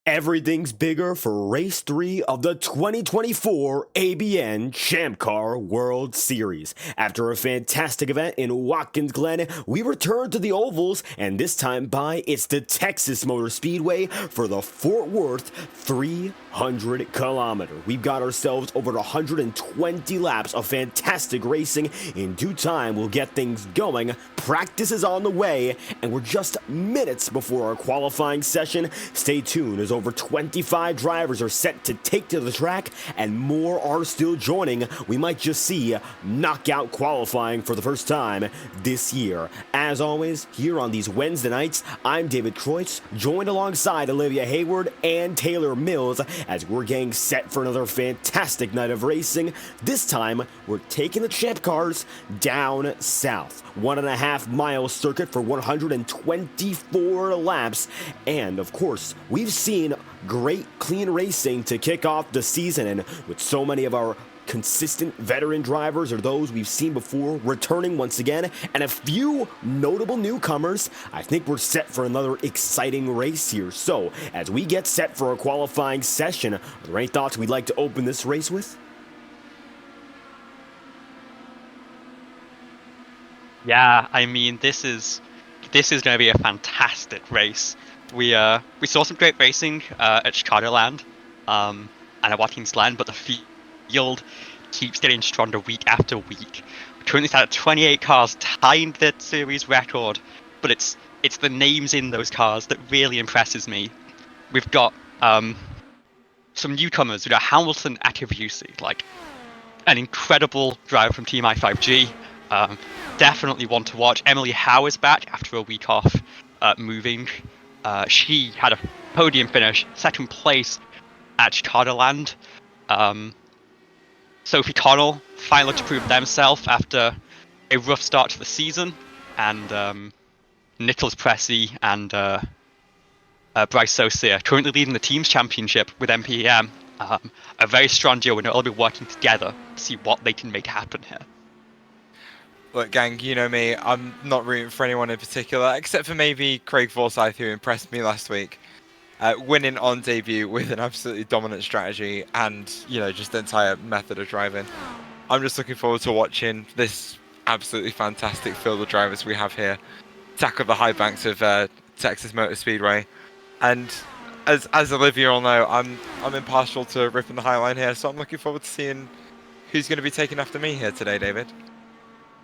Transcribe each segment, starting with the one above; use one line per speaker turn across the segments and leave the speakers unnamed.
Everything's bigger for Race 3 of the 2024 ABN Champ Car World Series. After a fantastic event in Watkins Glen, we return to the ovals, and this time by it's the Texas Motor Speedway for the Fort Worth 300 kilometer. We've got ourselves over 120 laps of fantastic racing. In due time, we'll get things going. Practice is on the way, and we're just minutes before our qualifying session. Stay tuned as over 25 drivers are set to take to the track, and more are still joining. We might just see knockout qualifying for the first time this year. As always, here on these Wednesday nights, I'm David Kreutz, joined alongside Olivia Hayward and Taylor Mills, as we're getting set for another fantastic night of racing. This time, we're taking the champ cars down south. 1.5 mile circuit for 124 laps. And of course, we've seen great clean racing to kick off the season, and with so many of our consistent veteran drivers or those we've seen before returning once again, and a few notable newcomers, I think we're set for another exciting race here. So, as we get set for a qualifying session, are there any thoughts we'd like to open this race with?
Yeah, I mean, this is going to be a fantastic race. We saw some great racing at Chicagoland and at Watkins Glen, but the field keeps getting stronger week after week. We currently sat at 28 cars, tying the series record, but it's the names in those cars that really impresses me. We've got some newcomers. We've got Hamilton Akabusi, like an incredible driver from Team i5G. Definitely one to watch. Emily Howe is back after a week off moving. She had a podium finish, second place at Chicagoland. Sophie Connell finally to prove themselves after a rough start to the season, and Nicholas Pressey and Bryce Sosia currently leading the team's championship with MPM. A very strong duo, and they'll all be working together to see what they can make happen here.
Look, gang, you know me, I'm not rooting for anyone in particular, except for maybe Craig Forsyth, who impressed me last week. Winning on debut with an absolutely dominant strategy and, you know, just the entire method of driving. I'm just looking forward to watching this absolutely fantastic field of drivers we have here tackle the high banks of Texas Motor Speedway. And as Olivia will know, I'm impartial to ripping the high line here, so I'm looking forward to seeing who's going to be taking after me here today, David.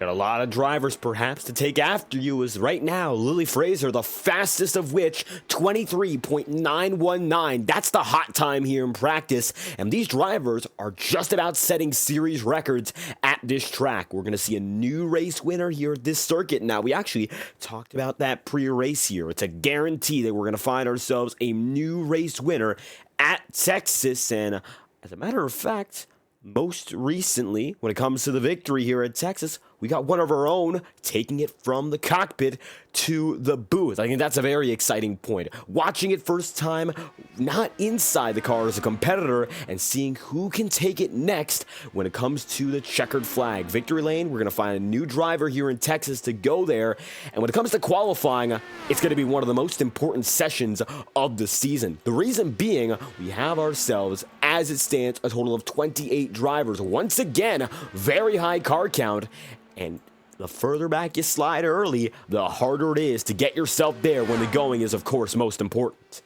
Got a lot of drivers perhaps to take after you, as right now Lily Fraser, the fastest of which, 23.919. That's the hot time here in practice, and these drivers are just about setting series records at this track. We're going to see a new race winner here at this circuit. Now, we actually talked about that pre-race here. It's a guarantee that we're going to find ourselves a new race winner at Texas, and as a matter of fact, most recently, when it comes to the victory here at Texas, we got one of our own taking it from the cockpit to the booth. I think that's a very exciting point. Watching it first time, not inside the car as a competitor, and seeing who can take it next when it comes to the checkered flag. Victory lane, we're going to find a new driver here in Texas to go there. And when it comes to qualifying, it's going to be one of the most important sessions of the season. The reason being, we have ourselves, as it stands, a total of 28 drivers. Once again, very high car count. And the further back you slide early, the harder it is to get yourself there when the going is, of course, most important.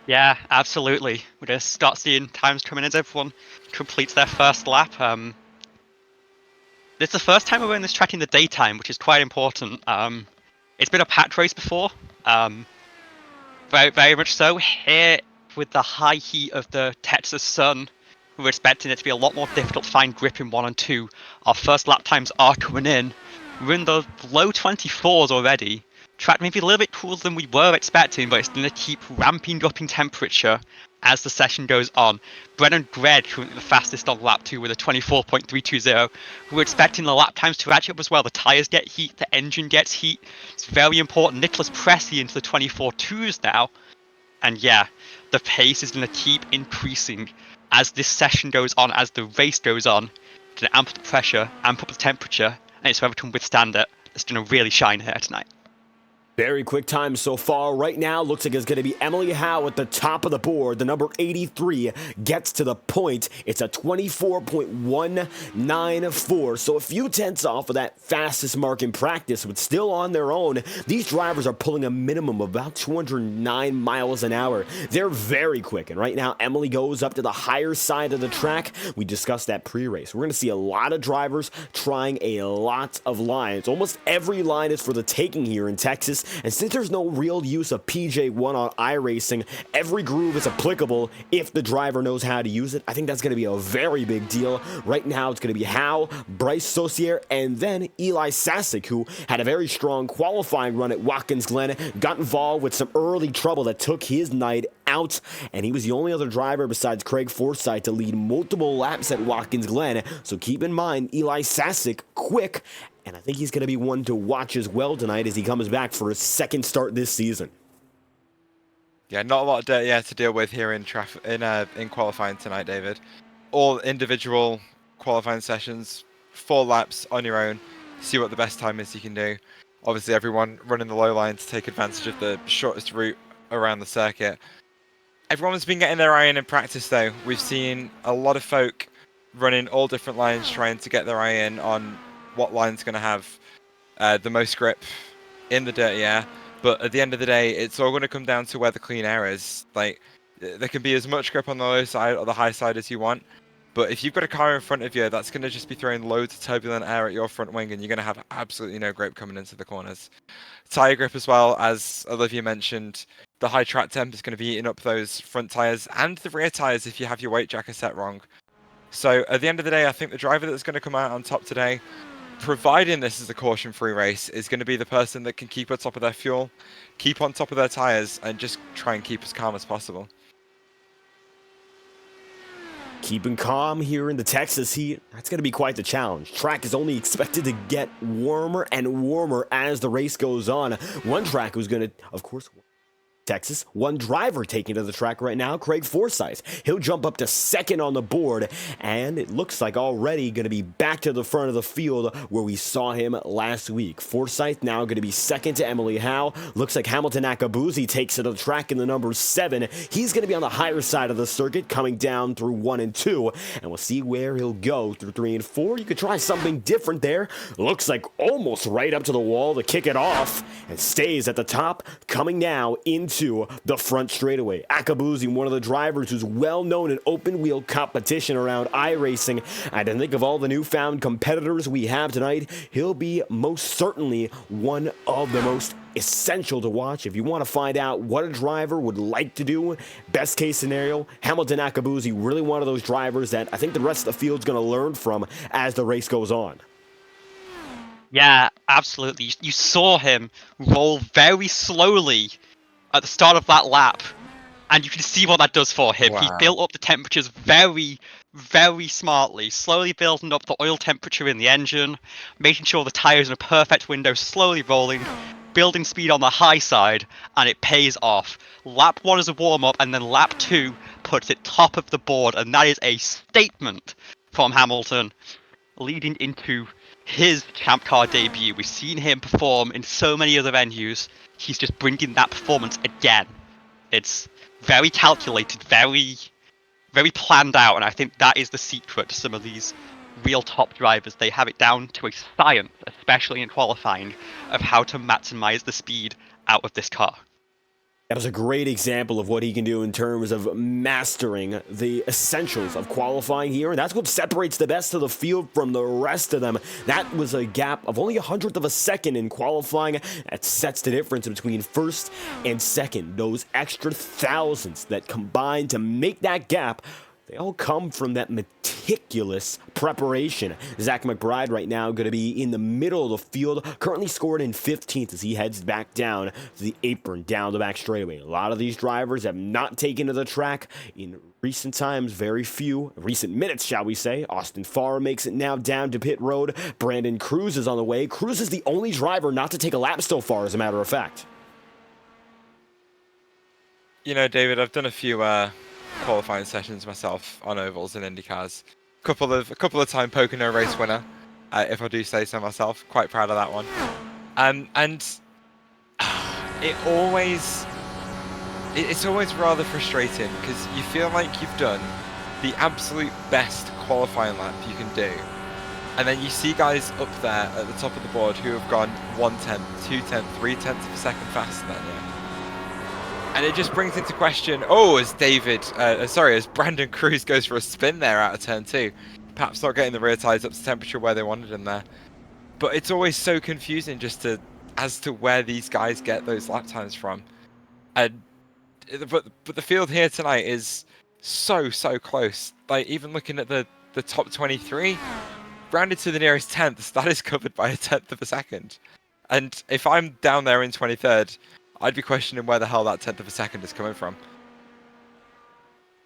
Yeah, absolutely. We're going to start seeing times coming as everyone completes their first lap. This is the first time we're in this track in the daytime, which is quite important. It's been a packed race before, very, very much so. Here, with the high heat of the Texas sun, we're expecting it to be a lot more difficult to find grip in 1 and 2. Our first lap times are coming in. We're in the low 24s already. Track maybe a little bit cooler than we were expecting, but it's going to keep ramping up in temperature as the session goes on. Brennan Gregg, currently the fastest on lap 2 with a 24.320. We're expecting the lap times to ratchet up as well. The tyres get heat, the engine gets heat. It's very important. Nicholas Pressey into the 24.2s now. And yeah, the pace is going to keep increasing as this session goes on, as the race goes on. It's going to amp up the pressure, amp up the temperature, and it's whoever can withstand it that's going to really shine here tonight.
Very quick time so far. Right now, looks like it's going to be Emily Howe at the top of the board. The number 83 gets to the point. It's a 24.194. So a few tenths off of that fastest mark in practice, but still on their own. These drivers are pulling a minimum of about 209 miles an hour. They're very quick. And right now, Emily goes up to the higher side of the track. We discussed that pre-race. We're going to see a lot of drivers trying a lot of lines. Almost every line is for the taking here in Texas. And since there's no real use of PJ1 on iRacing, every groove is applicable if the driver knows how to use it. I think that's going to be a very big deal. Right now, it's going to be Howe, Bryce Saucier, and then Eli Sasek, who had a very strong qualifying run at Watkins Glen, got involved with some early trouble that took his night out, and he was the only other driver besides Craig Forsyth to lead multiple laps at Watkins Glen. So keep in mind, Eli Sasek, quick, and I think he's going to be one to watch as well tonight as he comes back for his second start this season.
Yeah, not a lot to deal with here in qualifying tonight, David. All individual qualifying sessions, 4 laps on your own. See what the best time is you can do. Obviously, everyone running the low line to take advantage of the shortest route around the circuit. Everyone's been getting their eye in practice, though. We've seen a lot of folk running all different lines, trying to get their eye in on what line's going to have the most grip in the dirty air. But at the end of the day, it's all going to come down to where the clean air is. Like, there can be as much grip on the low side or the high side as you want. But if you've got a car in front of you, that's going to just be throwing loads of turbulent air at your front wing, and you're going to have absolutely no grip coming into the corners. Tyre grip as well, as Olivia mentioned, the high track temp is going to be eating up those front tyres and the rear tyres if you have your weight jacker set wrong. So at the end of the day, I think the driver that's going to come out on top today, providing this is a caution-free race, is going to be the person that can keep on top of their fuel, keep on top of their tyres, and just try and keep as calm as possible.
Keeping calm here in the Texas heat, that's going to be quite the challenge. Track is only expected to get warmer and warmer as the race goes on. One track who's going to, of course, Texas, one driver taking to the track right now, Craig Forsyth. He'll jump up to second on the board, and it looks like already going to be back to the front of the field where we saw him last week. Forsyth now going to be second to Emily Howe. Looks like Hamilton Akabuzi takes to the track in the number 7. He's going to be on the higher side of the circuit, coming down through 1 and 2, and we'll see where he'll go through 3 and 4. You could try something different there. Looks like almost right up to the wall to kick it off, and stays at the top, coming now into the front straightaway. Akabuzi, one of the drivers who's well known in open wheel competition around iRacing. And to think of all the newfound competitors we have tonight, he'll be most certainly one of the most essential to watch. If you want to find out what a driver would like to do, best case scenario, Hamilton Akabuzi, really one of those drivers that I think the rest of the field's going to learn from as the race goes on.
Yeah, absolutely. You saw him roll very slowly at the start of that lap, and you can see what that does for him.
Wow.
He built up the temperatures very, very smartly, slowly building up the oil temperature in the engine, making sure the tyres in a perfect window, slowly rolling, building speed on the high side, and it pays off. Lap 1 is a warm-up, and then lap 2 puts it top of the board, and that is a statement from Hamilton, leading into his Champ Car debut. We've seen him perform in so many other venues. He's just bringing that performance again. It's very calculated, very, very planned out, and I think that is the secret to some of these real top drivers. They have it down to a science, especially in qualifying, of how to maximize the speed out of this car.
That was a great example of what he can do in terms of mastering the essentials of qualifying here, and that's what separates the best of the field from the rest of them. That was a gap of only 100th of a second in qualifying. That sets the difference between first and second. Those extra thousandths that combine to make that gap, they all come from that meticulous preparation. Zach McBride right now going to be in the middle of the field, currently scored in 15th as he heads back down to the apron, down the back straightaway. A lot of these drivers have not taken to the track in recent times, very few, recent minutes, shall we say. Austin Farr makes it now down to pit road. Brandon Cruz is on the way. Cruz is the only driver not to take a lap so far, as a matter of fact.
You know, David, I've done a few qualifying sessions myself on ovals and IndyCars. A couple of time Pocono race winner, if I do say so myself. Quite proud of that one. And it's always rather frustrating because you feel like you've done the absolute best qualifying lap you can do, and then you see guys up there at the top of the board who have gone 1/10, 2/10, 3/10 of a second faster than you. And it just brings into question, as Brandon Cruz goes for a spin there out of turn 2, perhaps not getting the rear tyres up to temperature where they wanted them there. But it's always so confusing as to where these guys get those lap times from. But the field here tonight is so close. Like, even looking at the top 23, rounded to the nearest 10th, that is covered by a 10th of a second. And if I'm down there in 23rd, I'd be questioning where the hell that 10th of a second is coming from.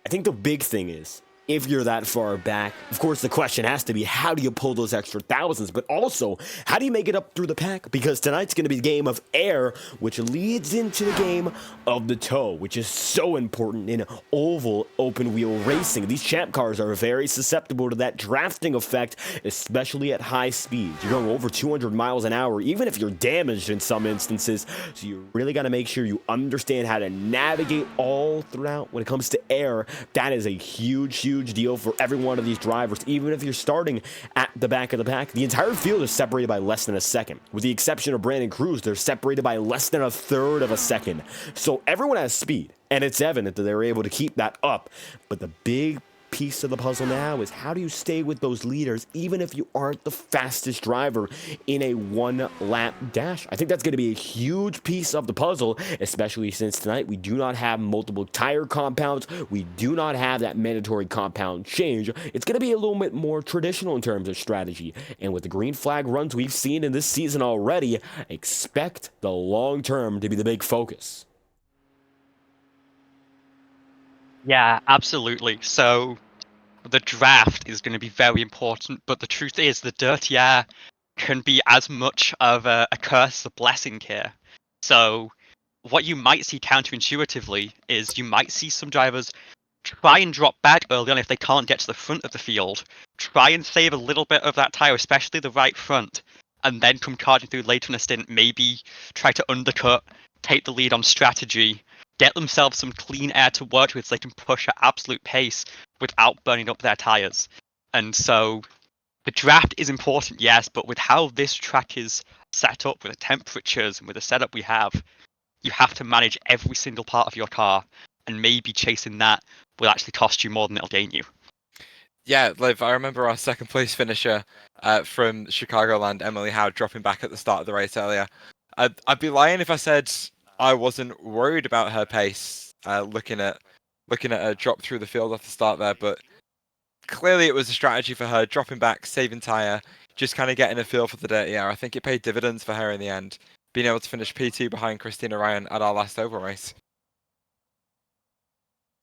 I think the big thing is, if you're that far back, of course the question has to be, how do you pull those extra thousands? But also, how do you make it up through the pack? Because tonight's going to be the game of air, which leads into the game of the toe, which is so important in oval open wheel racing. These champ cars are very susceptible to that drafting effect, especially at high speeds. You're going over 200 miles an hour, even if you're damaged in some instances. So you really got to make sure you understand how to navigate all throughout. When it comes to air, that is a huge deal for every one of these drivers. Even if you're starting at the back of the pack, the entire field is separated by less than a second. With the exception of Brandon Cruz, they're separated by less than a third of a second. So everyone has speed, and it's evident that they're able to keep that up. But the big piece of the puzzle now is, how do you stay with those leaders even if you aren't the fastest driver in a one-lap dash? I think that's going to be a huge piece of the puzzle, especially since tonight we do not have multiple tire compounds. We do not have that mandatory compound change. It's going to be a little bit more traditional in terms of strategy. And with the green flag runs we've seen in this season already, expect the long term to be the big focus.
Yeah, absolutely. So the draft is going to be very important, but the truth is the dirty air can be as much of a curse as a blessing here. So what you might see counterintuitively is you might see some drivers try and drop back early on if they can't get to the front of the field, try and save a little bit of that tyre, especially the right front, and then come charging through later in a stint, maybe try to undercut, take the lead on strategy, get themselves some clean air to work with so they can push at absolute pace without burning up their tyres. And so the draft is important, yes, but with how this track is set up, with the temperatures and with the setup we have, you have to manage every single part of your car, and maybe chasing that will actually cost you more than it'll gain you.
Yeah, Liv, I remember our second place finisher from Chicagoland, Emily Howe, dropping back at the start of the race earlier. I'd be lying if I said I wasn't worried about her pace, looking at her drop through the field off the start there, but clearly it was a strategy for her, dropping back, saving tyre, just kind of getting a feel for the dirty air. I think it paid dividends for her in the end, being able to finish P2 behind Christina Ryan at our last oval race.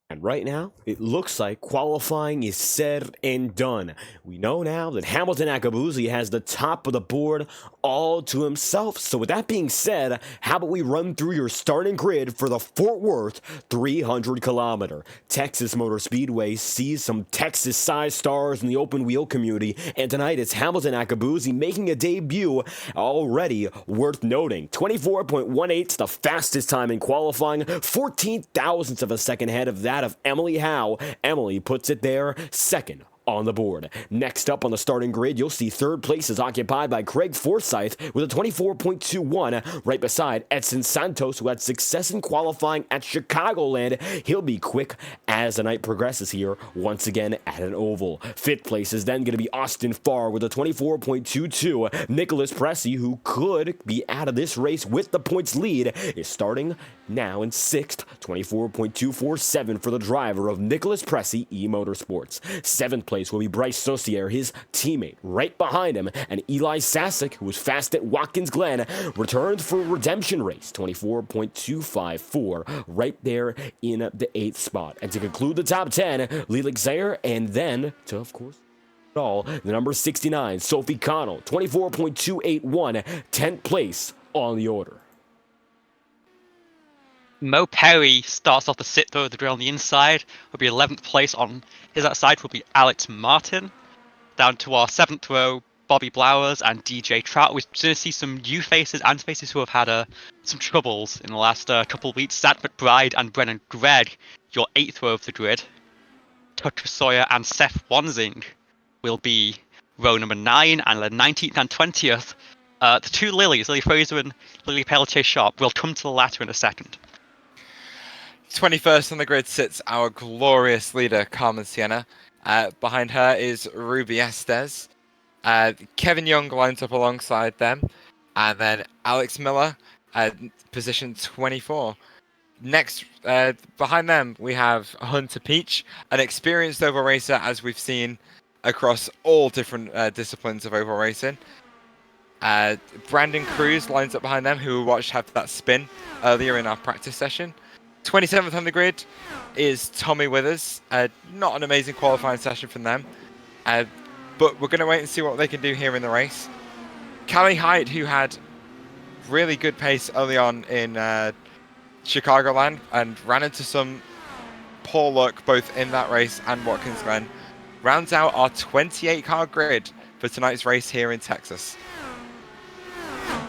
And right now, it looks like qualifying is said and done. We know now that Hamilton Akabuzzi has the top of the board all to himself. So with that being said, how about we run through your starting grid for the Fort Worth 300-kilometer. Texas Motor Speedway sees some Texas-sized stars in the open wheel community, and tonight it's Hamilton Akabuzzi making a debut already worth noting. 24.18 is the fastest time in qualifying, 14 thousandths of a second ahead of that of Emily Howe. Emily puts it there second on the board. Next up on the starting grid, you'll see third place is occupied by Craig Forsyth with a 24.21, right beside Edson Santos, who had success in qualifying at Chicagoland. He'll be quick as the night progresses here, once again at an oval. Fifth place is then going to be Austin Farr with a 24.22. Nicholas Pressey, who could be out of this race with the points lead, is starting now in sixth, 24.247 for the driver of Nicholas Pressey E-Motorsports. Seventh place will be Bryce Saucier, his teammate, right behind him, and Eli Sasek, who was fast at Watkins Glen, returned for a redemption race, 24.254, right there in the 8th spot. And to conclude the top 10, Lilik Zaire, and then to, of course, all, the number 69, Sophie Connell, 24.281, 10th place on the order.
Mo Perry starts off the sit throw of the grid on the inside, will be 11th place. On his outside will be Alex Martin. Down to our 7th row, Bobby Blowers and DJ Trout. We're going to see some new faces and faces who have had some troubles in the last couple of weeks. Zach McBride and Brennan Gregg, your 8th row of the grid. Tucker Sawyer and Seth Wansing will be row number 9, and the 19th and 20th. The two Lilies, Lily Fraser and Lily Pelletier Sharp, will come to the latter in a second.
21st on the grid sits our glorious leader, Carmen Sienna. Behind her is Ruby Estes. Kevin Young lines up alongside them. And then Alex Miller, position 24. Next, behind them, we have Hunter Peach, an experienced oval racer, as we've seen across all different disciplines of oval racing. Brandon Cruz lines up behind them, who we watched have that spin earlier in our practice session. 27th on the grid is Tommy Withers. Not an amazing qualifying session from them, but we're going to wait and see what they can do here in the race. Callie Hyatt, who had really good pace early on in Chicagoland and ran into some poor luck both in that race and Watkins Glen, rounds out our 28-car grid for tonight's race here in Texas.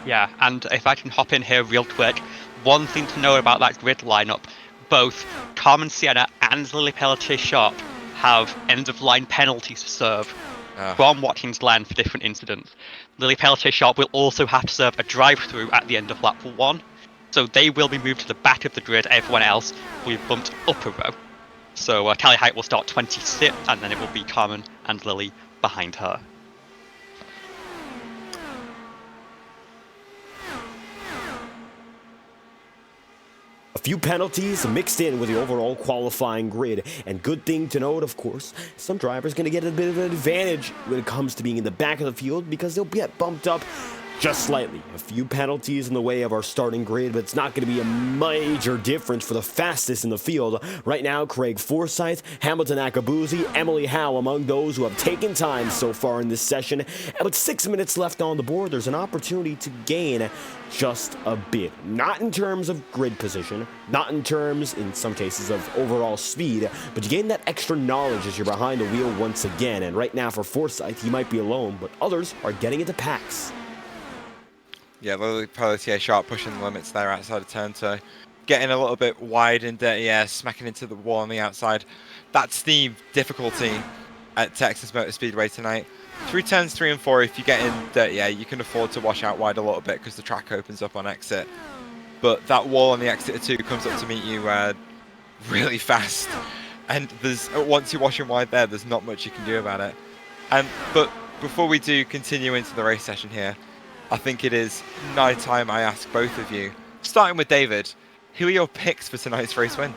Yeah, and if I can hop in here real quick, one thing to know about that grid lineup, both Carmen Sienna and Lily Pelletier Sharp have end-of-line penalties to serve from Watkins Glen for different incidents. Lily Pelletier Sharp will also have to serve a drive-through at the end of lap 1, so they will be moved to the back of the grid. Everyone else will be bumped up a row. So Callie Height will start 26th, and then it will be Carmen and Lily behind her.
A few penalties mixed in with the overall qualifying grid, and good thing to note, of course, some drivers going to get a bit of an advantage when it comes to being in the back of the field because they'll get bumped up just slightly. A few penalties in the way of our starting grid, but it's not going to be a major difference for the fastest in the field. Right now, Craig Forsyth, Hamilton Akabuzi, Emily Howe among those who have taken time so far in this session. And with 6 minutes left on the board, there's an opportunity to gain just a bit. Not in terms of grid position, not in terms, in some cases, of overall speed, but you gain that extra knowledge as you're behind the wheel once again. And right now for Forsyth, he might be alone, but others are getting into packs.
Yeah, Lily Pelletier Sharp pushing the limits there outside of turn 2. Getting a little bit wide and dirty air, smacking into the wall on the outside. That's the difficulty at Texas Motor Speedway tonight. Through turns 3 and 4, if you get in dirty air, you can afford to wash out wide a little bit because the track opens up on exit. But that wall on the exit 2 comes up to meet you really fast. And once you're washing wide there, there's not much you can do about it. But before we do continue into the race session here, I think it is night time I ask both of you, starting with David, who are your picks for tonight's race win?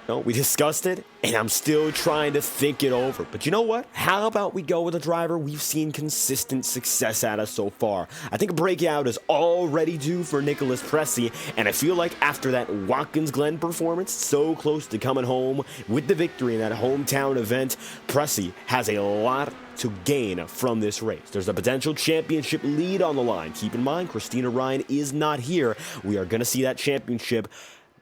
No, we discussed it, and I'm still trying to think it over. But you know what? How about we go with a driver we've seen consistent success at us so far? I think a breakout is already due for Nicholas Pressey, and I feel like after that Watkins Glen performance, so close to coming home with the victory in that hometown event, Pressey has a lot to gain from this race. There's a potential championship lead on the line. Keep in mind, Christina Ryan is not here. We are going to see that championship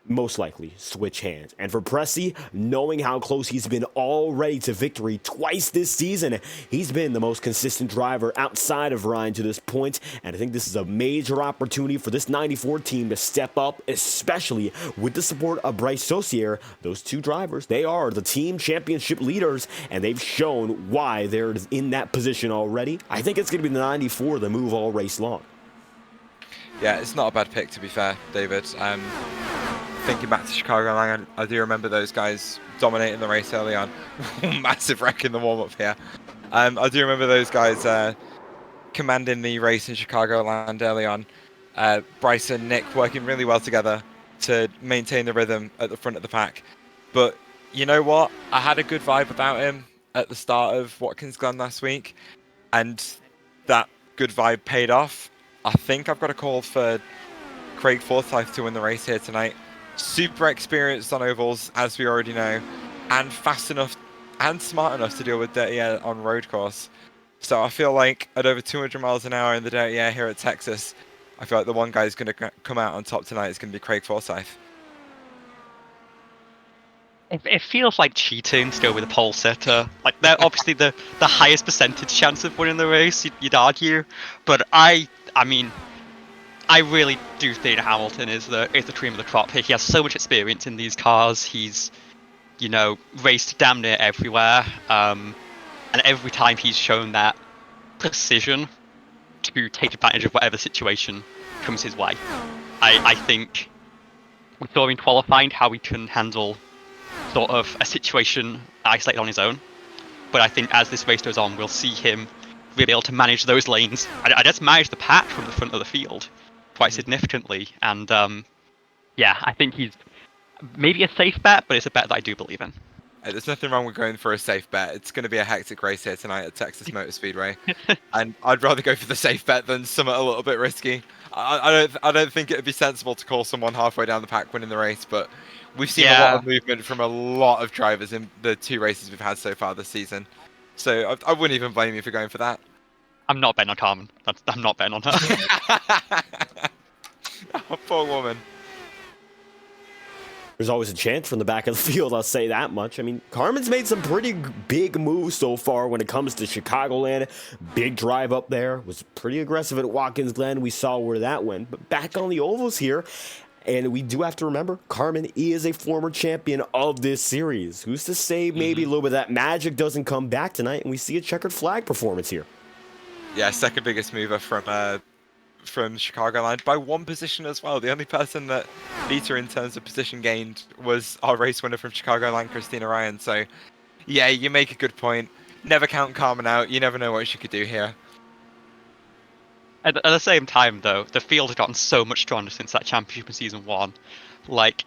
most likely switch hands. And for Pressey, knowing how close he's been already to victory twice this season, he's been the most consistent driver outside of Ryan to this point, and I think this is a major opportunity for this 94 team to step up, especially with the support of Bryce Saucier. Those two drivers, they are the team championship leaders, and they've shown why they're in that position already. I think it's going to be the 94 that move all race long.
Yeah, it's not a bad pick, to be fair, David. Thinking back to Chicago, I do remember those guys dominating the race early on. Massive wreck in the warm-up here. I do remember those guys commanding the race in Chicagoland early on. Bryce and Nick working really well together to maintain the rhythm at the front of the pack. But you know what? I had a good vibe about him at the start of Watkins Glen last week, and that good vibe paid off. I think I've got a call for Craig Forsyth to win the race here tonight. Super experienced on ovals, as we already know, and fast enough and smart enough to deal with dirty air on road course. So I feel like at over 200 miles an hour in the dirty air here at Texas, I feel like the one guy who's going to come out on top tonight is going to be Craig Forsyth.
It feels like cheating still with a pole sitter. Like they're obviously the highest percentage chance of winning the race, you'd argue. But I mean, I really do think Hamilton is the cream of the crop here. He has so much experience in these cars. He's raced damn near everywhere. And every time he's shown that precision to take advantage of whatever situation comes his way. I think we saw in qualifying how he can handle sort of a situation isolated on his own. But I think as this race goes on, we'll see him really be able to manage those lanes. I just manage the patch from the front of the field quite significantly. And I think he's maybe a safe bet, but it's a bet that I do believe in.
There's nothing wrong with going for a safe bet. It's going to be a hectic race here tonight at Texas Motor Speedway, and I'd rather go for the safe bet than something a little bit risky. I don't think it'd be sensible to call someone halfway down the pack winning the race, but we've seen a lot of movement from a lot of drivers in the 2 races we've had so far this season. So I wouldn't even blame you for going for that.
I'm not betting on Carmen. I'm not betting on her.
Oh, poor woman.
There's always a chance from the back of the field, I'll say that much. I mean, Carmen's made some pretty big moves so far when it comes to Chicagoland. Big drive up there. Was pretty aggressive at Watkins Glen. We saw where that went. But back on the ovals here, and we do have to remember, Carmen is a former champion of this series. Who's to say maybe a little bit of that magic doesn't come back tonight and we see a checkered flag performance here?
Yeah, second biggest mover from Chicagoland by 1 position as well. The only person that beat her in terms of position gained was our race winner from Chicagoland, Christina Ryan. So, yeah, you make a good point. Never count Carmen out. You never know what she could do here.
At the same time, though, the field has gotten so much stronger since that championship in season 1. Like,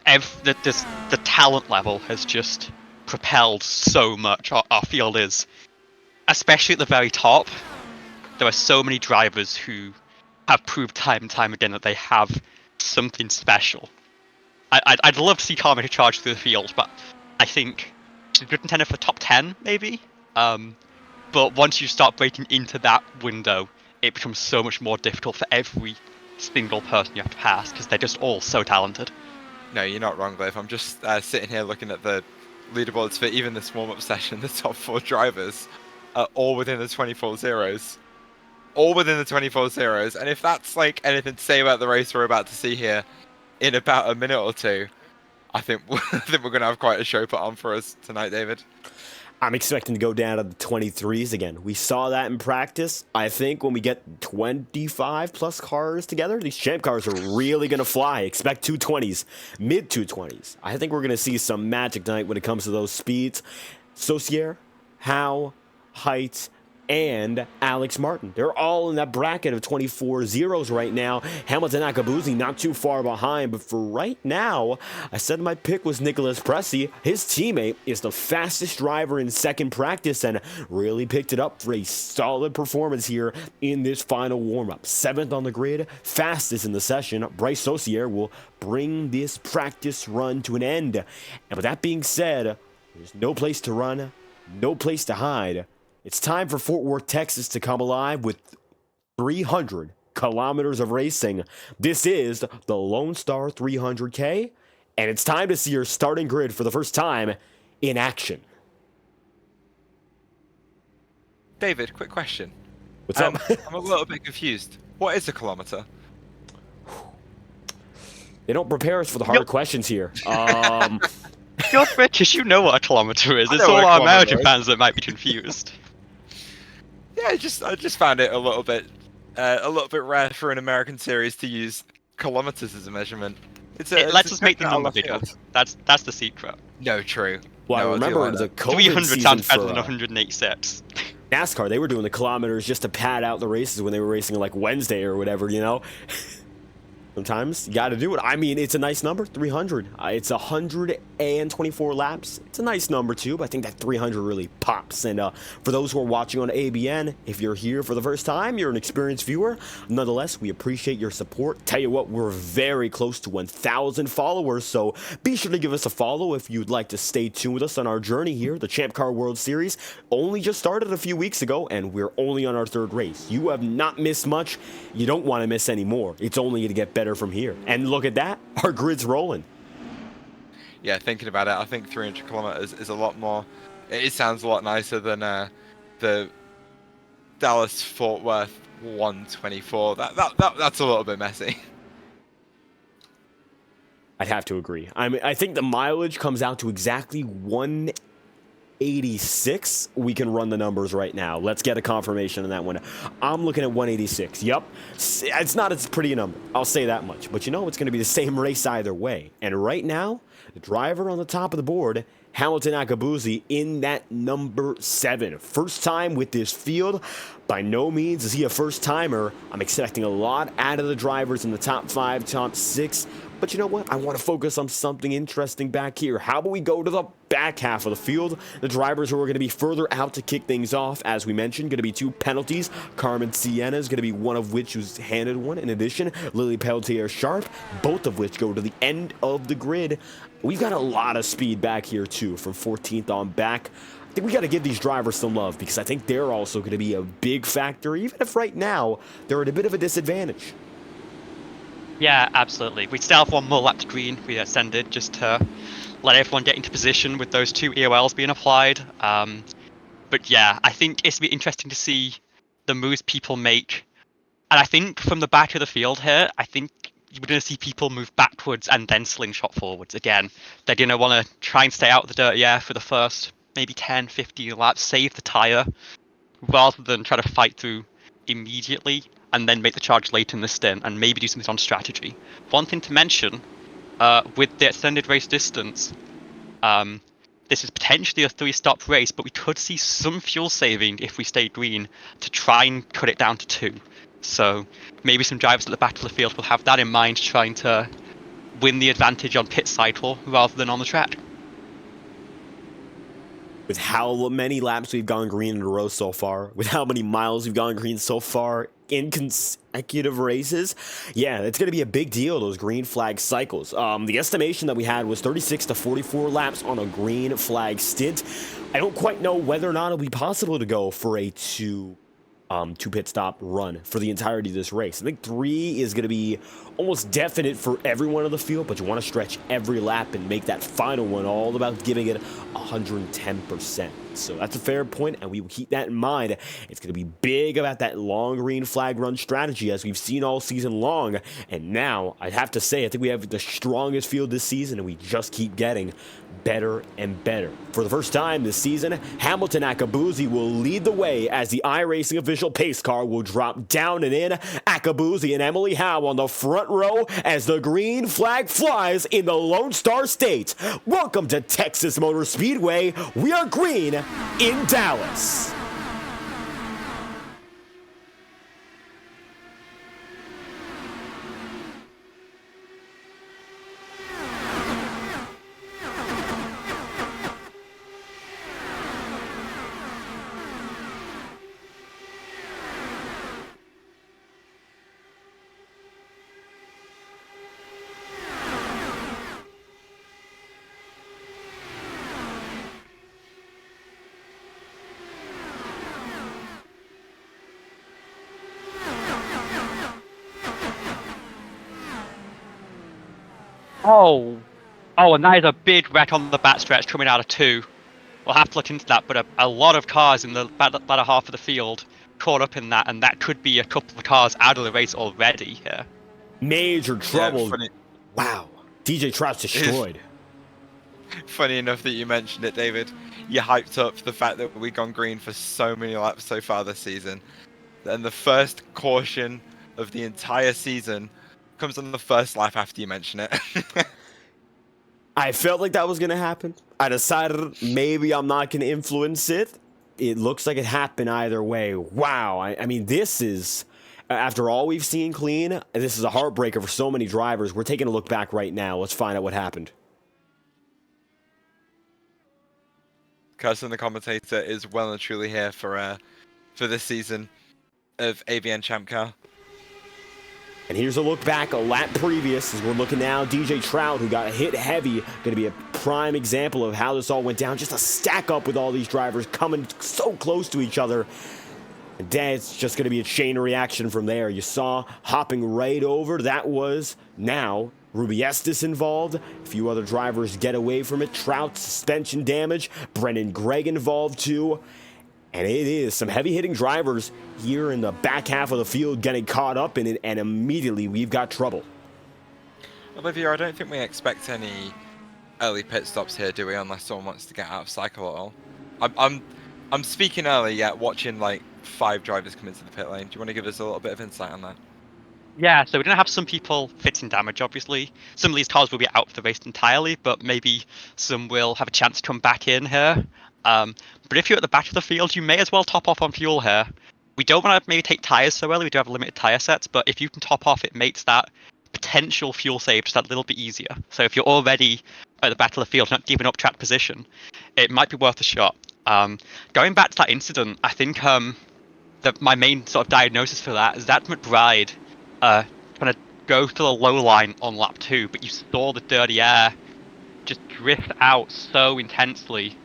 the talent level has just propelled so much. Our field is, especially at the very top. There are so many drivers who have proved time and time again that they have something special. I'd love to see Commentator charge through the field, but I think she's a good contender for top 10, maybe. But once you start breaking into that window, it becomes so much more difficult for every single person you have to pass, because they're just all so talented.
No, you're not wrong, Liv. I'm just sitting here looking at the leaderboards for even this warm-up session. The top 4 drivers are all within the 24 zeros. All within the 24 zeros, and if that's like anything to say about the race we're about to see here in about a minute or two, I think we're gonna have quite a show put on for us tonight, David.
I'm expecting to go down to the 23s again. We saw that in practice. I think when we get 25 plus cars together, these champ cars are really gonna fly. Expect 220s, mid 220s. I think we're gonna see some magic tonight when it comes to those speeds. Saucier, Howe, Heights, and Alex Martin. They're all in that bracket of 24 zeros right now. Hamilton Akabuzi not too far behind, but for right now, I said my pick was Nicholas Pressey. His teammate is the fastest driver in second practice and really picked it up for a solid performance here in this final warm-up. 7th on the grid, fastest in the session. Bryce Saucier will bring this practice run to an end. And with that being said, there's no place to run, no place to hide. It's time for Fort Worth, Texas to come alive with 300 kilometers of racing. This is the Lone Star 300K, and it's time to see your starting grid for the first time in action.
David, quick question.
What's up?
I'm a little bit confused. What is a kilometer?
They don't prepare us for the hard questions here.
You're British, you know what a kilometer is. It's all our American fans that might be confused.
Yeah, I just found it a little bit rare for an American series to use kilometers as a measurement.
It lets us make the number bigger. That's the secret.
No, true.
Well,
no,
I remember the COVID
300
season
sounds better
for
than 186.
NASCAR. They were doing the kilometers just to pad out the races when they were racing like Wednesday or whatever, you know. Sometimes you got to do it. I mean, it's a nice number, 300. It's 124 laps. It's a nice number too, but I think that 300 really pops. And for those who are watching on ABN, if you're here for the first time, you're an experienced viewer. Nonetheless, we appreciate your support. Tell you what, we're very close to 1,000 followers, so be sure to give us a follow if you'd like to stay tuned with us on our journey here. The Champ Car World Series only just started a few weeks ago, and we're only on our 3rd race. You have not missed much. You don't want to miss any more. It's only going to get better from here. And look at that, our grid's rolling.
yeah, thinking about it, I think 300 kilometers is a lot more. It sounds a lot nicer than the Dallas Fort Worth 124. That's a little bit messy.
I'd have to agree. I think the mileage comes out to exactly 186. We can run the numbers right now. Let's get a confirmation on that one. I'm looking at 186. Yep. It's not as pretty a number. I'll say that much. But you know, it's going to be the same race either way. And right now, the driver on the top of the board, Hamilton Akabuzi, in that number 7. First time with this field. By no means is he a first timer. I'm expecting a lot out of the drivers in the top 5, top 6. But you know what? I want to focus on something interesting back here. How about we go to the back half of the field? The drivers who are going to be further out to kick things off, as we mentioned, going to be 2 penalties. Carmen Sienna is going to be one of which who's handed one. In addition, Lily Peltier Sharp, both of which go to the end of the grid. We've got a lot of speed back here, too, from 14th on back. I think we got to give these drivers some love because I think they're also going to be a big factor, even if right now they're at a bit of a disadvantage.
Yeah, absolutely. We still have one more lap to green. We ascended just to let everyone get into position with those 2 EOLs being applied. But yeah, I think it's going to be interesting to see the moves people make. And I think from the back of the field here, I think we're going to see people move backwards and then slingshot forwards again. They're going to want to try and stay out of the dirty air for the first maybe 10, 15 laps, save the tyre, rather than try to fight through immediately and then make the charge late in the stint and maybe do something on strategy. One thing to mention, with the extended race distance, this is potentially a 3-stop race, but we could see some fuel saving if we stay green to try and cut it down to 2. So maybe some drivers at the back of the field will have that in mind, trying to win the advantage on pit cycle rather than on the track.
With how many laps we've gone green in a row so far, with how many miles we've gone green so far in consecutive races, yeah, it's going to be a big deal, those green flag cycles. The estimation that we had was 36 to 44 laps on a green flag stint. I don't quite know whether or not it'll be possible to go for a two pit stop run for the entirety of this race. I think 3 is going to be almost definite for everyone on the field, but you want to stretch every lap and make that final one all about giving it 110%. So that's a fair point, and we will keep that in mind. It's going to be big about that long green flag run strategy, as we've seen all season long. And now, I'd have to say, I think we have the strongest field this season, and we just keep getting better and better. For the first time this season, Hamilton Akabuzi will lead the way as the iRacing official pace car will drop down and in. Akabuzi and Emily Howe on the front row as the green flag flies in the Lone Star State. Welcome to Texas Motor Speedway. We are green in Dallas.
Oh, and that is a big wreck on the backstretch coming out of 2. We'll have to look into that, but a lot of cars in the latter half of the field caught up in that, and that could be a couple of cars out of the race already here.
Major trouble.
Yeah,
wow. DJ Trout's destroyed.
Funny enough that you mentioned it, David. You hyped up the fact that we've gone green for so many laps so far this season. And the first caution of the entire season comes on the first lap after you mention it.
I felt like that was going to happen. I decided maybe I'm not going to influence it. It looks like it happened either way. Wow. I mean, this is, after all we've seen clean, this is a heartbreaker for so many drivers. We're taking a look back right now. Let's find out what happened.
Kirsten, the commentator, is well and truly here for this season of ABN Champ Car.
And here's a look back a lap previous as we're looking now. DJ Trout, who got hit heavy, going to be a prime example of how this all went down. Just a stack up with all these drivers coming so close to each other. And then it's just going to be a chain reaction from there. You saw hopping right over. That was now Rubiestis involved. A few other drivers get away from it. Trout, suspension damage. Brennan Gregg involved too. And it is some heavy-hitting drivers here in the back half of the field getting caught up in it, and immediately we've got trouble.
Olivia, I don't think we expect any early pit stops here, do we? Unless someone wants to get out of cycle at all. I'm speaking early yet, watching like 5 drivers come into the pit lane. Do you want to give us a little bit of insight on that?
Yeah, so we're going to have some people fitting damage, obviously. Some of these cars will be out of the race entirely, but maybe some will have a chance to come back in here. But if you're at the back of the field, you may as well top off on fuel here. We don't want to maybe take tyres so early, we do have limited tyre sets, but if you can top off, it makes that potential fuel save just a little bit easier. So if you're already at the back of the field, not giving up track position, it might be worth a shot. Going back to that incident, I think my main sort of diagnosis for that is that McBride trying to go to the low line on lap 2, but you saw the dirty air just drift out so intensely,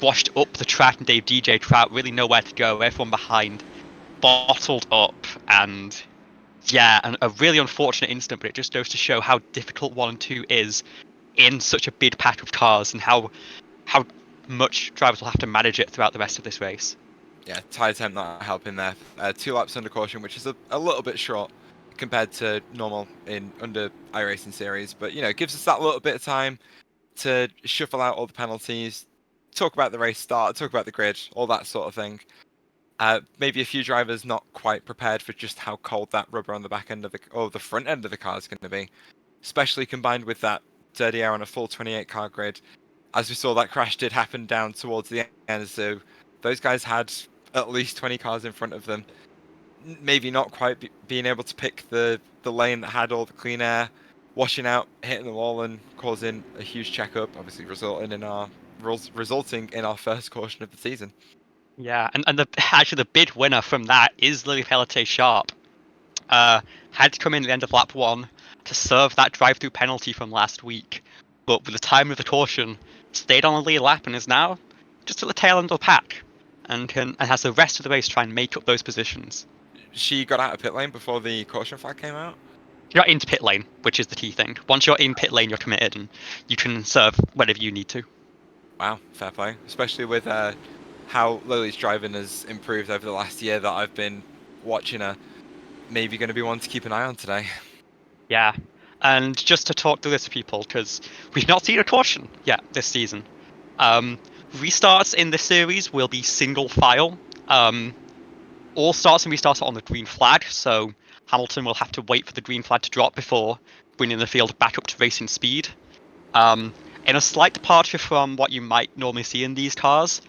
washed up the track, and DJ Trout really nowhere to go. Everyone behind bottled up, and yeah, a really unfortunate incident, but it just goes to show how difficult 1 and 2 is in such a big pack of cars, and how much drivers will have to manage it throughout the rest of this race.
Yeah, tyre temp not helping there. 2 laps under caution, which is a little bit short compared to normal under iRacing series, but it gives us that little bit of time to shuffle out all the penalties, talk about the race start, talk about the grid, all that sort of thing. Maybe a few drivers not quite prepared for just how cold that rubber on the back end of the front end of the car is going to be, especially combined with that dirty air on a full 28 car grid. As we saw, that crash did happen down towards the end, so those guys had at least 20 cars in front of them. Maybe not quite being able to pick the lane that had all the clean air, washing out, hitting the wall and causing a huge checkup, obviously resulting in our first caution of the season.
Yeah, and actually the big winner from that is Lily Pelletier Sharp. Had to come in at the end of lap 1 to serve that drive-through penalty from last week, but with the time of the caution, stayed on the lead lap and is now just at the tail end of the pack, and has the rest of the race try and make up those positions.
She got out of pit lane before the caution flag came out?
You got into pit lane, which is the key thing. Once you're in pit lane, you're committed, and you can serve whenever you need to.
Wow, fair play. Especially with how Lily's driving has improved over the last year that I've been watching her. Maybe going to be one to keep an eye on today.
Yeah, and just to talk to this people, because we've not seen a caution yet this season. Restarts in this series will be single file. All starts and restarts are on the green flag, so Hamilton will have to wait for the green flag to drop before bringing the field back up to racing speed. In a slight departure from what you might normally see in these cars,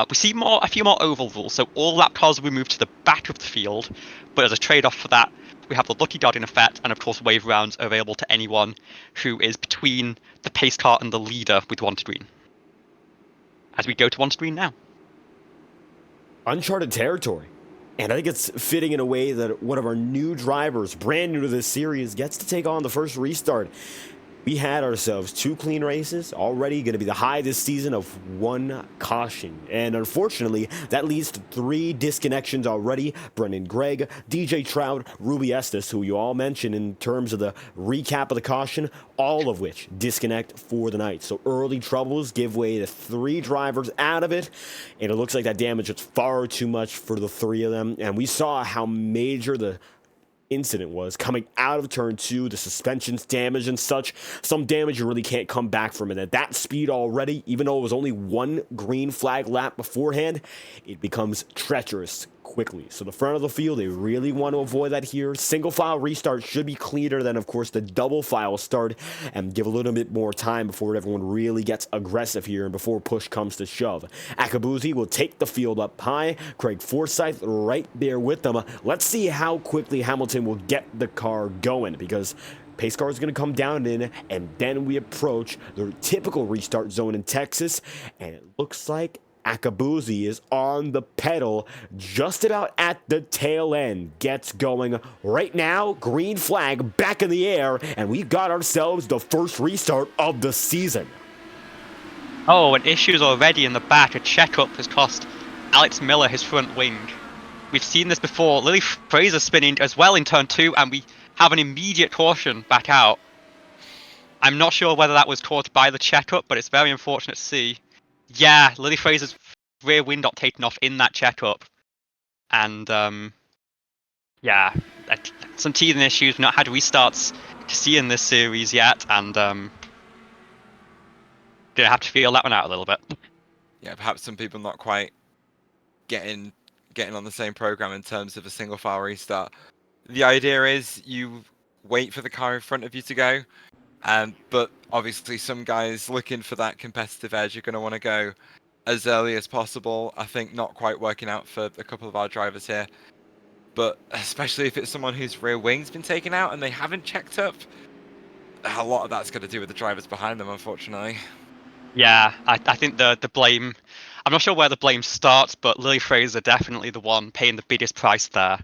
we see a few more oval rules, so all lap cars will be moved to the back of the field, but as a trade-off for that, we have the lucky dot in effect, and of course wave rounds are available to anyone who is between the pace car and the leader with 1 to green. As we go to 1 to green now.
Uncharted territory. And I think it's fitting in a way that one of our new drivers, brand new to this series, gets to take on the first restart. We had ourselves 2 clean races, already going to be the high this season of 1 caution. And unfortunately, that leads to 3 disconnections already. Brennan Gregg, DJ Trout, Ruby Estes, who you all mentioned in terms of the recap of the caution, all of which disconnect for the night. So early troubles give way to 3 drivers out of it, and it looks like that damage was far too much for the 3 of them. And we saw how major the incident was coming out of turn 2, the suspension's damage and such. Some damage you really can't come back from, and at that speed already, even though it was only 1 green flag lap beforehand, it becomes treacherous quickly. So the front of the field, they really want to avoid that here. Single file restart should be cleaner than, of course, the double file start, and give a little bit more time before everyone really gets aggressive here and before push comes to shove. Akabuzi will take the field up high. Craig Forsyth right there with them. Let's see how quickly Hamilton will get the car going, because pace car is going to come down in, and then we approach the typical restart zone in Texas, and it looks like Akabuzi is on the pedal just about at the tail end. Gets going right now. Green flag back in the air, and we've got ourselves the first restart of the season.
Oh, and issues already in the back. A checkup has cost Alex Miller his front wing. We've seen this before. Lily Fraser spinning as well in turn 2, and we have an immediate caution back out. I'm not sure whether that was caused by the checkup, but it's very unfortunate to see. Yeah, Lily Fraser's rear wing got taken off in that checkup. And, yeah, some teething issues. We've not had restarts to see in this series yet, and, gonna have to feel that one out a little bit.
Yeah, perhaps some people not quite getting on the same program in terms of a single file restart. The idea is you wait for the car in front of you to go, but obviously some guys looking for that competitive edge are going to want to go as early as possible. I think not quite working out for a couple of our drivers here, but especially if it's someone whose rear wing's been taken out and they haven't checked up, a lot of that's going to do with the drivers behind them, unfortunately.
Yeah, I think the blame. I'm not sure where the blame starts, but Lily Fraser definitely the one paying the biggest price there.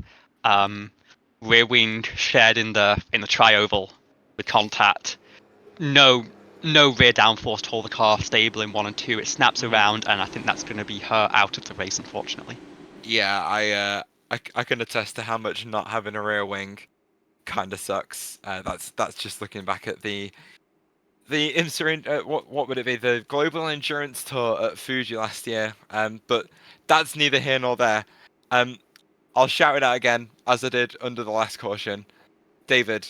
Rear wing shared in the tri-oval with contact. No rear downforce to hold the car stable in 1 and 2. It snaps around, and I think that's going to be her out of the race, unfortunately.
Yeah, I can attest to how much not having a rear wing kind of sucks. That's just looking back at the IMSA, what would it be? The Global Endurance Tour at Fuji last year. But that's neither here nor there. I'll shout it out again, as I did under the last caution. David,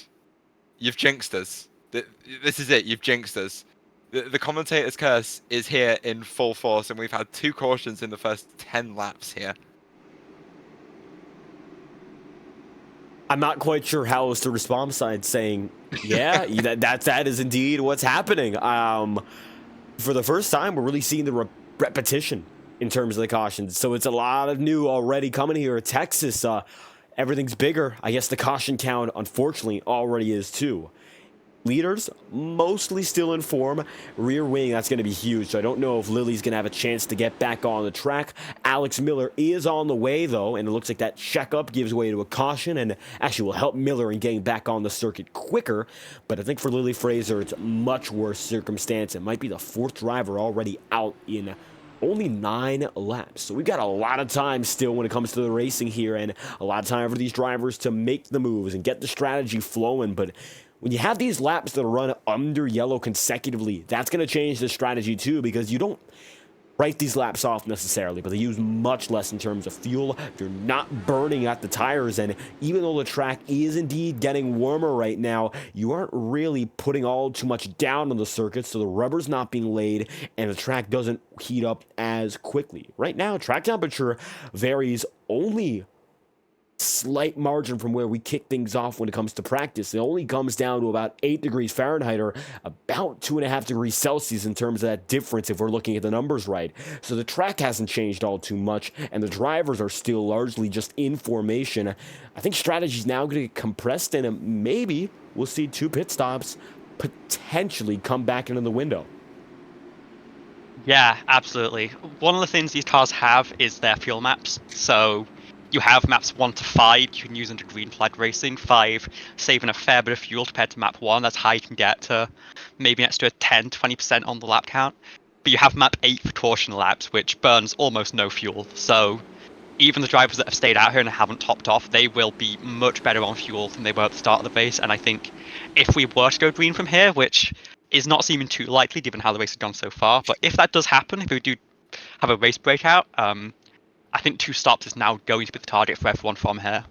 you've jinxed us. This is it. You've jinxed us. The commentator's curse is here in full force, and we've had 2 cautions in the first 10 laps here.
I'm not quite sure how else to respond besides saying, yeah, that is indeed what's happening. For the first time, we're really seeing the repetition in terms of the cautions. So it's a lot of new already coming here at Texas. Everything's bigger. I guess the caution count, unfortunately, already is too. Leaders, mostly still in form. Rear wing, that's going to be huge. So I don't know if Lily's going to have a chance to get back on the track. Alex Miller is on the way, though, and it looks like that checkup gives way to a caution and actually will help Miller in getting back on the circuit quicker. But I think for Lily Fraser, it's a much worse circumstance. It might be the 4th driver already out in only 9 laps. So we've got a lot of time still when it comes to the racing here, and a lot of time for these drivers to make the moves and get the strategy flowing. But when you have these laps that run under yellow consecutively, that's going to change the strategy too, because you don't write these laps off necessarily, but they use much less in terms of fuel. You're not burning at the tires, and even though the track is indeed getting warmer right now, you aren't really putting all too much down on the circuit, so the rubber's not being laid, and the track doesn't heat up as quickly. Right now, track temperature varies only slight margin from where we kick things off when it comes to practice. It only comes down to about 8 degrees Fahrenheit or about 2.5 degrees Celsius in terms of that difference if we're looking at the numbers right. So the track hasn't changed all too much, and the drivers are still largely just in formation. I think strategy is now going to get compressed, and maybe we'll see 2 pit stops potentially come back into the window.
Yeah, absolutely. One of the things these cars have is their fuel maps. So you have maps 1 to 5 you can use under green flag racing. 5 saving a fair bit of fuel compared to map 1. That's how you can get to maybe an extra 10-20% on the lap count. But you have map 8 for caution laps, which burns almost no fuel. So even the drivers that have stayed out here and haven't topped off, they will be much better on fuel than they were at the start of the race. And I think if we were to go green from here, which is not seeming too likely given how the race has gone so far, but if that does happen, if we do have a race breakout, I think 2 stops is now going to be the target for everyone from here.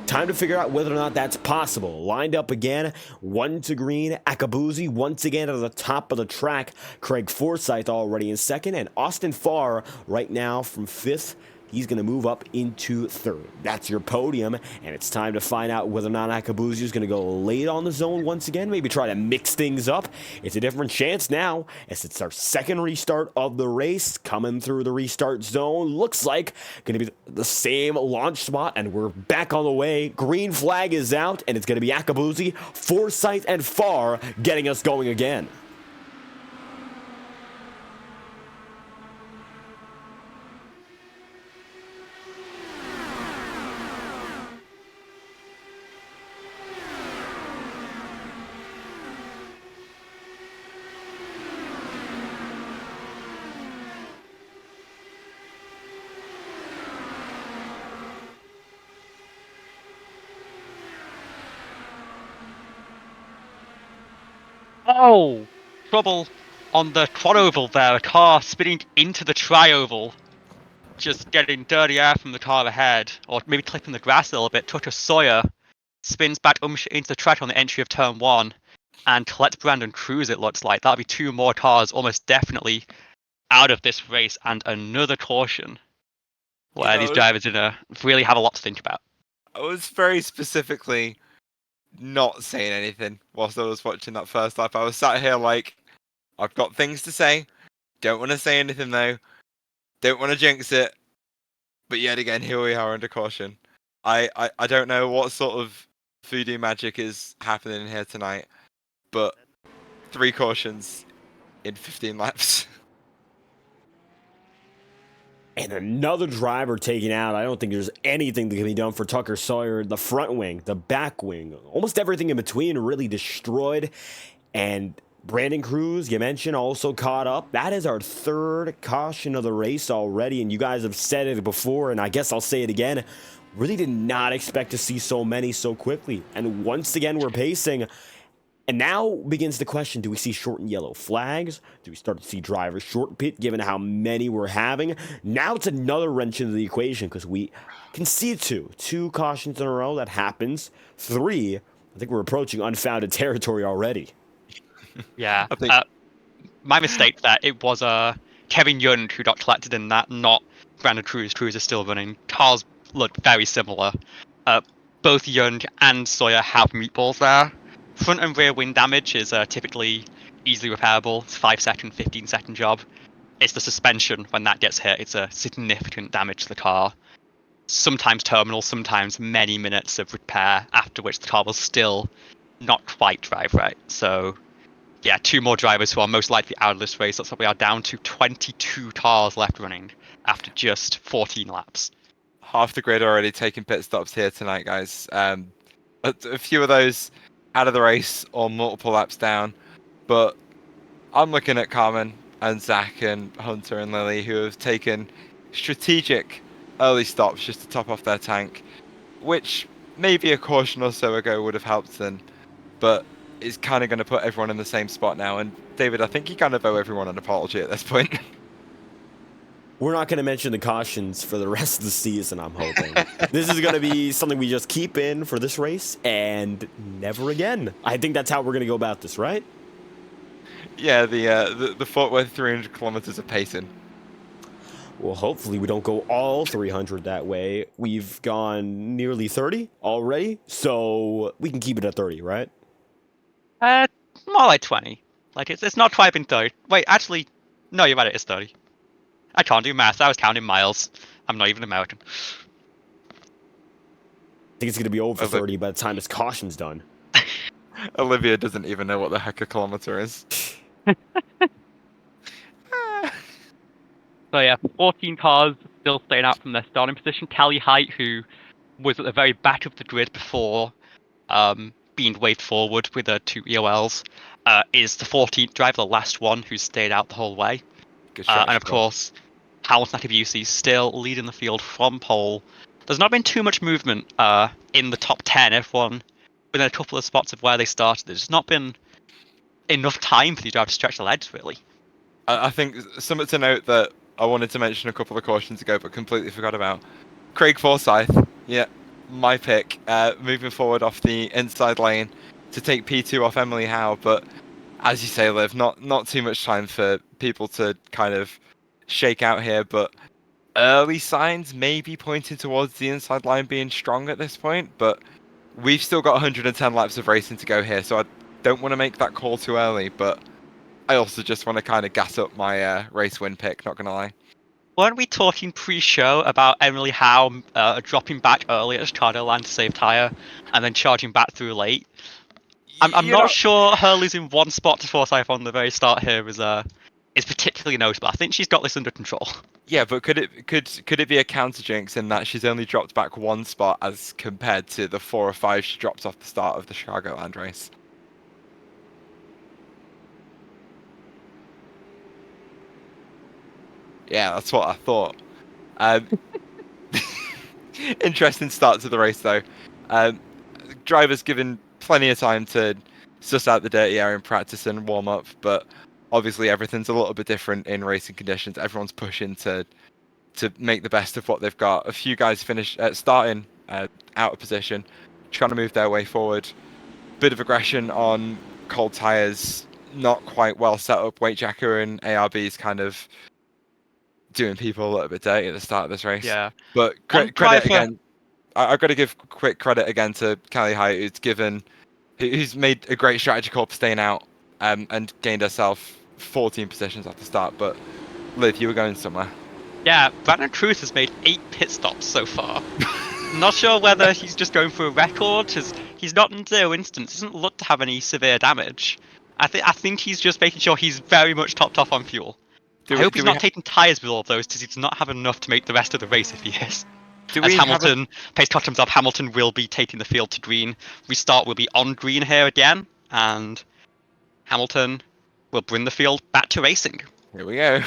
Time to figure out whether or not that's possible. Lined up again, 1 to green. Akabuzi once again at the top of the track. Craig Forsyth already in 2nd, and Austin Farr right now from 5th. He's going to move up into 3rd. That's your podium, and it's time to find out whether or not Akabuzi is going to go late on the zone once again, maybe try to mix things up. It's a different chance now, as it's our 2nd restart of the race, coming through the restart zone. Looks like going to be the same launch spot, and we're back on the way. Green flag is out, and it's going to be Akabuzi, Forsyth, and Farr getting us going again.
Oh! Trouble on the quad oval there. A car spinning into the tri-oval. Just getting dirty air from the car ahead. Or maybe clipping the grass a little bit. Tucker Sawyer spins back into the track on the entry of turn 1. And collects Brandon Cruz, it looks like. That'll be 2 more cars almost definitely out of this race. And another caution. Where these drivers are going to really have a lot to think about.
I was very specifically not saying anything whilst I was watching that first lap. I was sat here like, I've got things to say. Don't want to say anything though. Don't want to jinx it. But yet again, here we are under caution. I don't know what sort of voodoo magic is happening here tonight, but 3 cautions in 15 laps.
And another driver taken out. I don't think there's anything that can be done for Tucker Sawyer. The front wing, the back wing, almost everything in between really destroyed. And Brandon Cruz, you mentioned, also caught up. That is our 3rd caution of the race already. And you guys have said it before, and I guess I'll say it again. Really did not expect to see so many so quickly. And once again, we're pacing. And now begins the question, do we see short and yellow flags? Do we start to see drivers short pit given how many we're having? Now it's another wrench into the equation because we can see 2 cautions in a row. That happens. 3, I think we're approaching unfounded territory already.
Yeah, my mistake there. It was Kevin Young who got collected in that, not Brandon Cruz. Cruz is still running. Cars look very similar. Both Young and Sawyer have meatballs there. Front and rear wing damage is typically easily repairable. It's 5-second, 15-second job. It's the suspension when that gets hit. It's a significant damage to the car. Sometimes terminal, sometimes many minutes of repair, after which the car will still not quite drive right. So, yeah, 2 more drivers who are most likely out of this race. Looks like we are down to 22 cars left running after just 14 laps.
Half the grid already taking pit stops here tonight, guys. A few of those out of the race or multiple laps down, but I'm looking at Carmen and Zach and Hunter and Lily, who have taken strategic early stops just to top off their tank, which maybe a caution or so ago would have helped them, but it's kind of going to put everyone in the same spot now. And David, I think you kind of owe everyone an apology at this point.
We're not going to mention the cautions for the rest of the season, I'm hoping. This is going to be something we just keep in for this race and never again. I think that's how we're going to go about this, right?
Yeah, the Fort Worth 300 kilometers of pacing.
Well, hopefully we don't go all 300 that way. We've gone nearly 30 already, so we can keep it at 30, right?
More like 20. Like, it's not quite been 30. Wait, actually, no, you're right, it is 30. I can't do math. I was counting miles. I'm not even American.
I think it's going to be over 30 by the time this caution's done.
Olivia doesn't even know what the heck a kilometer is.
So yeah, 14 cars still staying out from their starting position. Callie Height, who was at the very back of the grid before being waved forward with her 2 EOLs, is the 14th driver, the last one who stayed out the whole way. And of course, Hamilton Akabusi still leading the field from pole. There's not been too much movement in the top 10. Everyone within a couple of spots of where they started. There's not been enough time for these drivers to stretch the legs, really.
I think something to note that I wanted to mention a couple of cautions ago, but completely forgot about. Craig Forsyth, yeah, my pick, moving forward off the inside lane to take P2 off Emily Howe, but as you say, Liv, not too much time for people to kind of shake out here, but early signs may be pointing towards the inside line being strong at this point, but we've still got 110 laps of racing to go here, so I don't want to make that call too early, but I also just want to kind of gas up my race win pick, not going to lie.
Weren't we talking pre-show about Emily Howe dropping back early at Chicago line to save tyre and then charging back through late? I'm not sure her losing 1 spot to Forsyth on the very start here is particularly notable. I think she's got this under control.
Yeah, but could it be a counter jinx in that she's only dropped back 1 spot as compared to the 4 or 5 she dropped off the start of the Chicagoland race? Yeah, that's what I thought. Interesting start to the race, though. Drivers given plenty of time to suss out the dirty air in practice and warm up. But obviously, everything's a little bit different in racing conditions. Everyone's pushing to make the best of what they've got. A few guys starting out of position, trying to move their way forward. Bit of aggression on cold tires, not quite well set up. Wade Jacker and ARB is kind of doing people a little bit dirty at the start of this race.
Yeah.
But credit again. I've got to give quick credit again to Callie Height, who's made a great strategy call for staying out and gained herself 14 positions at the start. But Liv, you were going somewhere.
Yeah, Brandon Kreutz has made 8 pit stops so far. Not sure whether he's just going for a record, because he's not in 0 instance. Doesn't look to have any severe damage. I think he's just making sure he's very much topped off on fuel. I hope he's not taking tyres with all of those, because he does not have enough to make the rest of the race if he is. As Hamilton, pace cut himself, Hamilton will be taking the field to green. Restart will be on green here again, and Hamilton will bring the field back to racing.
Here we go.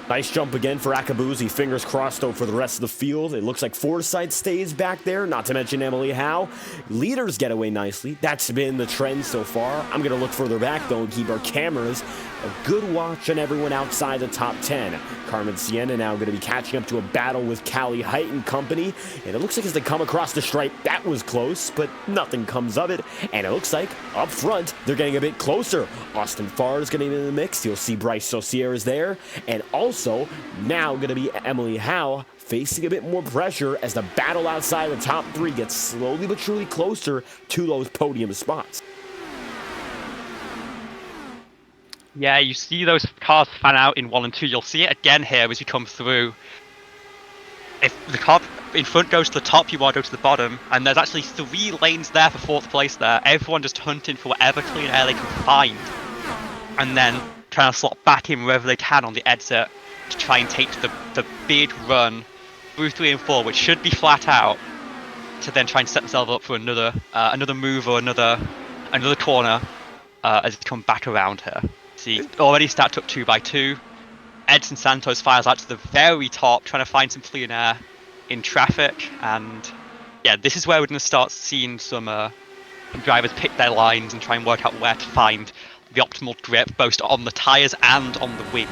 Nice jump again for Akabuzi. Fingers crossed, though, for the rest of the field. It looks like Forsythe stays back there, not to mention Emily Howe. Leaders get away nicely. That's been the trend so far. I'm going to look further back, though, and keep our cameras a good watch on everyone outside the top 10. Carmen Sienna now going to be catching up to a battle with Callie Height and company. And it looks like as they come across the stripe, that was close, but nothing comes of it. And it looks like up front, they're getting a bit closer. Austin Farr is getting in the mix. You'll see Bryce Saucier is there. And also, now going to be Emily Howe facing a bit more pressure as the battle outside the top 3 gets slowly but surely closer to those podium spots.
Yeah, you see those cars fan out in 1 and 2. You'll see it again here as you come through. If the car in front goes to the top, you want to go to the bottom. And there's actually 3 lanes there for 4th place there. Everyone just hunting for whatever clean air they can find. And then trying to slot back in wherever they can on the exit to try and take the big run through 3 and 4, which should be flat out, to then try and set themselves up for another move or another corner as they come back around here. See, already stacked up 2 by 2. Edson Santos fires out to the very top, trying to find some clean air in traffic. And yeah, this is where we're going to start seeing some drivers pick their lines and try and work out where to find the optimal grip, both on the tyres and on the wing,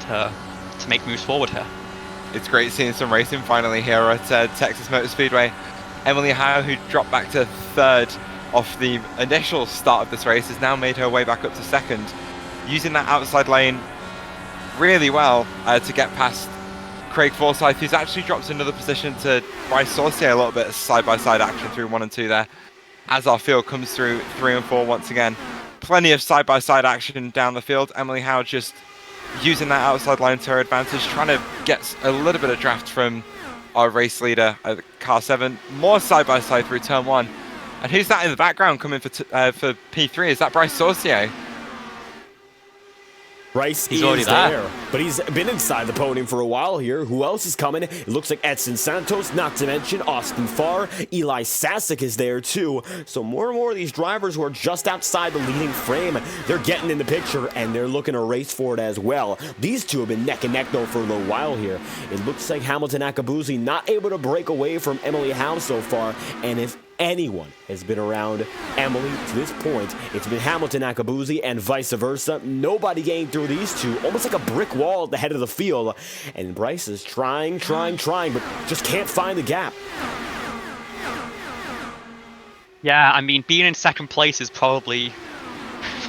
to make moves forward here.
It's great seeing some racing finally here at Texas Motor Speedway. Emily Howe, who dropped back to 3rd off the initial start of this race, has now made her way back up to 2nd. Using that outside lane really well to get past Craig Forsythe, who's actually dropped another position to Bryce Saucier. A little bit of side-by-side action through 1 and 2 there. As our field comes through 3 and 4 once again. Plenty of side-by-side action down the field. Emily Howe just using that outside line to her advantage, trying to get a little bit of draft from our race leader at car 7. More side-by-side through turn 1. And who's that in the background coming for P3? Is that Bryce Saucier?
Bryce
he's
is
already there,
but he's been inside the podium for a while here. Who else is coming? It looks like Edson Santos, not to mention Austin Farr. Eli Sasek is there too. So more and more of these drivers who are just outside the leading frame, they're getting in the picture and they're looking to race for it as well. These two have been neck and neck though for a little while here. It looks like Hamilton Akabuzi not able to break away from Emily Howe so far, and if anyone has been around Emily to this point, it's been Hamilton Akabuzi and vice versa. Nobody getting through these two, almost like a brick wall at the head of the field. And Bryce is trying, but just can't find the gap.
Yeah, I mean, being in 2nd place is probably,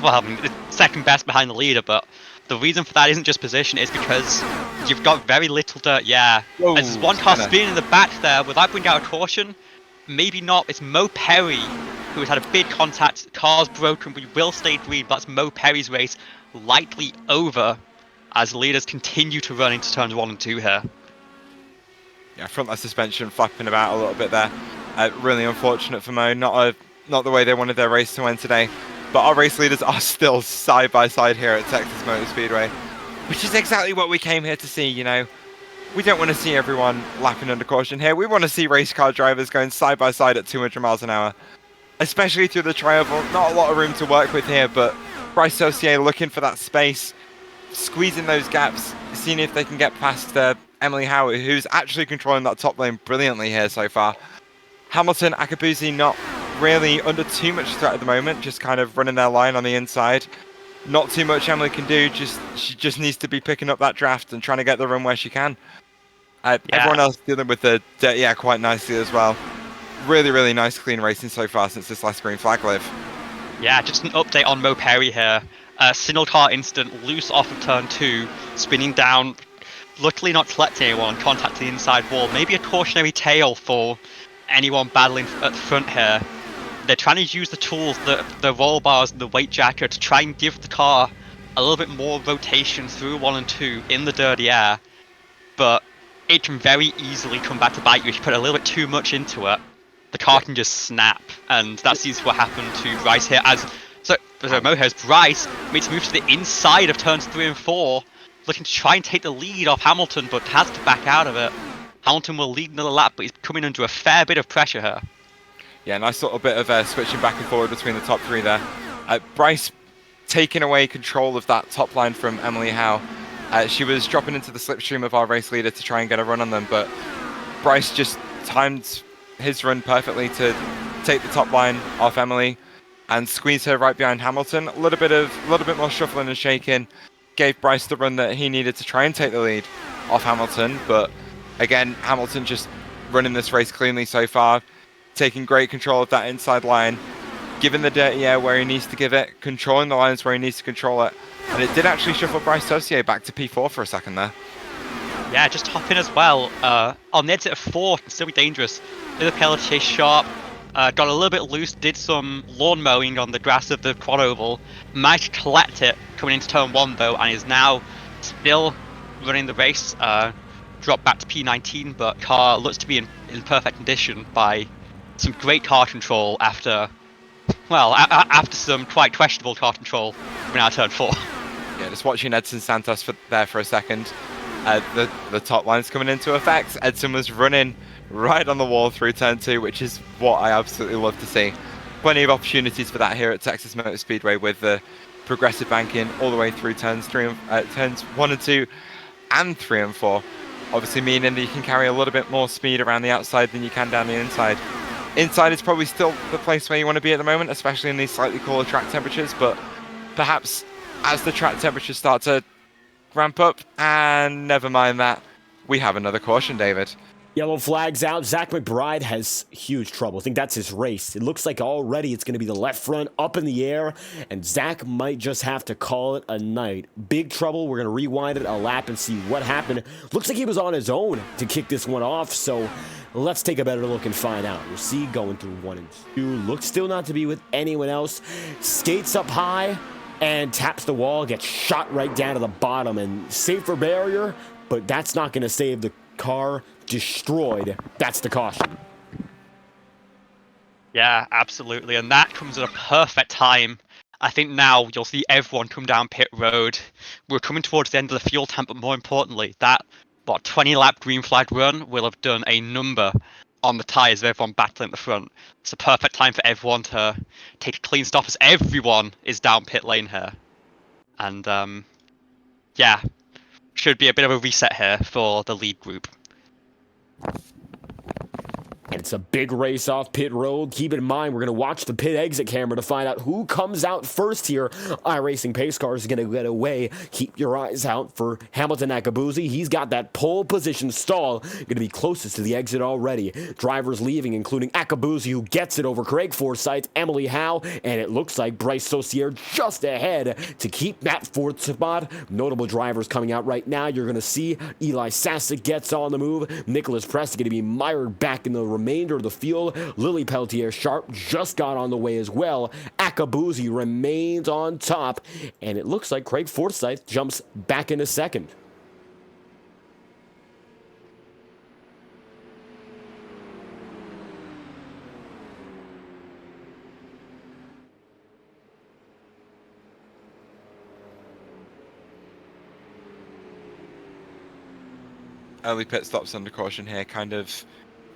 well, I mean, it's 2nd best behind the leader, but the reason for that isn't just position, it's because you've got very little dirt. Yeah,
whoa,
as one car spinning in the back there without bringing out a caution. Maybe not. It's Mo Perry who has had a big contact. Car's broken. We will stay green. But that's Mo Perry's race likely over as leaders continue to run into turns 1 and 2 here.
Yeah, front light suspension flapping about a little bit there. Really unfortunate for Mo. Not the way they wanted their race to end today. But our race leaders are still side by side here at Texas Motor Speedway, which is exactly what we came here to see, you know. We don't want to see everyone lapping under caution here. We want to see race car drivers going side by side at 200 miles an hour, especially through the tri-oval. Not a lot of room to work with here, but Bryce Saucier looking for that space, squeezing those gaps, seeing if they can get past Emily Howe, who's actually controlling that top lane brilliantly here so far. Hamilton, Akabuzi not really under too much threat at the moment, just kind of running their line on the inside. Not too much Emily can do, she just needs to be picking up that draft and trying to get the run where she can. Everyone else dealing with the dirty air quite nicely as well. Really, really nice clean racing so far since this last green flag live.
Yeah, just an update on Mo Perry here. Single car instant, loose off of turn 2, spinning down, luckily not collecting anyone, contacting the inside wall. Maybe a cautionary tale for anyone battling at the front here. They're trying to use the tools, the roll bars and the weight jacker to try and give the car a little bit more rotation through 1 and 2 in the dirty air. But it can very easily come back to bite you if you put a little bit too much into it. The car can just snap, and that seems what happened to Bryce here. So Moher's Bryce makes a move to the inside of turns 3 and 4, looking to try and take the lead off Hamilton, but has to back out of it. Hamilton will lead another lap, but he's coming under a fair bit of pressure here.
Yeah, nice little bit of switching back and forward between the top 3 there. Bryce taking away control of that top line from Emily Howe. She was dropping into the slipstream of our race leader to try and get a run on them, but Bryce just timed his run perfectly to take the top line off Emily and squeeze her right behind Hamilton. A little bit more shuffling and shaking gave Bryce the run that he needed to try and take the lead off Hamilton, but again, Hamilton just running this race cleanly so far, taking great control of that inside line, giving the dirty air where he needs to give it, controlling the lines where he needs to control it, and it did actually shuffle Bryce Saucier back to P4 for a second there.
Yeah, just hop in as well. On the exit of 4, can still be dangerous. Little Pelletier sharp, got a little bit loose, did some lawn mowing on the grass of the quad oval, managed to collect it coming into turn 1 though, and is now still running the race. Dropped back to P19, but car looks to be in perfect condition by some great car control after, well, after some quite questionable car control coming out of turn 4.
Yeah, just watching Edson Santos there for a second. The top line's coming into effect. Edson was running right on the wall through turn 2, which is what I absolutely love to see. Plenty of opportunities for that here at Texas Motor Speedway with the progressive banking all the way through turns 1 and 2 and 3 and 4. Obviously meaning that you can carry a little bit more speed around the outside than you can down the inside. Inside is probably still the place where you want to be at the moment, especially in these slightly cooler track temperatures, but perhaps as the track temperatures start to ramp up, and never mind that, we have another caution, David.
Yellow flags out. Zach McBride has huge trouble. I think that's his race. It looks like already it's going to be the left front up in the air, and Zach might just have to call it a night. Big trouble. We're going to rewind it a lap and see what happened. Looks like he was on his own to kick this one off, so let's take a better look and find out. We'll see going through 1 and 2. Looks still not to be with anyone else. Skates up high and taps the wall, gets shot right down to the bottom, and safer barrier, but that's not going to save the car. Destroyed. That's the caution.
Yeah, absolutely, and that comes at a perfect time. I think now you'll see everyone come down pit road. We're coming towards the end of the fuel tank, but more importantly, that 20-lap green flag run will have done a number on the tyres of everyone battling at the front. It's a perfect time for everyone to take a clean stop as everyone is down pit lane here. And yeah, should be a bit of a reset here for the lead group.
And it's a big race off pit road. Keep in mind, we're going to watch the pit exit camera to find out who comes out first here. iRacing Pace Cars is going to get away. Keep your eyes out for Hamilton Akabuzi. He's got that pole position stall. Going to be closest to the exit already. Drivers leaving, including Akabuzi, who gets it over Craig Forsyth, Emily Howe, and it looks like Bryce Saucier just ahead to keep that 4th spot. Notable drivers coming out right now. You're going to see Eli Sasek gets on the move. Nicholas Press is going to be mired back in the remainder of the field. Lily Peltier Sharp just got on the way as well. Akabuzi remains on top, and it looks like Craig Forsyth jumps back into second.
Early pit stops under caution here, kind of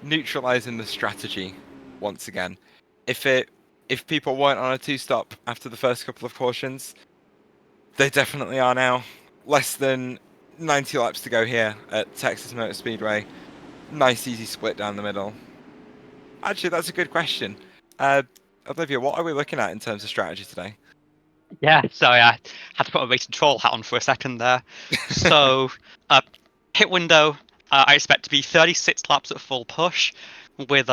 neutralizing the strategy once again. If people weren't on a 2-stop after the first couple of cautions, they definitely are now. Less than 90 laps to go here at Texas Motor Speedway. Nice easy split down the middle. Actually, that's a good question. Olivia, what are we looking at in terms of strategy today?
Yeah, sorry, I had to put a racing troll hat on for a second there. So, pit window, I expect to be 36 laps at full push, with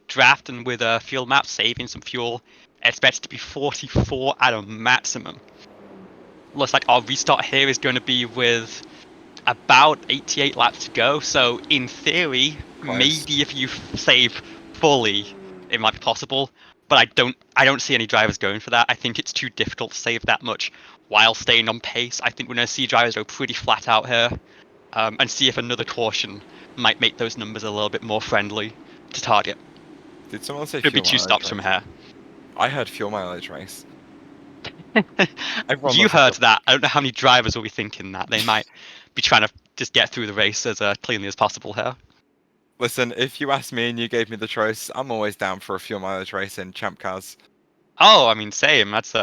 draft and with fuel map saving some fuel. Expected to be 44 at a maximum. Looks like our restart here is going to be with about 88 laps to go. So in theory,
Close.
maybe if you save fully, it might be possible. But I don't see any drivers going for that. I think it's too difficult to save that much while staying on pace. I think we're going to see drivers go pretty flat out here, and see if another caution might make those numbers a little bit more friendly to target.
Did someone say
Could be
fuel
2
mileage
stops
race?
from here.
I heard fuel mileage race.
You heard that. I don't know how many drivers will be thinking that. They might be trying to just get through the race as cleanly as possible here.
Listen, if you asked me and you gave me the choice, I'm always down for a fuel mileage race in Champ Cars.
Oh, I mean, same. That's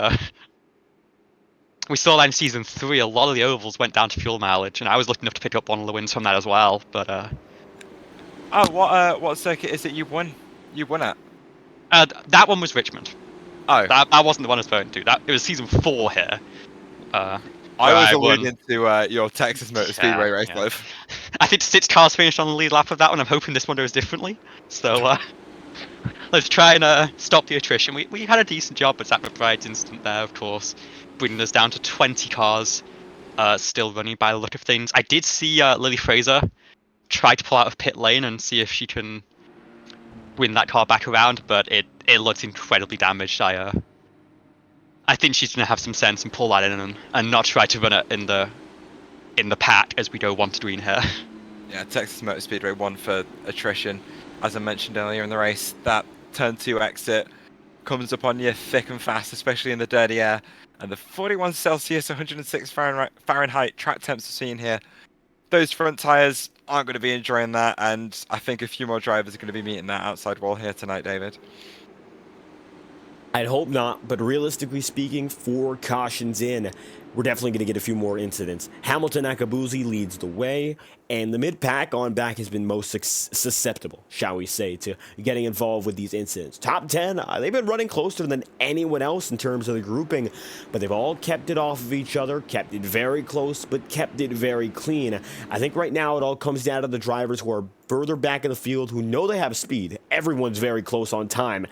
we saw that in season 3. A lot of the ovals went down to fuel mileage, and I was lucky enough to pick up one of the wins from that as well. But
Oh, what circuit is it you won? You won at?
that one was Richmond.
Oh,
That wasn't the one I was referring to. That it was season 4 here.
I was
won.
alluding to your Texas Motor Speedway race,
yeah.
Liv.
I think 6 cars finished on the lead lap of that one. I'm hoping this one goes differently. So let's try and stop the attrition. We had a decent job at Zach McBride's instant there, of course, bringing us down to 20 cars still running by the look of things. I did see Lily Fraser try to pull out of pit lane and see if she can win that car back around, but it looks incredibly damaged. I think she's gonna have some sense and pull that in and not try to run it in the pack as we go 1 to green here.
Yeah, Texas Motor Speedway won for attrition. As I mentioned earlier in the race, that turn 2 exit comes upon you thick and fast, especially in the dirty air. And the 41 Celsius, 106 Fahrenheit track temps we're seeing here, those front tyres aren't going to be enjoying that, and I think a few more drivers are going to be meeting that outside wall here tonight, David.
I'd hope not, but realistically speaking, 4 cautions in, we're definitely going to get a few more incidents. Hamilton Akabuzi leads the way, and the mid-pack on back has been most susceptible, shall we say, to getting involved with these incidents. Top 10, they've been running closer than anyone else in terms of the grouping, but they've all kept it off of each other, kept it very close, but kept it very clean. I think right now it all comes down to the drivers who are further back in the field, who know they have speed. Everyone's very close on time.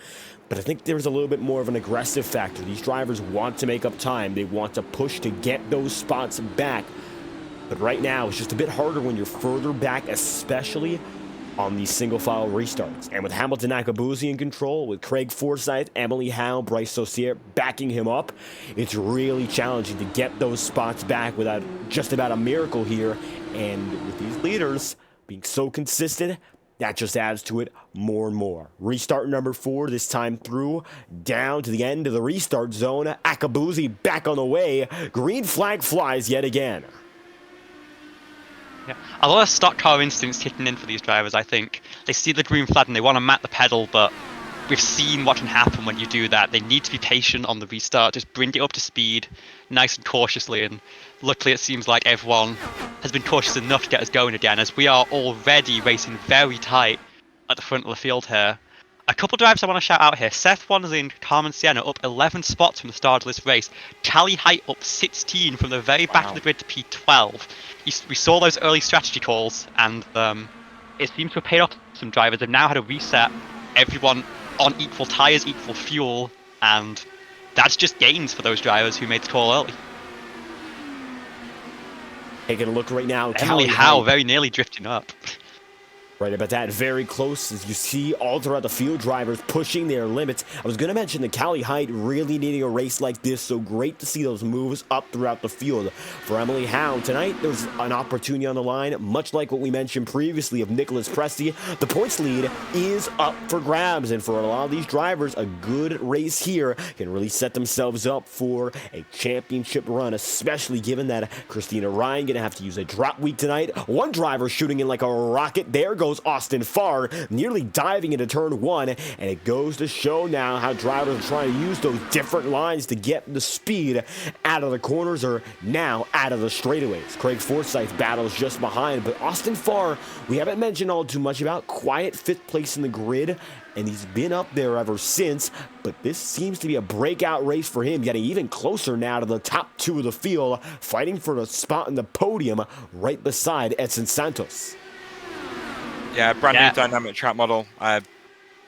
But I think there's a little bit more of an aggressive factor. These drivers want to make up time. They want to push to get those spots back. But right now, it's just a bit harder when you're further back, especially on these single-file restarts. And with Hamilton Akabuzi in control, with Craig Forsyth, Emily Howe, Bryce Saucier backing him up, it's really challenging to get those spots back without just about a miracle here. And with these leaders being so consistent, that just adds to it more and more. Restart number 4, this time through, down to the end of the restart zone. Akabuzi back on the way. Green flag flies yet again.
Yeah, a lot of stock car instincts kicking in for these drivers, I think. They see the green flag and they want to mat the pedal, but we've seen what can happen when you do that. They need to be patient on the restart, just bring it up to speed, nice and cautiously, and luckily it seems like everyone has been cautious enough to get us going again, as we are already racing very tight at the front of the field here. A couple of drivers I want to shout out here. Seth Wander's in Carmen Sienna up 11 spots from the start of this race. Callie Height up 16 from the very back of the grid to P12. We saw those early strategy calls, and it seems to have paid off some drivers. They've now had a reset, everyone on equal tyres, equal fuel, and that's just gains for those drivers who made the call early.
Taking a look right now.
Emily Howe very nearly drifting up.
Right about that, very close, as you see all throughout the field, drivers pushing their limits. I was going to mention the Callie Height really needing a race like this, so great to see those moves up throughout the field. For Emily Howe, tonight there's an opportunity on the line, much like what we mentioned previously of Nicholas Presti. The points lead is up for grabs, and for a lot of these drivers, a good race here can really set themselves up for a championship run, especially given that Christina Ryan going to have to use a drop week tonight. One driver shooting in like a rocket. There goes goes Austin Farr, nearly diving into turn 1, and it goes to show now how drivers are trying to use those different lines to get the speed out of the corners or now out of the straightaways. Craig Forsyth battles just behind, but Austin Farr, we haven't mentioned all too much about, quiet 5th place in the grid, and he's been up there ever since, but this seems to be a breakout race for him, getting even closer now to the top 2 of the field, fighting for the spot in the podium right beside Edson Santos.
Yeah, brand new dynamic track model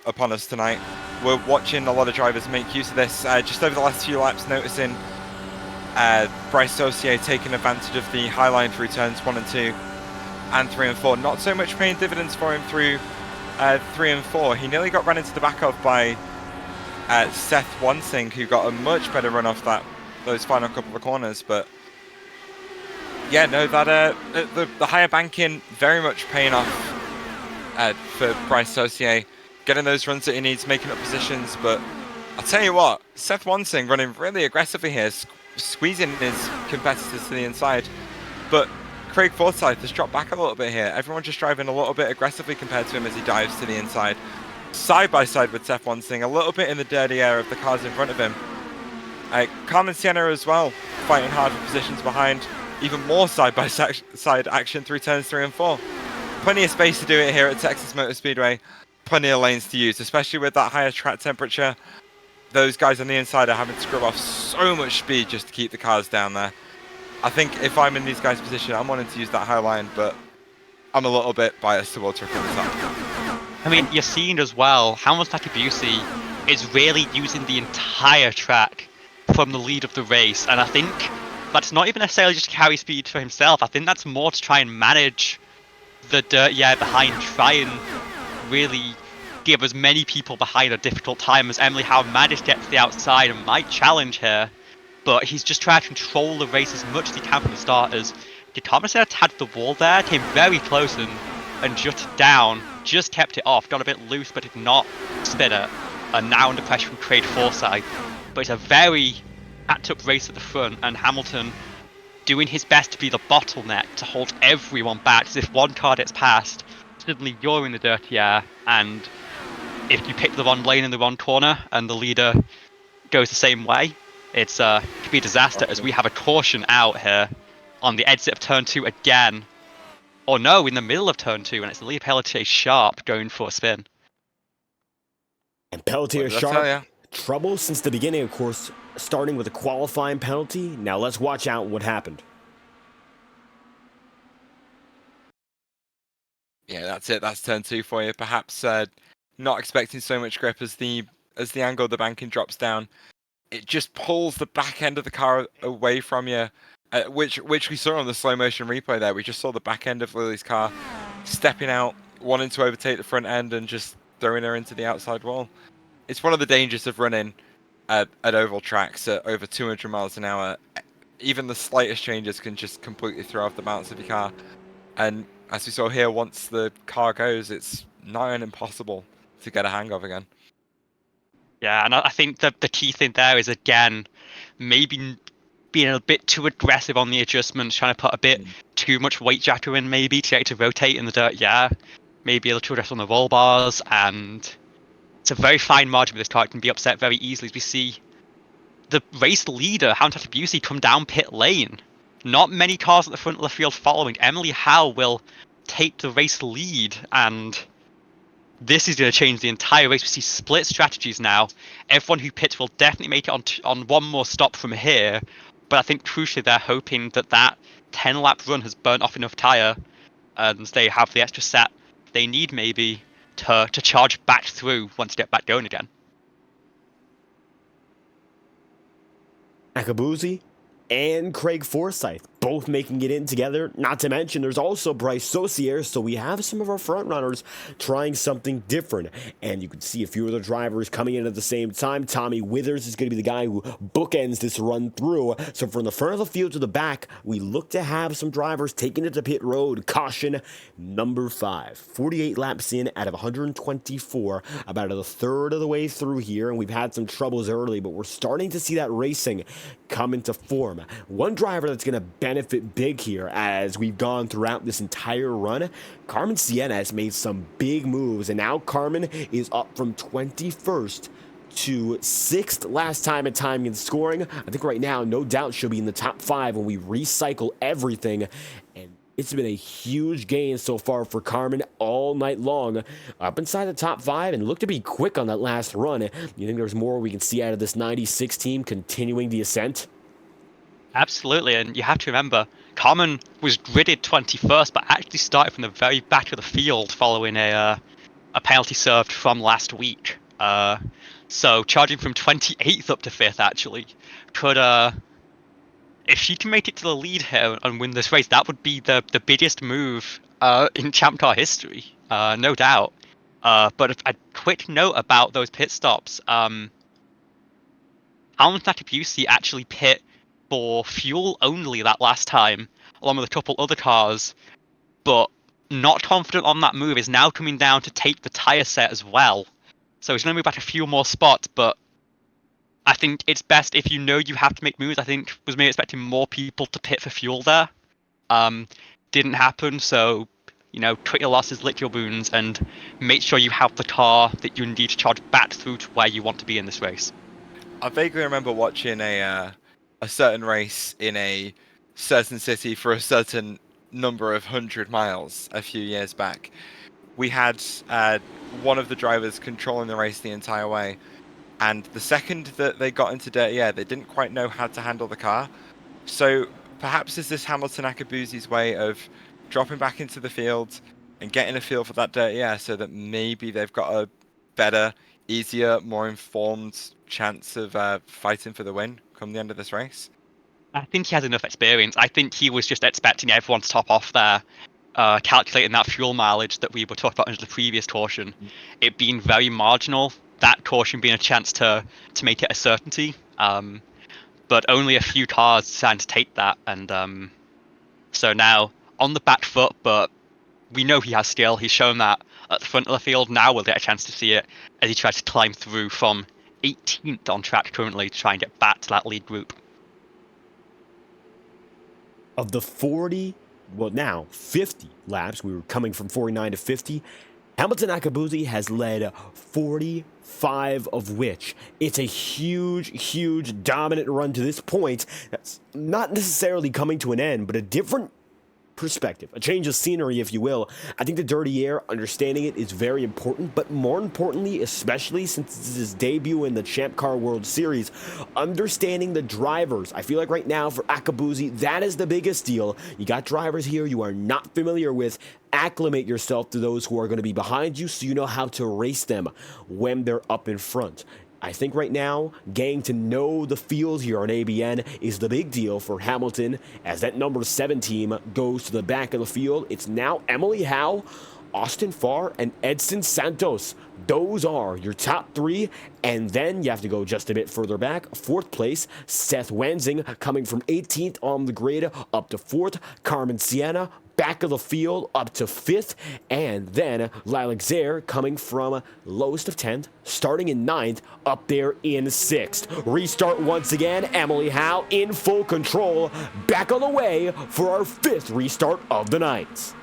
upon us tonight. We're watching a lot of drivers make use of this. Just over the last few laps, noticing Bryce Saucier taking advantage of the high line through turns 1 and 2 and 3 and 4. Not so much paying dividends for him through 3 and 4. He nearly got run into the back of by Seth Wansing, who got a much better run off those final couple of corners. But yeah, no, that the higher banking very much paying off for Bryce Saucier, getting those runs that he needs, making up positions. But I'll tell you what, Seth Wansing running really aggressively here, squeezing his competitors to the inside. But Craig Forsyth has dropped back a little bit here. Everyone just driving a little bit aggressively compared to him as he dives to the inside. Side by side with Seth Wansing, a little bit in the dirty air of the cars in front of him. Carmen Sienna as well, fighting hard for positions behind. Even more side by side action through turns 3 and 4. Plenty of space to do it here at Texas Motor Speedway. Plenty of lanes to use, especially with that higher track temperature. Those guys on the inside are having to scrub off so much speed just to keep the cars down there. I think if I'm in these guys' position, I'm wanting to use that high line, but I'm a little bit biased towards Rick on the top.
I mean, you're seeing as well how much Takabusi is really using the entire track from the lead of the race, and I think that's not even necessarily just to carry speed for himself. I think that's more to try and manage the dirt behind, try and really give as many people behind a difficult time as Emily Howe managed to get to the outside and might challenge here. But he's just trying to control the race as much as he can from the starters. Commentator tagged the wall there, came very close and jutted down, just kept it off, got a bit loose but did not spin it, and now under pressure from Craig Forsyth. But it's a very packed up race at the front, and Hamilton doing his best to be the bottleneck to hold everyone back, as if one car gets past, suddenly you're in the dirty air, and if you pick the wrong lane in the wrong corner and the leader goes the same way, it could be a disaster, as we have a caution out here on the exit of turn 2 again. Or no, in the middle of turn 2, and it's Leah Pelletier Sharp going for a spin.
And Pelletier Sharp, trouble since the beginning, of course, starting with a qualifying penalty. Now let's watch out what happened.
Yeah, that's it. That's turn 2 for you. Perhaps not expecting so much grip as the angle of the banking drops down. It just pulls the back end of the car away from you, which we saw on the slow motion replay there. We just saw the back end of Lily's car stepping out, wanting to overtake the front end and just throwing her into the outside wall. It's one of the dangers of running at oval tracks at over 200 miles an hour. Even the slightest changes can just completely throw off the balance of your car. And as we saw here, once the car goes, it's nigh on impossible to get a hang of again.
Yeah, and I think that the key thing there is, again, maybe being a bit too aggressive on the adjustments, trying to put a bit too much weight jacker in maybe to get it to rotate in the dirt, maybe a little too aggressive on the roll bars, and it's a very fine margin where this car can be upset very easily, as we see the race leader, Hound Takabusi, come down pit lane. Not many cars at the front of the field following. Emily Howe will take the race lead, and this is going to change the entire race. We see split strategies now. Everyone who pits will definitely make it on one more stop from here, but I think crucially they're hoping that 10-lap run has burnt off enough tyre, and they have the extra set they need maybe to charge back through once you get back going again.
Takabusi and Craig Forsyth both making it in together. Not to mention, there's also Bryce Saucier, so we have some of our front runners trying something different. And you can see a few of the drivers coming in at the same time. Tommy Withers is going to be the guy who bookends this run through. So from the front of the field to the back, we look to have some drivers taking it to pit road. Caution number 5. 48 laps in out of 124, about a third of the way through here. And we've had some troubles early, but we're starting to see that racing come into form. One driver that's going to benefit benefit big here as we've gone throughout this entire run. Carmen Sienna has made some big moves, and now Carmen is up from 21st to 6th last time at time in scoring. I think right now, no doubt, she'll be in the top 5 when we recycle everything. And it's been a huge gain so far for Carmen all night long, up inside the top 5, and look to be quick on that last run. You think there's more we can see out of this 96 team continuing the ascent?
Absolutely, and you have to remember, Carmen was gridded 21st, but actually started from the very back of the field following a penalty served from last week. So charging from 28th up to 5th actually could, if she can make it to the lead here and win this race, that would be the biggest move in Champ Car history, no doubt. But a quick note about those pit stops. Almond Nakabusi actually pit for fuel only that last time, along with a couple other cars, but not confident on that move, is now coming down to take the tyre set as well. So he's going to move back a few more spots, but I think it's best if you know you have to make moves. I think was maybe expecting more people to pit for fuel there. Didn't happen, so, you know, cut your losses, lick your wounds, and make sure you have the car that you need to charge back through to where you want to be in this race.
I vaguely remember watching a certain race in a certain city for a certain number of 100 miles a few years back. We had one of the drivers controlling the race the entire way, and the second that they got into dirty air, they didn't quite know how to handle the car. So perhaps is this Hamilton Akabuzi's way of dropping back into the field and getting a feel for that dirty air, so that maybe they've got a better, easier, more informed chance of fighting for the win come the end of this race?
I think he has enough experience. I think he was just expecting everyone to top off there, calculating that fuel mileage that we were talking about under the previous caution. It being very marginal, that caution being a chance to make it a certainty. But only a few cars decided to take that, and so now on the back foot, but we know he has skill. He's shown that at the front of the field. Now we'll get a chance to see it as he tries to climb through from 18th on track currently to try and get back to that lead group.
Of the 40, well now 50 laps, we were coming from 49 to 50, Hamilton Akabuzi has led 45 of which. It's a huge dominant run to this point. That's not necessarily coming to an end, but a different perspective, a change of scenery, if you will. I think the dirty air, understanding it is very important, but more importantly, especially since this is his debut in the Champ Car World Series, understanding the drivers. I feel like right now for Akabuzi, that is the biggest deal. You got drivers here you are not familiar with. Acclimate yourself to those who are going to be behind you so you know how to race them when they're up in front. I think right now, getting to know the field here on ABN is the big deal for Hamilton as that number 7 team goes to the back of the field. It's now Emily Howe, Austin Farr, and Edson Santos. Those are your top 3, and then you have to go just a bit further back. 4th place, Seth Wensing, coming from 18th on the grid up to 4th. Carmen Sienna, back of the field up to 5th, and then Lilac Zaire coming from lowest of 10th, starting in 9th, up there in 6th. Restart once again, Emily Howe in full control, back on the way for our 5th restart of the night.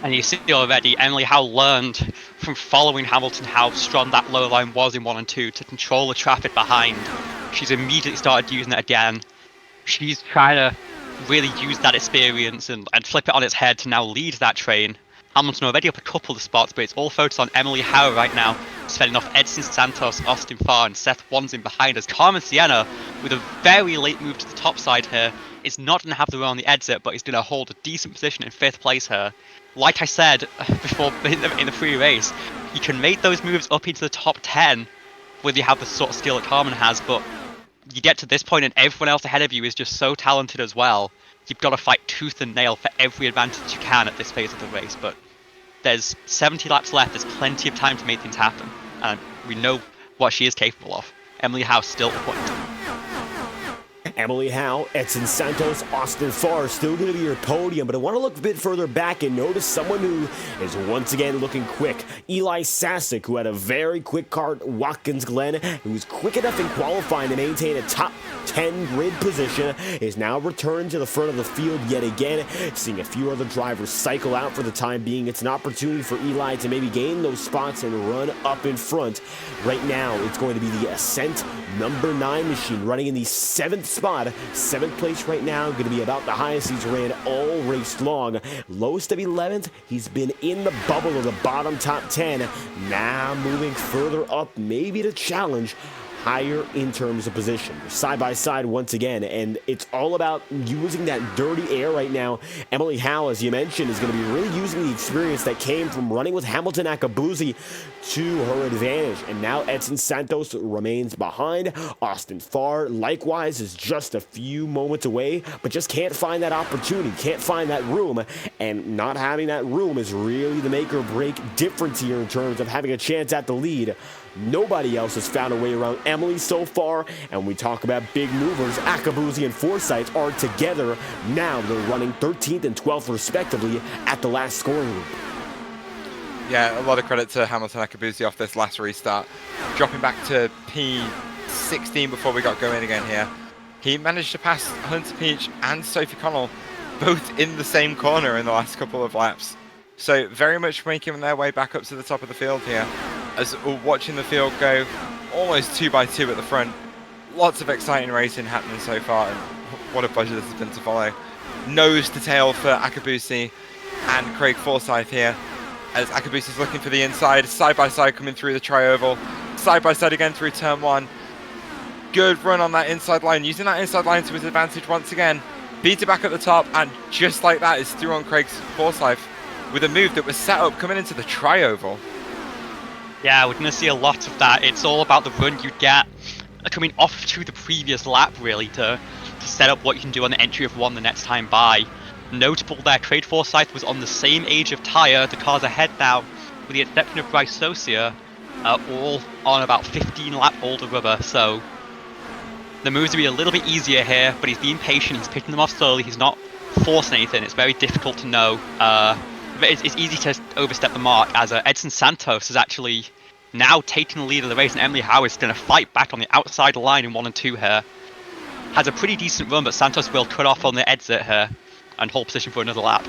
And you see already, Emily Howe learned from following Hamilton how strong that low line was in 1 and 2 to control the traffic behind. She's immediately started using it again. She's trying to really use that experience and flip it on its head to now lead that train. Hamilton already up a couple of spots, but it's all focused on Emily Howe right now, fending off Edson Santos, Austin Farr, and Seth Wensing behind us. Carmen Sienna, with a very late move to the top side here, is not going to have the run on the exit, but is going to hold a decent position in 5th place here. Like I said before in the pre-race, you can make those moves up into the top 10 whether you have the sort of skill that Carmen has, but you get to this point and everyone else ahead of you is just so talented as well. you've got to fight tooth and nail for every advantage you can at this phase of the race. But there's 70 laps left. There's plenty of time to make things happen, and we know what she is capable of. Emily Howe still a point.
Emily Howe, Edson Santos, Austin Farr still going to be your podium, but I want to look a bit further back and notice someone who is once again looking quick. Eli Sasek, who had a very quick car at Watkins Glen, who was quick enough in qualifying to maintain a top 10 grid position, is now returned to the front of the field yet again, seeing a few other drivers cycle out for the time being. It's an opportunity for Eli to maybe gain those spots and run up in front. Right now, it's going to be the Ascent number 9 machine running in the 7th spot. 7th place right now, going to be about the highest he's ran all race long. Lowest of 11th, he's been in the bubble of the bottom top 10. Now moving further up, maybe to challenge higher in terms of position. Side by side once again, and it's all about using that dirty air right now. Emily Howe, as you mentioned, is going to be really using the experience that came from running with Hamilton Akabuzi to her advantage. And now Edson Santos remains behind. Austin Farr, likewise, is just a few moments away, but just can't find that opportunity, can't find that room. And not having that room is really the make or break difference here in terms of having a chance at the lead. Nobody else has found a way around Emily so far, and when we talk about big movers, Akabuzi and Forsyth are together. Now they're running 13th and 12th respectively at the last scoring group.
Yeah, a lot of credit to Hamilton Akabuzi off this last restart. Dropping back to P16 before we got going again here. He managed to pass Hunter Peach and Sophie Connell both in the same corner in the last couple of laps. So very much making their way back up to the top of the field here. As watching the field go almost 2 by 2 at the front. Lots of exciting racing happening so far, and what a pleasure this has been to follow. Nose to tail for Akabusi and Craig Forsyth here, as Akabusi's looking for the inside, side by side coming through the tri-oval, side by side again through turn 1. Good run on that inside line, using that inside line to his advantage once again. Beat it back at the top, and just like that is through on Craig Forsyth with a move that was set up coming into the tri-oval.
Yeah, we're going to see a lot of that. It's all about the run you get coming off to the previous lap, really, to set up what you can do on the entry of 1 the next time by. Notable there, Craig Forsyth was on the same age of tyre. The cars ahead now, with the exception of Bryce Socia, all on about 15 lap older rubber. So the moves will be a little bit easier here, but he's being patient. He's picking them off slowly. He's not forcing anything. It's very difficult to know. It's easy to overstep the mark, as Edson Santos is actually now taking the lead of the race, and Emily Howe is going to fight back on the outside line in 1 and 2 here. Has a pretty decent run, but Santos will cut off on the exit here and hold position for another lap.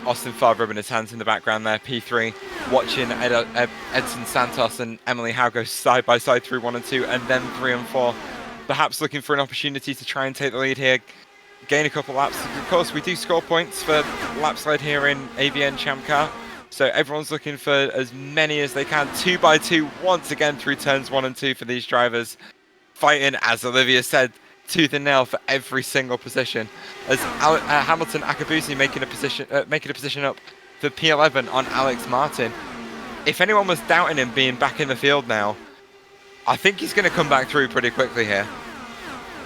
Austin Farr rubbing his hands in the background there, P3, watching Edson Santos and Emily Howe go side by side through 1 and 2, and then 3 and 4. Perhaps looking for an opportunity to try and take the lead here. Gain a couple laps. Of course, we do score points for laps led here in ABN Champ Car, so everyone's looking for as many as they can. 2 by 2 once again through turns 1 and 2 for these drivers, fighting, as Olivia said, tooth and nail for every single position. As Hamilton Akabusi making a position up for P11 on Alex Martin. If anyone was doubting him being back in the field now, I think he's going to come back through pretty quickly here.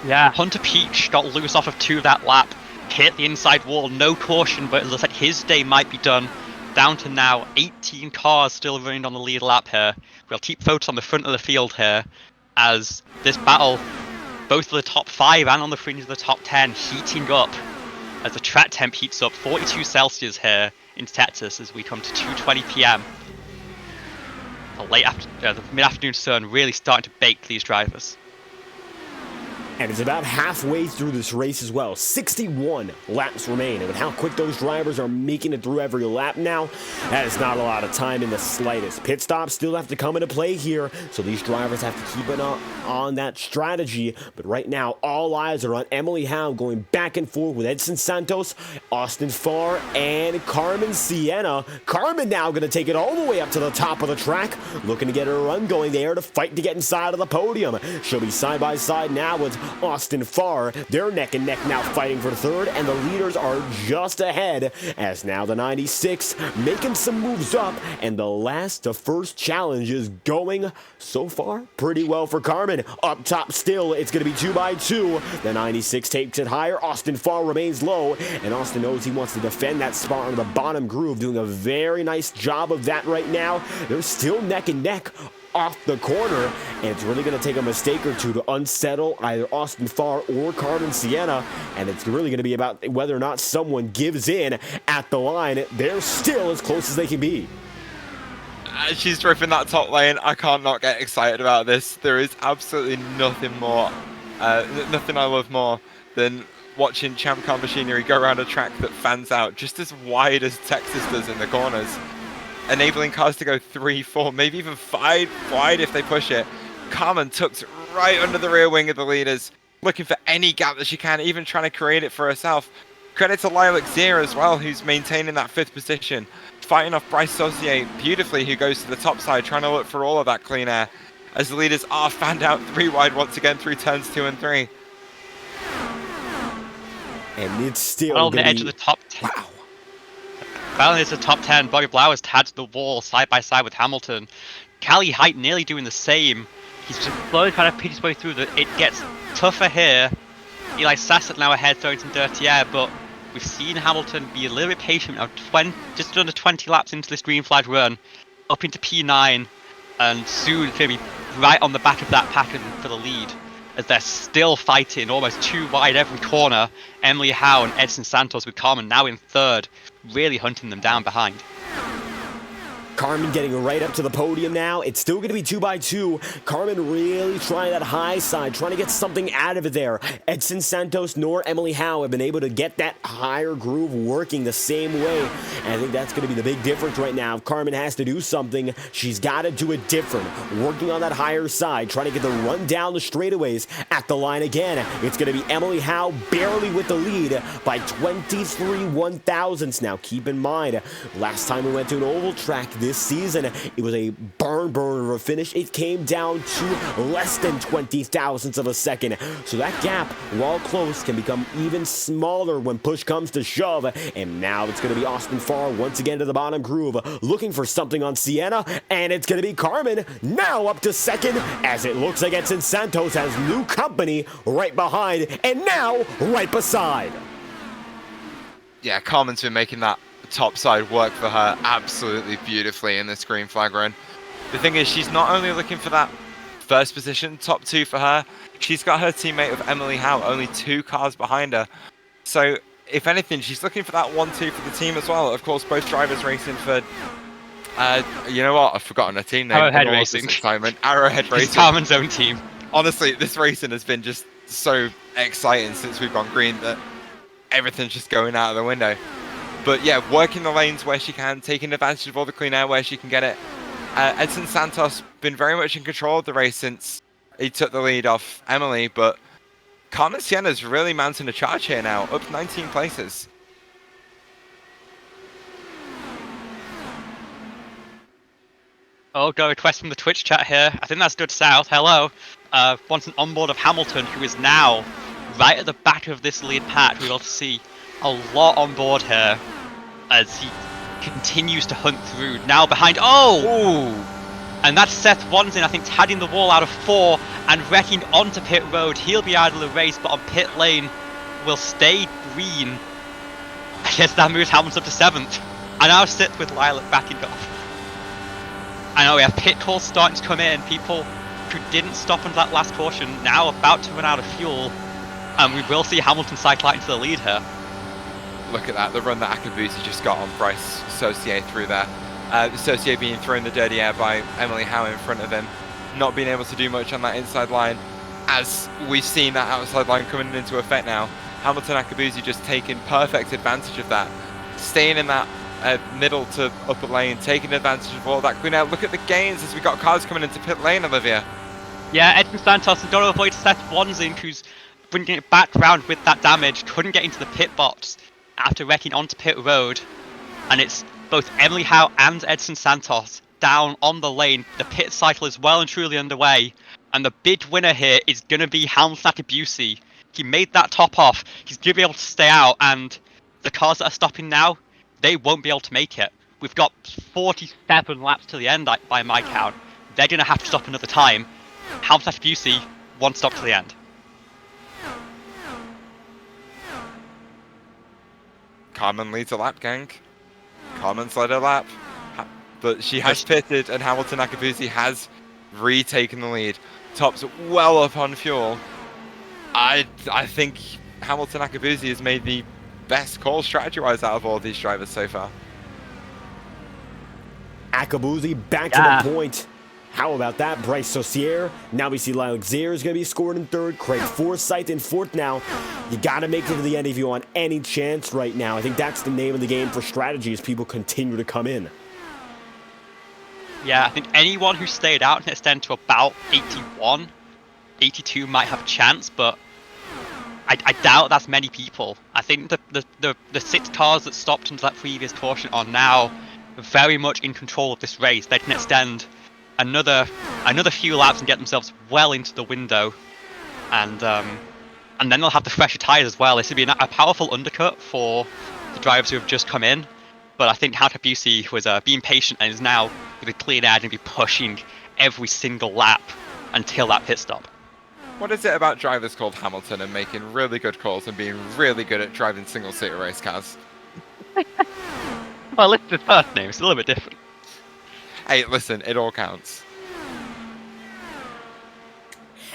Yeah, Hunter Peach got loose off of 2 that lap, hit the inside wall, no caution, but it looks like his day might be done. Down to now 18 cars still running on the lead lap here. We'll keep focus on the front of the field here, as this battle, both for the top 5 and on the fringe of the top 10, heating up as the track temp heats up 42 Celsius here in Texas as we come to 2:20 p.m. The mid-afternoon sun really starting to bake these drivers.
And it's about halfway through this race as well. 61 laps remain. And with how quick those drivers are making it through every lap now, that is not a lot of time in the slightest. Pit stops still have to come into play here, so these drivers have to keep it on that strategy. But right now, all eyes are on Emily Howe going back and forth with Edson Santos, Austin Farr, and Carmen Sienna. Carmen now going to take it all the way up to the top of the track, looking to get her run going there to fight to get inside of the podium. She'll be side by side now with Austin Farr. They're neck and neck now fighting for third, and the leaders are just ahead as now the 96 making some moves up, and the last to first challenge is going so far pretty well for Carmen. Up top still, it's going to be 2x2. The 96 takes it higher. Austin Farr remains low, and Austin knows he wants to defend that spot on the bottom groove, doing a very nice job of that right now. They're still neck and neck off the corner, and it's really going to take a mistake or two to unsettle either Austin Farr or Carmen Sienna, and it's really going to be about whether or not someone gives in at the line. They're still as close as they can be.
She's driven that top lane. I can't not get excited about this. There is absolutely nothing more, nothing I love more than watching Champ Car Machinery go around a track that fans out just as wide as Texas does in the corners, enabling cars to go 3, 4, maybe even 5 wide if they push it. Carmen tucked right under the rear wing of the leaders, looking for any gap that she can, even trying to create it for herself. Credit to Lilac Zia as well, who's maintaining that 5th position, fighting off Bryce Saucier beautifully, who goes to the top side, trying to look for all of that clean air, as the leaders are fanned out 3 wide once again through turns 2 and 3.
And it's still
on the edge of the top 10.
Wow.
Finally, it's the top 10. Bobby Blauer's tagged the wall side by side with Hamilton. Callie Height nearly doing the same. He's just slowly trying to pitch his way through. It gets tougher here. Eli Sassett now ahead, throwing some dirty air, but we've seen Hamilton be a little bit patient now. Just under 20 laps into this green flag run, up into P9, and soon it's going to be right on the back of that pattern for the lead, as they're still fighting almost 2 wide every corner. Emily Howe and Edson Santos with Carmen now in 3rd, really hunting them down behind.
Carmen getting right up to the podium now. It's still going to be 2x2. Carmen really trying that high side, trying to get something out of it there. Edson Santos nor Emily Howe have been able to get that higher groove working the same way. And I think that's going to be the big difference right now. If Carmen has to do something, she's got to do it different. Working on that higher side, trying to get the run down the straightaways at the line again. It's going to be Emily Howe barely with the lead by 23 1/1000ths. Now keep in mind, last time we went to an oval track this season, it was a barn burner of a finish. It came down to less than 20 thousandths of a second. So that gap, while close, can become even smaller when push comes to shove. And now it's going to be Austin Farr once again to the bottom groove, looking for something on Sienna, and it's going to be Carmen now up to 2nd, as it looks like Edson Santos has new company right behind and now right beside.
Yeah, Carmen's been making that top side work for her absolutely beautifully in this green flag run. The thing is, she's not only looking for that 1st position, top 2 for her, she's got her teammate of Emily Howe only 2 cars behind her. So if anything, she's looking for that 1-2 for the team as well. Of course, both drivers racing for you know what, I've forgotten her team name.
Arrowhead Racing.
Arrowhead Racing.
It's Carmen's own team.
Honestly, this racing has been just so exciting since we've gone green that everything's just going out of the window. But yeah, working the lanes where she can, taking advantage of all the clean air where she can get it. Edson Santos been very much in control of the race since he took the lead off Emily, but Carmen Sienna's really mounting a charge here now, up 19 places.
Oh, got a request from the Twitch chat here. I think that's Dud South. Hello. Wants an onboard of Hamilton, who is now right at the back of this lead patch. We're able to see a lot on board here as he continues to hunt through. Now behind. Oh! Ooh. And that's Seth Wanzin, I think, tagging the wall out of 4 and wrecking onto pit road. He'll be out of the race, but on pit lane will stay green. I guess that moves Hamilton up to 7th. And now sits with Lilac backing off. I know we have pit calls starting to come in. People who didn't stop under that last caution now about to run out of fuel. And we will see Hamilton cycle out into the lead here.
Look at that, the run that Akabusi just got on Bryce Saucier through there. Saucier being thrown the dirty air by Emily Howe in front of him. Not being able to do much on that inside line. As we've seen that outside line coming into effect now. Hamilton Akabusi just taking perfect advantage of that. Staying in that middle to upper lane, taking advantage of all that clean air. Look at the gains as we got cars coming into pit lane, Olivia.
Yeah, Edson Santos and got to avoid Seth Wanzin, who's bringing it back round with that damage. Couldn't get into the pit box after wrecking onto pit road. And it's both Emily Howe and Edson Santos down on the lane. The pit cycle is well and truly underway. And the big winner here is going to be Hamilton Akabusi. He made that top off. He's going to be able to stay out, and the cars that are stopping now, they won't be able to make it. We've got 47 laps to the end by my count. They're going to have to stop another time. Hamilton Akabusi, one stop to the end.
Carmen leads a lap, gang. Carmen's led a lap. But she has pitted, and Hamilton Akabusi has retaken the lead. Tops well up on fuel. I think Hamilton Akabusi has made the best call strategy-wise out of all these drivers so far.
Akabusi back to the point. How about that? Bryce Saucier. Now we see Lyle Xavier is going to be scored in third. Craig Forsyth in fourth now. You got to make it to the end if you want any chance right now. I think that's the name of the game for strategy as people continue to come in.
Yeah, I think anyone who stayed out and extend to about 81, 82 might have a chance, but I doubt that's many people. I think the 6 cars that stopped into that previous caution are now very much in control of this race. They can extend another few laps and get themselves well into the window, and then they'll have the fresher tyres as well. This would be a powerful undercut for the drivers who have just come in. But I think Akabusi was being patient and is now with a clean edge and be pushing every single lap until that pit stop.
What is it about drivers called Hamilton and making really good calls and being really good at driving single-seater race cars?
Well, it's his first name. It's a little bit different.
Hey, listen, it all counts.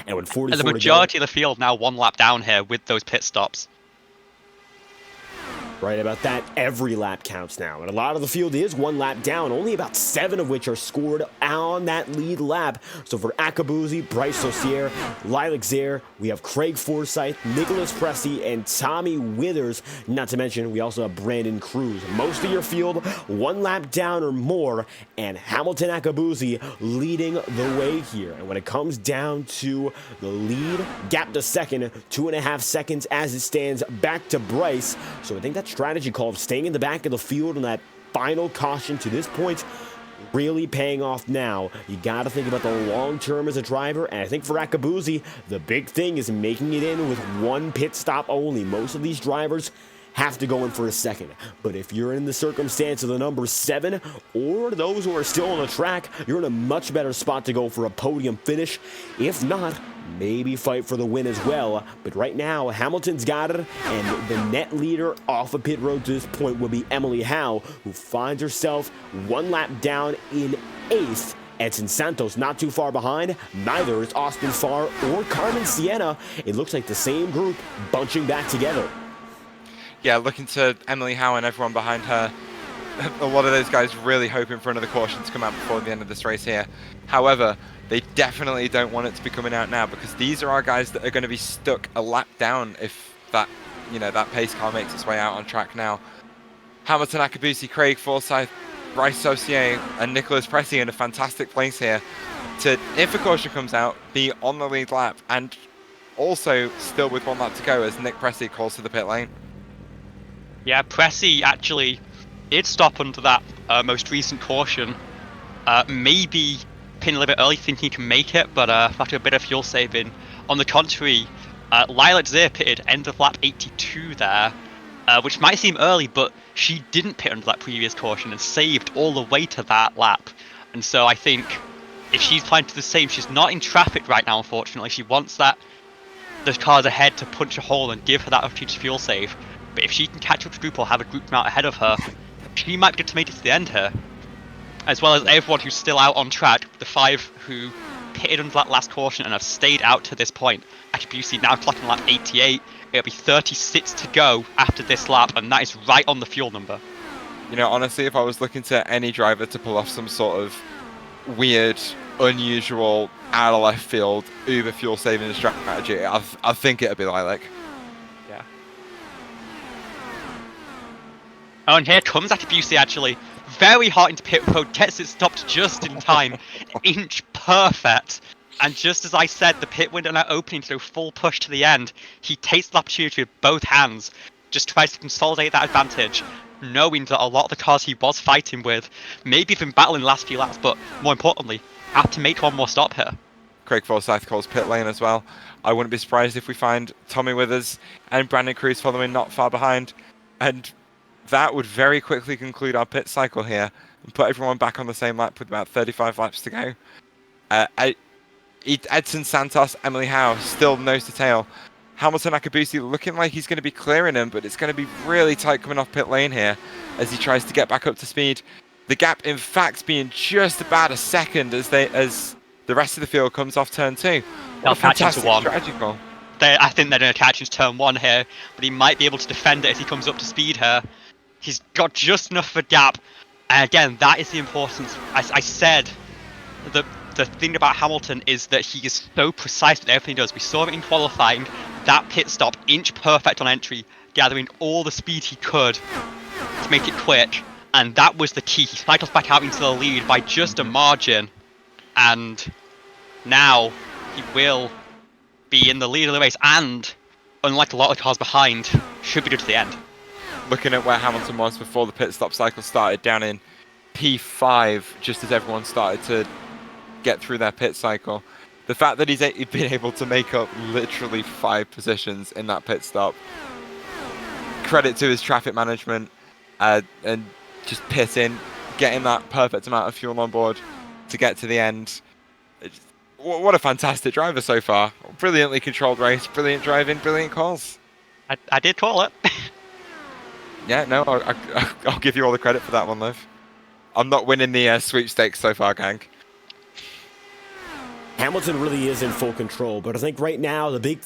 And with 44
And the majority of the field now one lap down here with those pit stops.
Right about that, every lap counts now. And a lot of the field is one lap down, only about 7 of which are scored on that lead lap. So for Akabusi, Bryce Saucier, Lilac Zaire, we have Craig Forsyth, Nicholas Pressey, and Tommy Withers. Not to mention, we also have Brandon Cruz. Most of your field, one lap down or more, and Hamilton Akabusi leading the way here. And when it comes down to the lead, gap to second, 2.5 seconds as it stands back to Bryce. So I think that strategy call of staying in the back of the field on that final caution to this point really paying off now. You got to think about the long term as a driver, and I think for Akabusi, the big thing is making it in with one pit stop only. Most of these drivers have to go in for a second, but if you're in the circumstance of the number 7 or those who are still on the track, you're in a much better spot to go for a podium finish. If not, maybe fight for the win as well. But right now, Hamilton's got it, and the net leader off of pit road to this point will be Emily Howe, who finds herself one lap down in 8th. Edson Santos not too far behind. Neither is Austin Farr or Carmen Sienna. It looks like the same group bunching back together.
Yeah, looking to Emily Howe and everyone behind her. A lot of those guys really hoping for another caution to come out before the end of this race here. However, they definitely don't want it to be coming out now, because these are our guys that are going to be stuck a lap down if that, that pace car makes its way out on track now. Hamilton Akabusi, Craig Forsyth, Bryce Saucier, and Nicholas Pressey in a fantastic place here to, if a caution comes out, be on the lead lap, and also still with one lap to go as Nick Pressey calls to the pit lane.
Yeah, Pressey actually did stop under that most recent caution. Maybe pin a little bit early thinking he can make it, but after a bit of fuel saving. On the contrary, Lilac Zaire pitted end of lap 82 there, which might seem early, but she didn't pit under that previous caution and saved all the way to that lap. And so I think if she's planning to do the same, she's not in traffic right now, unfortunately. She wants the cars ahead to punch a hole and give her that opportunity to fuel save. But if she can catch up to group or have a group out ahead of her, she might get to make it to the end here. As well as everyone who's still out on track, the 5 who pitted under that last caution and have stayed out to this point. Akabusi now clocking lap 88. It'll be 36 to go after this lap, and that is right on the fuel number.
Honestly, if I was looking to any driver to pull off some sort of weird, unusual, out of left field, uber fuel saving strategy, I think it'd be Lilac.
Yeah. Oh, and here comes Akabusi actually. Very hot into pit road, gets it stopped just in time. Inch perfect. And just as I said, the pit window now opening to go full push to the end. He takes the opportunity with both hands, just tries to consolidate that advantage, knowing that a lot of the cars he was fighting with, maybe even battling the last few laps, but more importantly, have to make one more stop here.
Craig Forsyth calls pit lane as well. I wouldn't be surprised if we find Tommy Withers and Brandon Cruz following not far behind. And that would very quickly conclude our pit cycle here and put everyone back on the same lap with about 35 laps to go. Edson Santos, Emily Howe, still nose to tail. Hamilton Akabusi looking like he's going to be clearing him, but it's going to be really tight coming off pit lane here as he tries to get back up to speed. The gap, in fact, being just about a second as the rest of the field comes off turn 2.
They'll catch him to 1.
Strategy call.
I think they're going to catch him to turn 1 here, but he might be able to defend it as he comes up to speed here. He's got just enough of a gap. And again, that is the importance. I said that the thing about Hamilton is that he is so precise with everything he does. We saw it in qualifying, that pit stop, inch perfect on entry, gathering all the speed he could to make it quick. And that was the key. He cycles back out into the lead by just a margin. And now he will be in the lead of the race. And, unlike a lot of cars behind, should be good to the end.
Looking at where Hamilton was before the pit stop cycle started, down in P5, just as everyone started to get through their pit cycle. The fact that he's been able to make up literally 5 positions in that pit stop. Credit to his traffic management and just pitting, getting that perfect amount of fuel on board to get to the end. What a fantastic driver so far. Brilliantly controlled race, brilliant driving, brilliant calls.
I did call it.
Yeah, no, I'll give you all the credit for that one, Liv. I'm not winning the sweepstakes so far, gang.
Hamilton really is in full control, but I think right now the big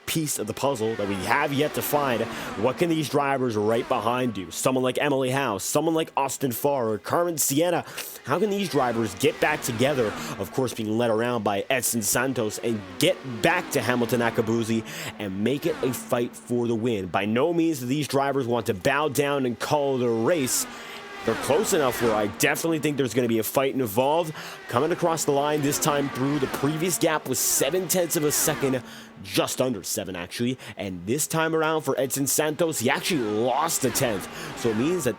piece of the puzzle that we have yet to find, what can these drivers right behind do? Someone like Emily Howe, someone like Austin Farr, or Carmen Sienna, how can these drivers get back together, of course being led around by Edson Santos, and get back to Hamilton Akabusi and make it a fight for the win? By no means do these drivers want to bow down and call it a race. They're close enough where I definitely think there's going to be a fight involved. Coming across the line this time through, the previous gap was 0.7 of a second, just under 7 actually. And this time around for Edson Santos, he actually lost a 10th. So it means that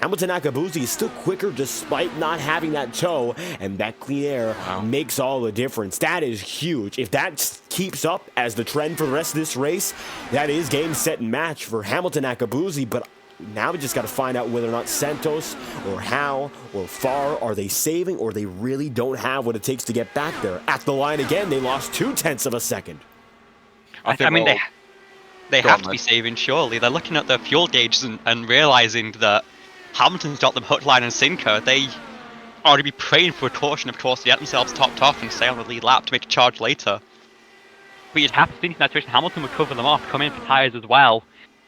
Hamilton Akabusi is still quicker despite not having that toe, and that clean air makes all the difference. That is huge. If that keeps up as the trend for the rest of this race, that is game, set, and match for Hamilton Akabusi. But now we just got to find out whether or not Santos or Howe or Farr, are they saving, or they really don't have what it takes to get back there. At the line again, they lost 0.2 of a second.
I mean, they have to be saving, surely. They're looking at their fuel gauges and realizing that Hamilton's got them hook, line, and sinker. They ought to be praying for a caution, of course, to get themselves topped off and stay on the lead lap to make a charge later. But you'd have to think in that situation, Hamilton would cover them off, come in for tyres as well,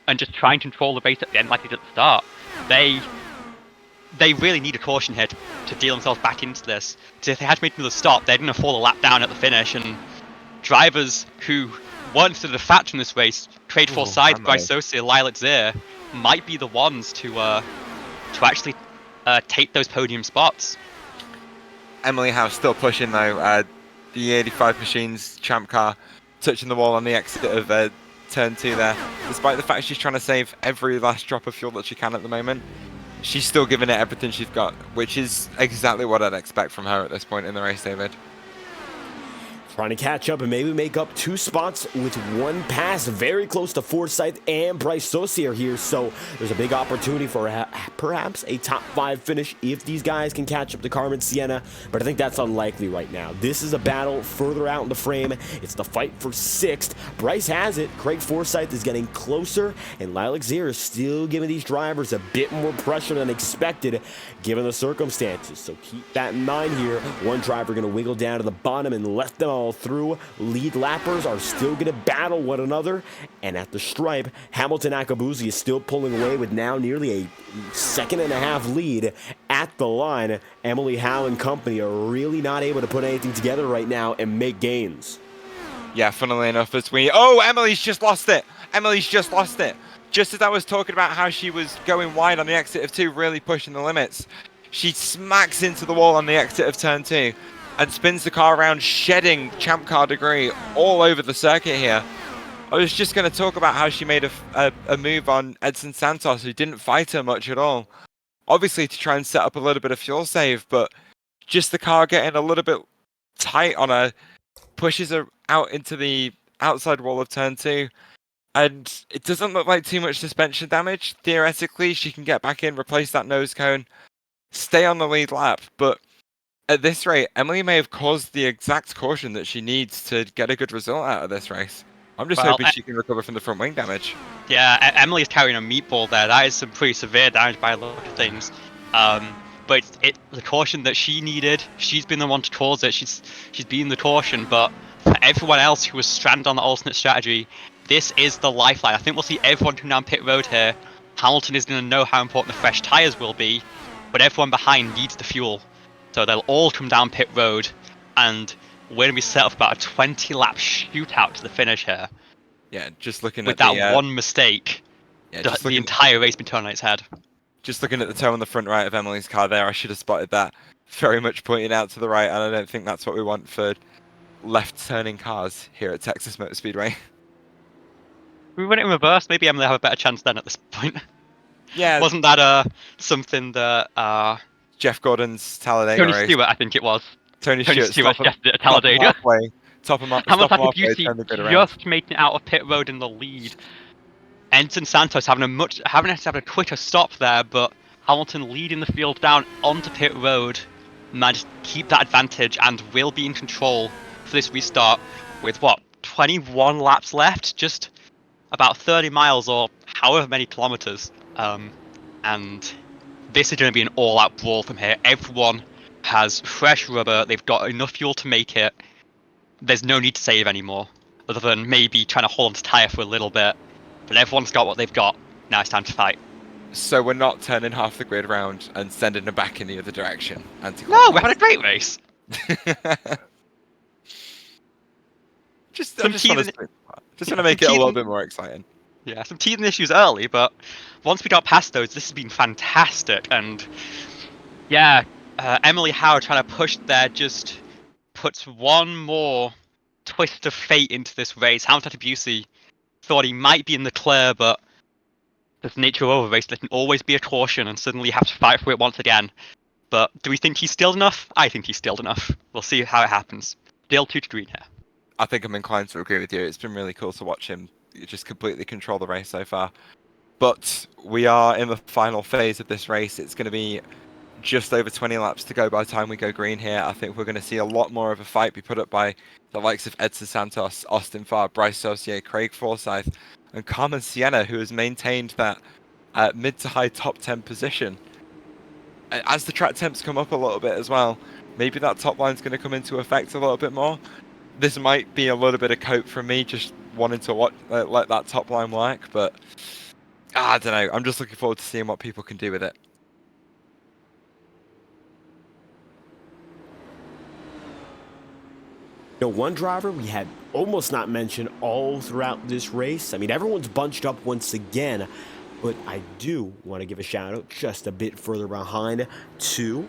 and just try and control the race at the end like they did at the start. They really need a caution here to deal themselves back into this. So if they had to make another stop, they're going to fall a lap down at the finish, and drivers who weren't considered a factor in this race, Craig Forsyth, Bryce Sosia, Lilac Zir, might be the ones to actually take those podium spots.
Emily Howe still pushing though. The 85 Machines champ car touching the wall on the exit of turn 2 there. Despite the fact she's trying to save every last drop of fuel that she can at the moment, she's still giving it everything she's got, which is exactly what I'd expect from her at this point in the race, David.
Trying to catch up and maybe make up 2 spots with 1 pass. Very close to Forsyth and Bryce Sosia here, so there's a big opportunity for perhaps a top 5 finish if these guys can catch up to Carmen Sienna, but I think that's unlikely right now. This is a battle further out in the frame. It's the fight for 6th. Bryce has it. Craig Forsyth is getting closer, and Lilac Zir is still giving these drivers a bit more pressure than expected given the circumstances, so keep that in mind here. One driver going to wiggle down to the bottom and let them all through. Lead lappers are still going to battle one another, and at the stripe, Hamilton Akabusi is still pulling away with now nearly a 1.5 second lead at the line. Emily Howe and company are really not able to put anything together right now and make gains.
Yeah, funnily enough, Emily's just lost it. Emily's just lost it. Just as I was talking about how she was going wide on the exit of 2, really pushing the limits, she smacks into the wall on the exit of turn 2 and spins the car around, shedding champ car debris all over the circuit here. I was just going to talk about how she made a move on Edson Santos, who didn't fight her much at all. Obviously to try and set up a little bit of fuel save, but just the car getting a little bit tight on her pushes her out into the outside wall of turn 2. And it doesn't look like too much suspension damage. Theoretically, she can get back in, replace that nose cone, stay on the lead lap. But at this rate, Emily may have caused the exact caution that she needs to get a good result out of this race. I'm just hoping she can recover from the front wing damage.
Yeah, Emily's carrying a meatball there. That is some pretty severe damage by a lot of things. But it's the caution that she needed. She's been the one to cause it. She's been the caution. But for everyone else who was stranded on the alternate strategy, this is the lifeline. I think we'll see everyone come down pit road here. Hamilton is going to know how important the fresh tyres will be, but everyone behind needs the fuel. So they'll all come down pit road, and we're going to be set up about a 20-lap shootout to the finish here.
Yeah, just looking
with
at
that one mistake, the entire race been turned on its head.
Just looking at the toe on the front right of Emily's car there, I should have spotted that. Very much pointing out to the right, and I don't think that's what we want for left-turning cars here at Texas Motor Speedway.
If we run it in reverse, maybe Emily have a better chance then at this point.
Yeah.
Wasn't that something that
Jeff Gordon's Talladega
Tony
race?
Stewart, I think it was.
Tony
Stewart suggested it at Talladega.
Top him up.
Hamilton had Busey just making it out of pit road in the lead. Ensign Santos having to have a quicker stop there, but Hamilton leading the field down onto pit road, managed to keep that advantage and will be in control for this restart with 21 laps left, just about 30 miles or however many kilometers. And this is going to be an all-out brawl from here. Everyone has fresh rubber. They've got enough fuel to make it. There's no need to save anymore, other than maybe trying to hold on to tyre for a little bit. But everyone's got what they've got. Now it's time to fight.
So we're not turning half the grid around and sending them back in the other direction.
No, we're having a great race.
just want to make it a little bit more exciting.
Yeah, some teething issues early, but once we got past those, this has been fantastic. And yeah, Emily Howard trying to push there just puts one more twist of fate into this race. Hamilton Busey thought he might be in the clear, but the nature of a race, there can always be a caution and suddenly you have to fight for it once again. But do we think he's stilled enough? I think he's stilled enough. We'll see how it happens. Still 2 to green here.
I think I'm inclined to agree with you. It's been really cool to watch him just completely control the race so far. But we are in the final phase of this race. It's going to be just over 20 laps to go by the time we go green here. I think we're going to see a lot more of a fight be put up by the likes of Edson Santos, Austin Farr, Bryce Saucier, Craig Forsyth, and Carmen Sienna, who has maintained that mid to high top 10 position. As the track temps come up a little bit as well, maybe that top line's going to come into effect a little bit more. This might be a little bit of cope from me, just wanting to let that top line work, but I don't know. I'm just looking forward to seeing what people can do with it.
One driver we had almost not mentioned all throughout this race. I mean, everyone's bunched up once again, but I do want to give a shout out just a bit further behind to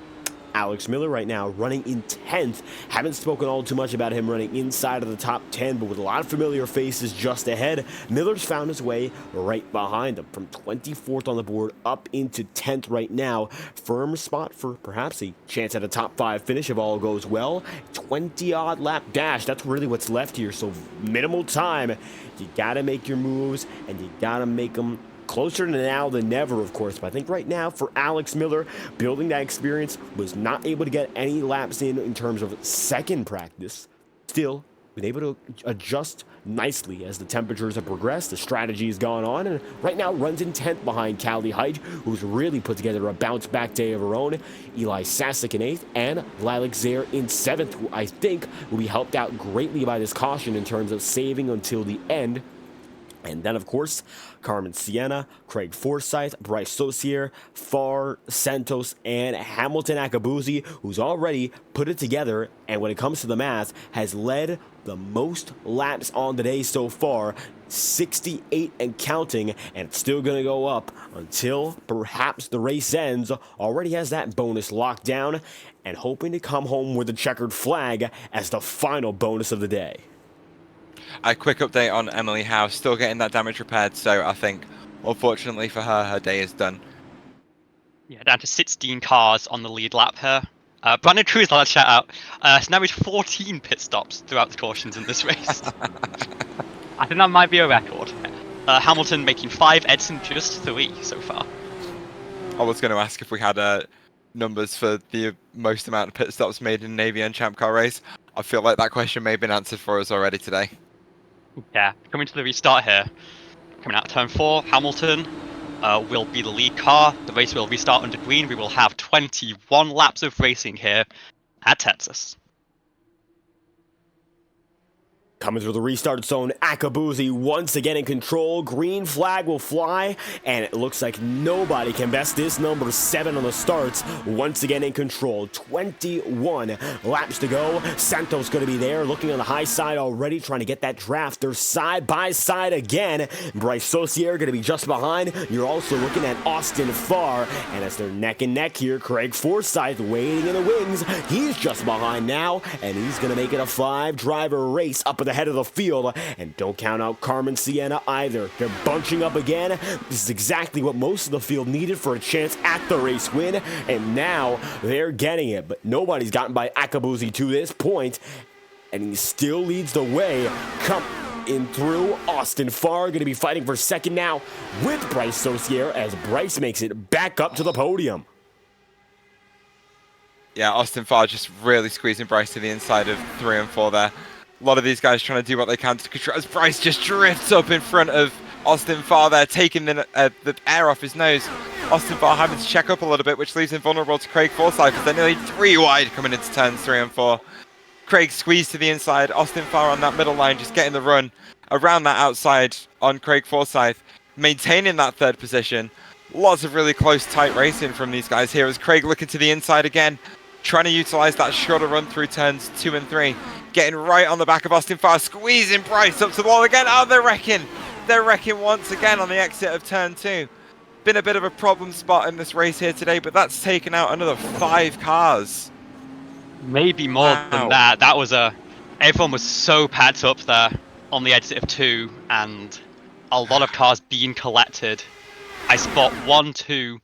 Alex Miller right now, running in 10th. Haven't spoken all too much about him running inside of the top 10, but with a lot of familiar faces just ahead, Miller's found his way right behind him from 24th on the board up into 10th right now. Firm spot for perhaps a chance at a top 5 finish if all goes well. 20-odd lap dash, that's really what's left here, so minimal time. You gotta make your moves, and you gotta make them closer to now than never, of course, but I think right now for Alex Miller, building that experience, was not able to get any laps in terms of second practice. Still, been able to adjust nicely as the temperatures have progressed, the strategy has gone on, and right now runs in 10th behind Callie Height, who's really put together a bounce-back day of her own. Eli Sasek in 8th, and Lilac Zaire in 7th, who I think will be helped out greatly by this caution in terms of saving until the end. And then, of course, Carmen Sienna, Craig Forsyth, Bryce Saucier, Farr, Santos, and Hamilton Akabuzi, who's already put it together, and when it comes to the math, has led the most laps on the day so far, 68 and counting, and it's still going to go up until perhaps the race ends. Already has that bonus locked down, and hoping to come home with a checkered flag as the final bonus of the day.
A quick update on Emily Howe, still getting that damage repaired, so I think, unfortunately for her, her day is done.
Yeah, down to 16 cars on the lead lap here. Brandon Cruz, let's shout out. Has now reached 14 pit stops throughout the cautions in this race. I think that might be a record. Hamilton making 5, Edson just 3 so far.
I was going to ask if we had numbers for the most amount of pit stops made in an ABN Champ Car race. I feel like that question may have been answered for us already today.
Yeah, coming to the restart here. Coming out of turn 4, Hamilton will be the lead car. The race will restart under green. We will have 21 laps of racing here at Texas.
Coming through the restart zone, Akabuzi once again in control. Green flag will fly, and it looks like nobody can best this number 7 on the starts. Once again in control. 21 laps to go. Santos going to be there, looking on the high side already, trying to get that draft. They're side by side again. Bryce Saucier going to be just behind. You're also looking at Austin Farr, and as they're neck and neck here, Craig Forsyth waiting in the wings. He's just behind now, and he's going to make it a 5-driver race up at the head of the field. And don't count out Carmen Sienna either. They're bunching up again. This is exactly what most of the field needed for a chance at the race win, and now they're getting it. But nobody's gotten by Akabuzi to this point, and he still leads the way. Come in through. Austin Farr going to be fighting for second now with Bryce Saucier as Bryce makes it back up to the podium.
Yeah, Austin Farr just really squeezing Bryce to the inside of 3 and 4 there. A lot of these guys trying to do what they can to control as Bryce just drifts up in front of Austin Farr there, taking the air off his nose. Austin Farr having to check up a little bit, which leaves him vulnerable to Craig Forsyth as they're nearly 3 wide coming into turns 3 and 4. Craig squeezed to the inside. Austin Farr on that middle line, just getting the run around that outside on Craig Forsyth, maintaining that 3rd position. Lots of really close, tight racing from these guys here as Craig looking to the inside again, trying to utilize that shorter run through turns 2 and 3. Getting right on the back of Austin Farr, squeezing Bryce up to the wall again. Oh, they're wrecking. They're wrecking once again on the exit of turn 2. Been a bit of a problem spot in this race here today, but that's taken out another 5 cars.
Maybe more than that. That was everyone was so packed up there on the exit of 2, and a lot of cars being collected. I spot 1, 2,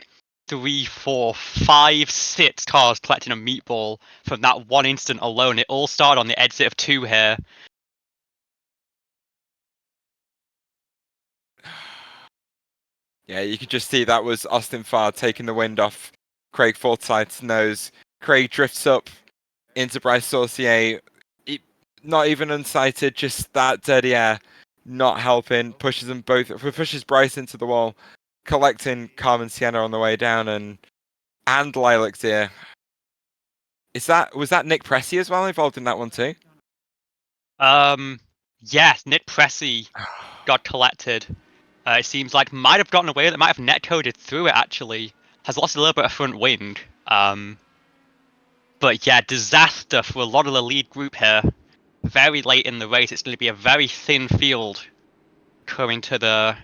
3, 4, 5, 6 cars collecting a meatball from that one instant alone. It all started on the exit of 2 here.
Yeah, you could just see that was Austin Farr taking the wind off Craig Forsyth's nose. Craig drifts up into Bryce Saucier, not even unsighted, just that dirty air not helping. Pushes them both, pushes Bryce into the wall, collecting Carmen Sienna on the way down and Lilac's ear. Was that Nick Pressey as well involved in that one too?
Yes, Nick Pressey got collected. It seems like might have gotten away with it, might have netcoded through it actually. Has lost a little bit of front wing. But yeah, disaster for a lot of the lead group here. Very late in the race, it's going to be a very thin field coming to the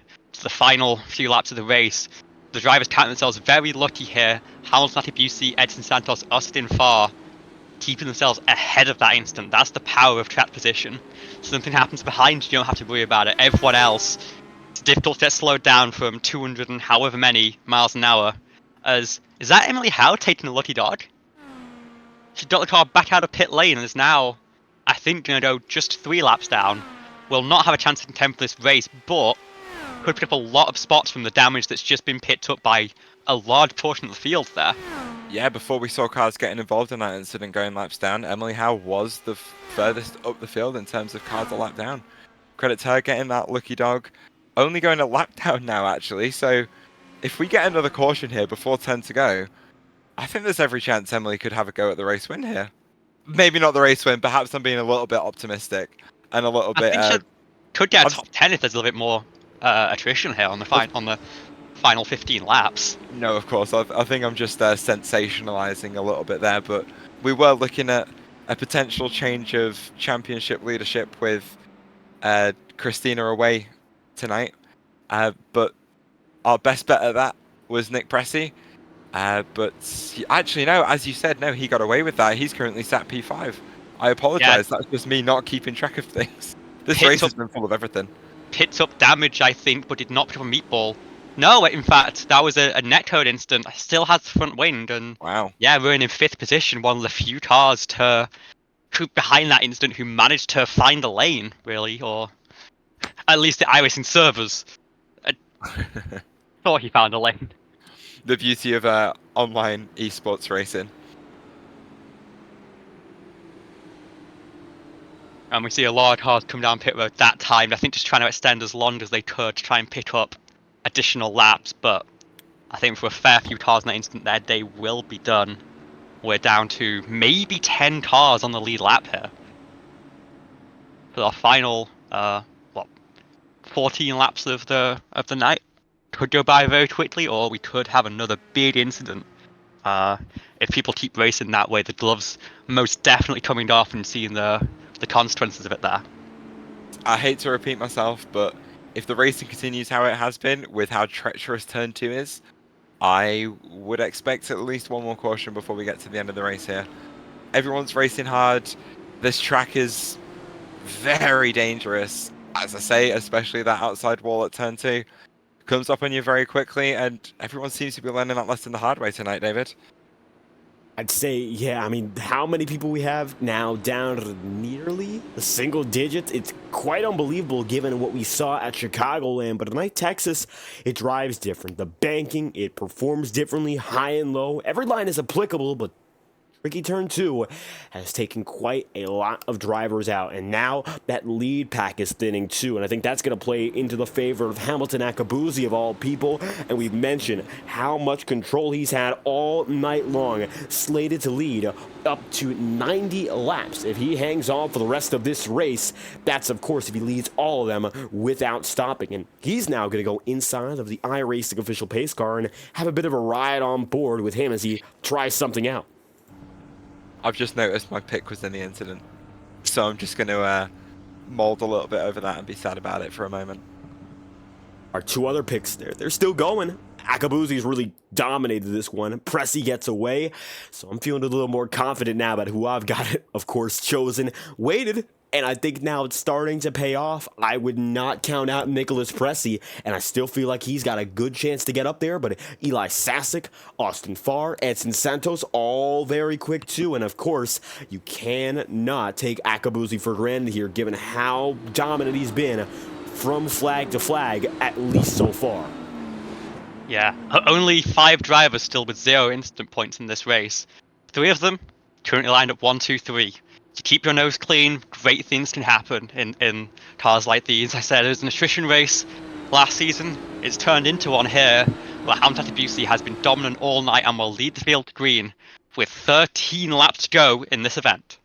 final few laps of the race. The drivers count themselves very lucky here. Hamilton, Busey, Edson Santos, Austin Farr keeping themselves ahead of that instant. That's the power of track position. Something happens behind you, don't have to worry about it. Everyone else, it's difficult to get slowed down from 200 and however many miles an hour. Is that Emily Howe taking a lucky dog? She got the car back out of pit lane and is now, I think, going to go just 3 laps down. Will not have a chance to contend for this race, but could pick up a lot of spots from the damage that's just been picked up by a large portion of the field there.
Yeah, before we saw cars getting involved in that incident going laps down, Emily Howe was the furthest up the field in terms of cars a lap down. Credit to her getting that lucky dog. Only going a lap down now, actually, so if we get another caution here before 10 to go, I think there's every chance Emily could have a go at the race win here. Maybe not the race win, perhaps I'm being a little bit optimistic and a little bit...
I think she could get a top 10 if there's a little bit more attrition here on the final 15 laps.
No, of course. I think I'm just sensationalizing a little bit there, but we were looking at a potential change of championship leadership with Christina away tonight. But our best bet at that was Nick Pressey. But actually, no, as you said, no, he got away with that. He's currently sat P5. I apologize. Yeah. That's just me not keeping track of things. This race has been full of everything.
Picked up damage, I think, but did not pick up a meatball No, in fact, that was a netcode incident. Still has the front wing, and
Wow.
yeah, we're in 5th position, one of the few cars who behind that incident who managed to find the lane, really, or at least the iRacing servers thought he found a lane.
The beauty of online esports racing.
And we see a lot of cars come down pit road that time, I think just trying to extend as long as they could to try and pick up additional laps, but I think for a fair few cars in that instant their day will be done. We're down to maybe 10 cars on the lead lap here. For our final, 14 laps of the night. Could go by very quickly, or we could have another big incident. If people keep racing that way, the gloves most definitely coming off and seeing the consequences of it there.
I hate to repeat myself, but if the racing continues how it has been, with how treacherous turn 2 is, I would expect at least one more caution before we get to the end of the race here. Everyone's racing hard. This track is very dangerous. As I say, especially that outside wall at turn 2 comes up on you very quickly, and everyone seems to be learning that lesson the hard way tonight, David.
I'd say, yeah, I mean, how many people we have now down to nearly a single digit? It's quite unbelievable given what we saw at Chicagoland, but tonight, Texas, it drives different. The banking, it performs differently, high and low. Every line is applicable, but tricky turn 2 has taken quite a lot of drivers out, and now that lead pack is thinning too, and I think that's going to play into the favor of Hamilton Akabuzi of all people, and we've mentioned how much control he's had all night long, slated to lead up to 90 laps. If he hangs on for the rest of this race, that's of course if he leads all of them without stopping, and he's now going to go inside of the iRacing official pace car and have a bit of a ride on board with him as he tries something out.
I've just noticed my pick was in the incident, so I'm just going to mold a little bit over that and be sad about it for a moment.
Our 2 other picks, they're still going. Akabuzi's really dominated this one. Pressy gets away, so I'm feeling a little more confident now about who I've got, of course, chosen. Waited, and I think now it's starting to pay off. I would not count out Nicholas Pressy, and I still feel like he's got a good chance to get up there, but Eli Sasic, Austin Farr, Edson Santos, all very quick too, and of course, you cannot take Akabuzi for granted here, given how dominant he's been from flag to flag, at least so far.
Yeah, only 5 drivers still with 0 incident points in this race. 3 of them currently lined up 1, 2, 3. To keep your nose clean, great things can happen in cars like these. I said it was an attrition race last season. It's turned into one here, where Hamilton Akabuzi has been dominant all night and will lead the field to green with 13 laps to go in this event.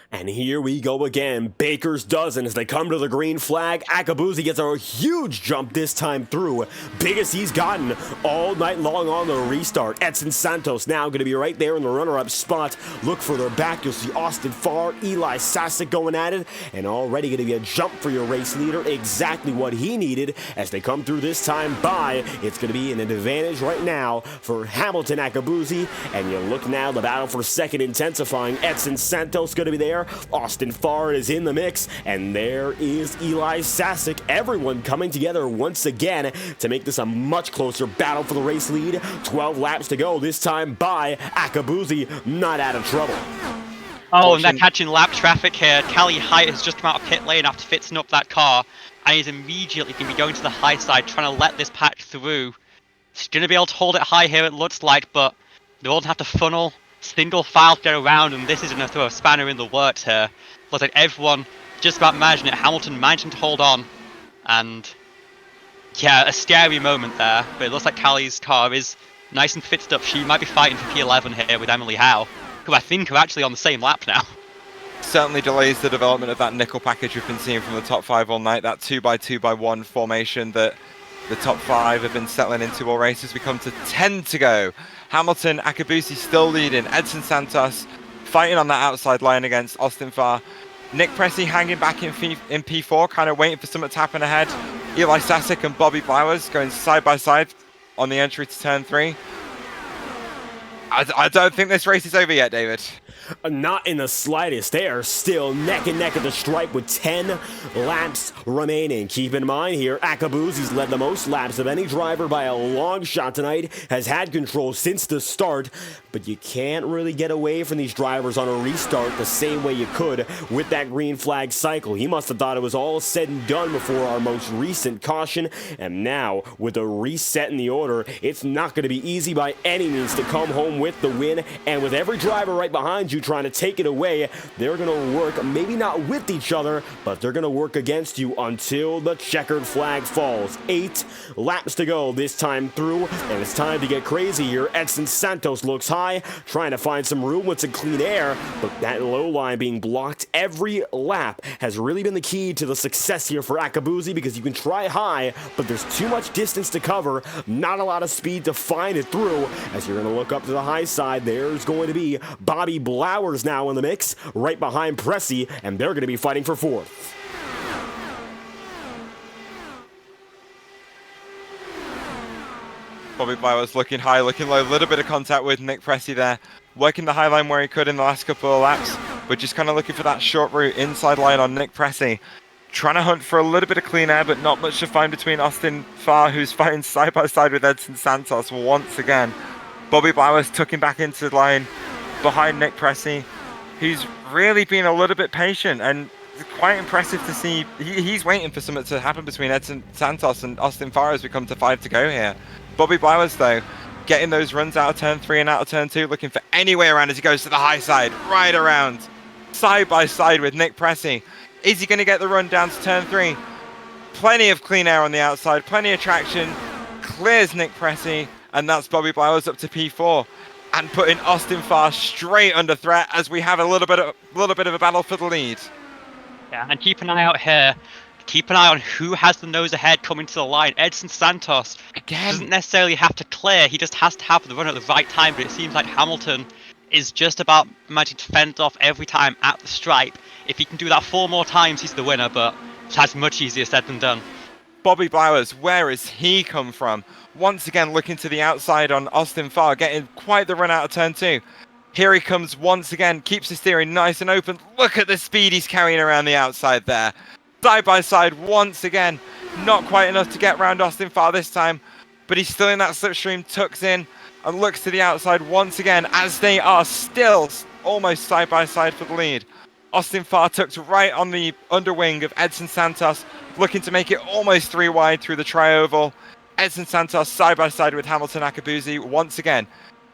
And here we go again, Baker's dozen as they come to the green flag. Akabuzi gets a huge jump this time through, biggest he's gotten all night long on the restart. Edson Santos now going to be right there in the runner-up spot. Look further back, you'll see Austin Farr, Eli Sasic going at it, and already going to be a jump for your race leader, exactly what he needed as they come through this time by. It's going to be an advantage right now for Hamilton Akabuzi, and you look now, the battle for second intensifying. Edson Santos going to be there. Austin Farr is in the mix, and there is Eli Sasic. Everyone coming together once again to make this a much closer battle for the race lead. 12 laps to go, this time by Akabuzi, not out of trouble.
Oh, and they're catching lap traffic here. Callie Height has just come out of pit lane after fixing up that car, and he's immediately going to be going to the high side, trying to let this patch through. He's going to be able to hold it high here, it looks like, but they won't have to funnel single file to get around, and this is going to throw a spanner in the works here. Looks like everyone just about managing it. Hamilton managing to hold on, and yeah, a scary moment there, but it looks like Callie's car is nice and fixed up. She might be fighting for P11 here with Emily Howe, who I think are actually on the same lap now.
Certainly delays the development of that nickel package we've been seeing from the top 5 all night, that 2x2x1 formation that the top 5 have been settling into all races. We come to 10 to go. Hamilton, Akabuzi still leading. Edson Santos fighting on that outside line against Austin Farr. Nick Pressy hanging back in P4, kind of waiting for something to happen ahead. Eli Sasic and Bobby Blowers going side by side on the entry to turn 3. I don't think this race is over yet, David.
Not in the slightest. They are still neck and neck at the stripe with 10 laps remaining. Keep in mind here, Akabuzi's led the most laps of any driver by a long shot tonight, has had control since the start, but you can't really get away from these drivers on a restart the same way you could with that green flag cycle. He must have thought it was all said and done before our most recent caution, and now with a reset in the order, it's not going to be easy by any means to come home with the win, and with every driver right behind you trying to take it away, they're going to work maybe not with each other, but they're going to work against you until the checkered flag falls. 8 laps to go this time through, and it's time to get crazy here. Edson Santos looks high, trying to find some room with some clean air, but that low line being blocked every lap has really been the key to the success here for Akabuzi, because you can try high, but there's too much distance to cover, not a lot of speed to find it through. As you're going to look up to the high side, there's going to be Bobby Blowers now in the mix, right behind Pressy, and they're going to be fighting for 4th.
Bobby Blowers looking high, looking low, a little bit of contact with Nick Pressy there, working the high line where he could in the last couple of laps, but just kind of looking for that short route inside line on Nick Pressy. Trying to hunt for a little bit of clean air, but not much to find between Austin Farr, who's fighting side by side with Edson Santos once again. Bobby Blowers tucking back into the line behind Nick Pressy, who's really been a little bit patient, and quite impressive to see. He's waiting for something to happen between Edson Santos and Austin Farr as we come to 5 to go here. Bobby Blowers, though, getting those runs out of turn 3 and out of turn 2, looking for any way around as he goes to the high side, right around, side by side with Nick Pressy. Is he going to get the run down to turn 3? Plenty of clean air on the outside, plenty of traction, clears Nick Pressy, and that's Bobby Blowers up to P4. And putting Austin Farr straight under threat as we have a little bit of a battle for the lead.
Yeah, and keep an eye out here. Keep an eye on who has the nose ahead coming to the line. Edson Santos doesn't necessarily have to clear, he just has to have the run at the right time, but it seems like Hamilton is just about managing to fend off every time at the stripe. If he can do that 4 more times, he's the winner, but that's much easier said than done.
Bobby Blowers, where has he come from? Once again looking to the outside on Austin Farr, getting quite the run out of turn 2. Here he comes once again, keeps his steering nice and open. Look at the speed he's carrying around the outside there. Side by side once again, not quite enough to get round Austin Farr this time, but he's still in that slipstream, tucks in and looks to the outside once again as they are still almost side by side for the lead. Austin Farr tucked right on the underwing of Edson Santos, looking to make it almost 3 wide through the tri-oval. Edson Santos side by side with Hamilton Akabuzi once again.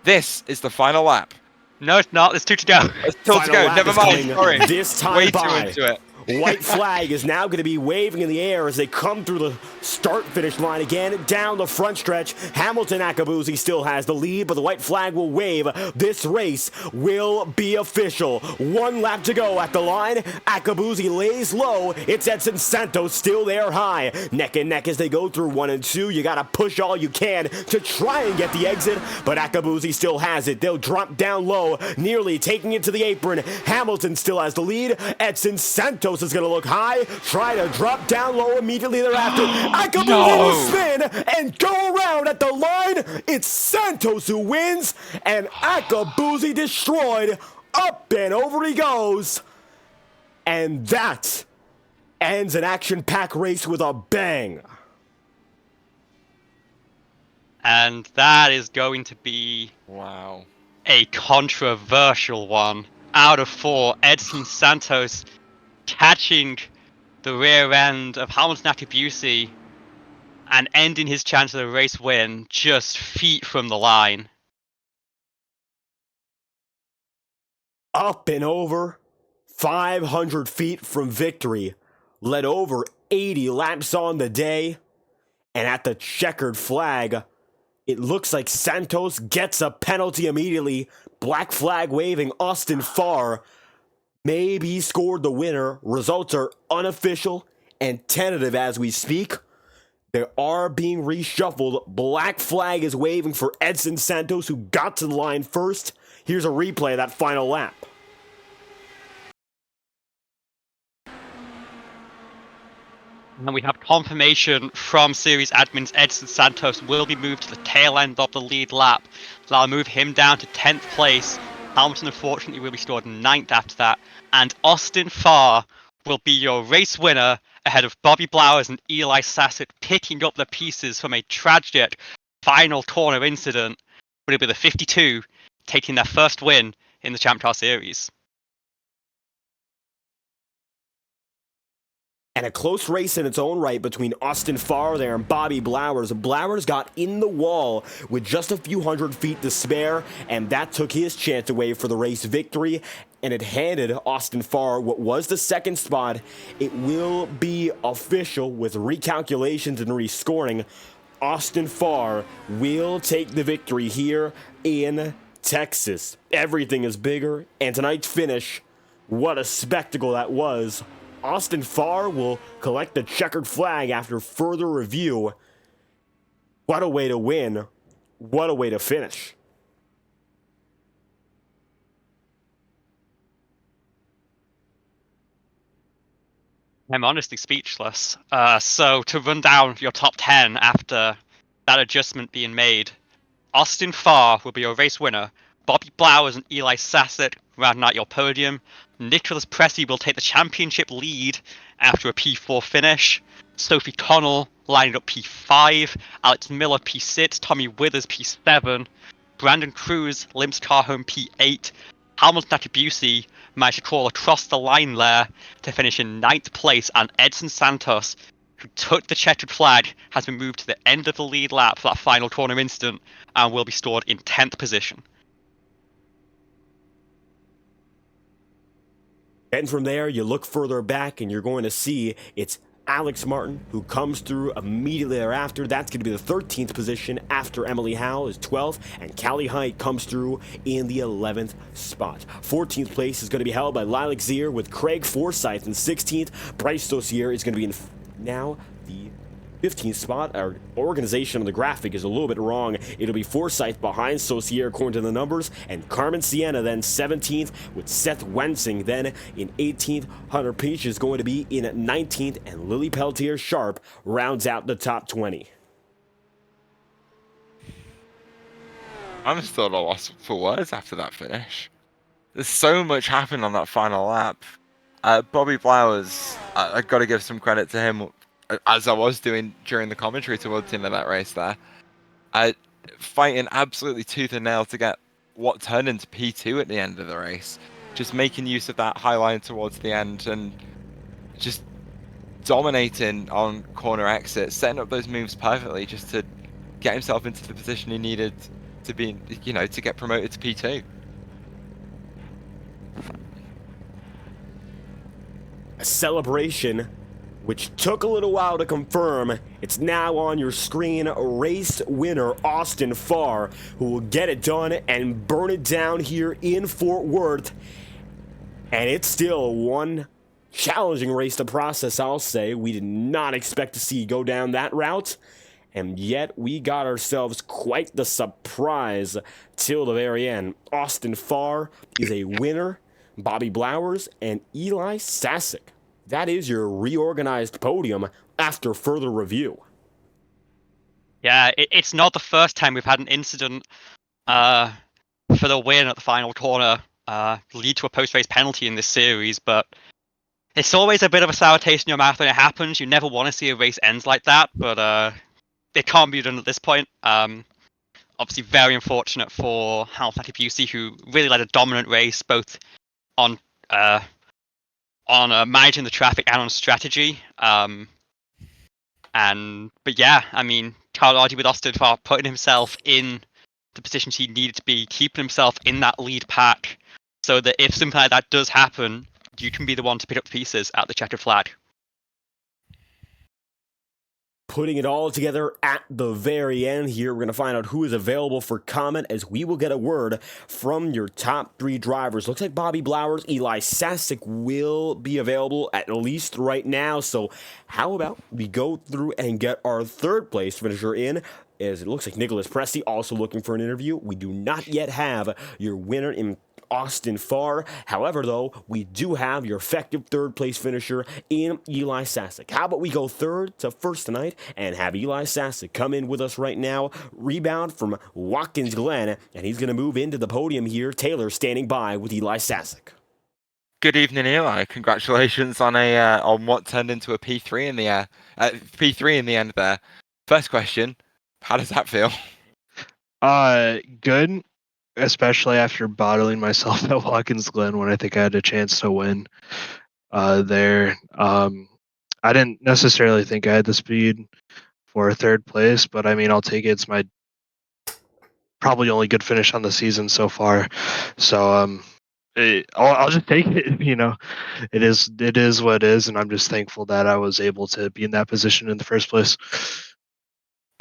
This is the final lap.
No, it's not. There's 2 to go.
There's still to go. Never mind. Sorry.
This time
Way
by.
too into it.
White flag is now going to be waving in the air as they come through the start-finish line again, down the front stretch. Hamilton Akabuzi still has the lead, but the white flag will wave. This race will be official. 1 lap to go at the line. Akabuzi lays low. It's Edson Santos still there high. Neck and neck as they go through 1 and 2. You got to push all you can to try and get the exit, but Akabuzi still has it. They'll drop down low, nearly taking it to the apron. Hamilton still has the lead. Edson Santos is going to look high, try to drop down low immediately thereafter. Akabuzi will spin and go around at the line. It's Santos who wins, and Akabuzi destroyed. Up and over he goes. And that ends an action-packed race with a bang.
And that is going to be
Wow.
a controversial one. Out of 4, Edson Santos catching the rear end of Hamilton Akabuzi and ending his chance of a race win just feet from the line.
Up and over, 500 feet from victory, led over 80 laps on the day, and at the checkered flag, it looks like Santos gets a penalty immediately. Black flag waving. Austin Farr maybe scored the winner. Results are unofficial and tentative as we speak. They are being reshuffled. Black flag is waving for Edson Santos, who got to the line first. Here's a replay of that final lap.
And we have confirmation from series admins Edson Santos will be moved to the tail end of the lead lap. That'll move him down to 10th place. Hamilton, unfortunately, will be stored 9th after that. And Austin Farr will be your race winner ahead of Bobby Blowers and Eli Sassett, picking up the pieces from a tragic final corner incident. But it'll be the 52 taking their first win in the Champ Car Series.
And a close race in its own right between Austin Farr there and Bobby Blowers. Blowers got in the wall with just a few hundred feet to spare, and that took his chance away for the race victory, and it handed Austin Farr what was the second spot. It will be official with recalculations and rescoring. Austin Farr will take the victory here in Texas. Everything is bigger, and tonight's finish, what a spectacle that was. Austin Farr will collect the checkered flag after further review. What a way to win. What a way to finish.
I'm honestly speechless. So to run down your top 10 after that adjustment being made, Austin Farr will be your race winner. Bobby Blowers and Eli Sassett rounding out your podium. Nicholas Pressey will take the championship lead after a P4 finish. Sophie Connell lining up P5. Alex Miller P6. Tommy Withers P7. Brandon Cruz limps car home P8. Hamilton Attribusi managed to crawl across the line there to finish in 9th place, and Edson Santos, who took the checkered flag, has been moved to the end of the lead lap for that final corner incident and will be stored in 10th position.
And from there, you look further back and you're going to see it's Alex Martin who comes through immediately thereafter. That's going to be the 13th position after Emily Howe is 12th, and Callie Height comes through in the 11th spot. 14th place is going to be held by Lilac Zier with Craig Forsyth in 16th. Bryce Saucier is going to be in now the 15th spot. Our organization on the graphic is a little bit wrong. It'll be Forsyth behind Saucier according to the numbers, and Carmen Sienna then 17th with Seth Wensing then in 18th. Hunter Peach is going to be in 19th, and Lily Peltier Sharp rounds out the top 20.
I'm still at a loss for words after that finish. There's so much happened on that final lap. Bobby Blowers, I've got to give some credit to him, as I was doing during the commentary towards the end of that race there. Fighting absolutely tooth and nail to get what turned into P2 at the end of the race. Just making use of that high line towards the end and just dominating on corner exits, setting up those moves perfectly just to get himself into the position he needed to be, to get promoted to P2.
A celebration which took a little while to confirm. It's now on your screen. Race winner Austin Farr, who will get it done and burn it down here in Fort Worth. And it's still one challenging race to process, I'll say. We did not expect to see go down that route, and yet we got ourselves quite the surprise till the very end. Austin Farr is a winner. Bobby Blowers and Eli Sassett. That is your reorganized podium after further review.
Yeah, it's not the first time we've had an incident for the win at the final corner lead to a post-race penalty in this series, but it's always a bit of a sour taste in your mouth when it happens. You never want to see a race end like that, but it can't be done at this point. Obviously very unfortunate for Hamilton Attribusi, who really led a dominant race, both on managing the traffic and on strategy. But yeah, I mean, can't argue with Austin Farr putting himself in the positions he needed to be, keeping himself in that lead pack, so that if something like that does happen, you can be the one to pick up the pieces at the checkered flag.
Putting it all together at the very end here, we're going to find out who is available for comment as we will get a word from your top three drivers. Looks like Bobby Blowers, Eli Sassett will be available at least right now. So how about we go through and get our third place finisher in, as it looks like Nicholas Pressey also looking for an interview. We do not yet have your winner in Austin Farr. However, though, we do have your effective third place finisher in Eli Sasek. How about we go third to first tonight and have Eli Sasek come in with us right now, rebound from Watkins Glen, and he's going to move into the podium here. Taylor standing by with Eli Sasek.
Good evening, Eli. Congratulations on on what turned into a P3 in the P3 in the end there. First question, how does that feel?
Good, especially after bottling myself at Watkins Glen when I think I had a chance to win. There, I didn't necessarily think I had the speed for third place, but I mean, I'll take it. It's my probably only good finish on the season so far. So, I'll just take it. It is what it is, and I'm just thankful that I was able to be in that position in the first place.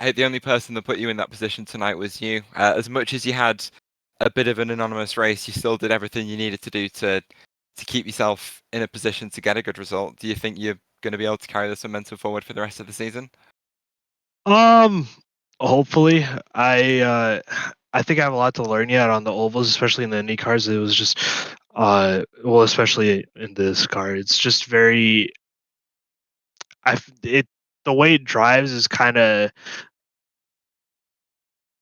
Hey, the only person that put you in that position tonight was you. As much as you had a bit of an anonymous race, you still did everything you needed to do to keep yourself in a position to get a good result. Do you think you're going to be able to carry this momentum forward for the rest of the season?
Hopefully, I think I have a lot to learn yet on the ovals, especially in the Indy cars. It was just, well, especially in this car, it's just very, the way it drives is kind of,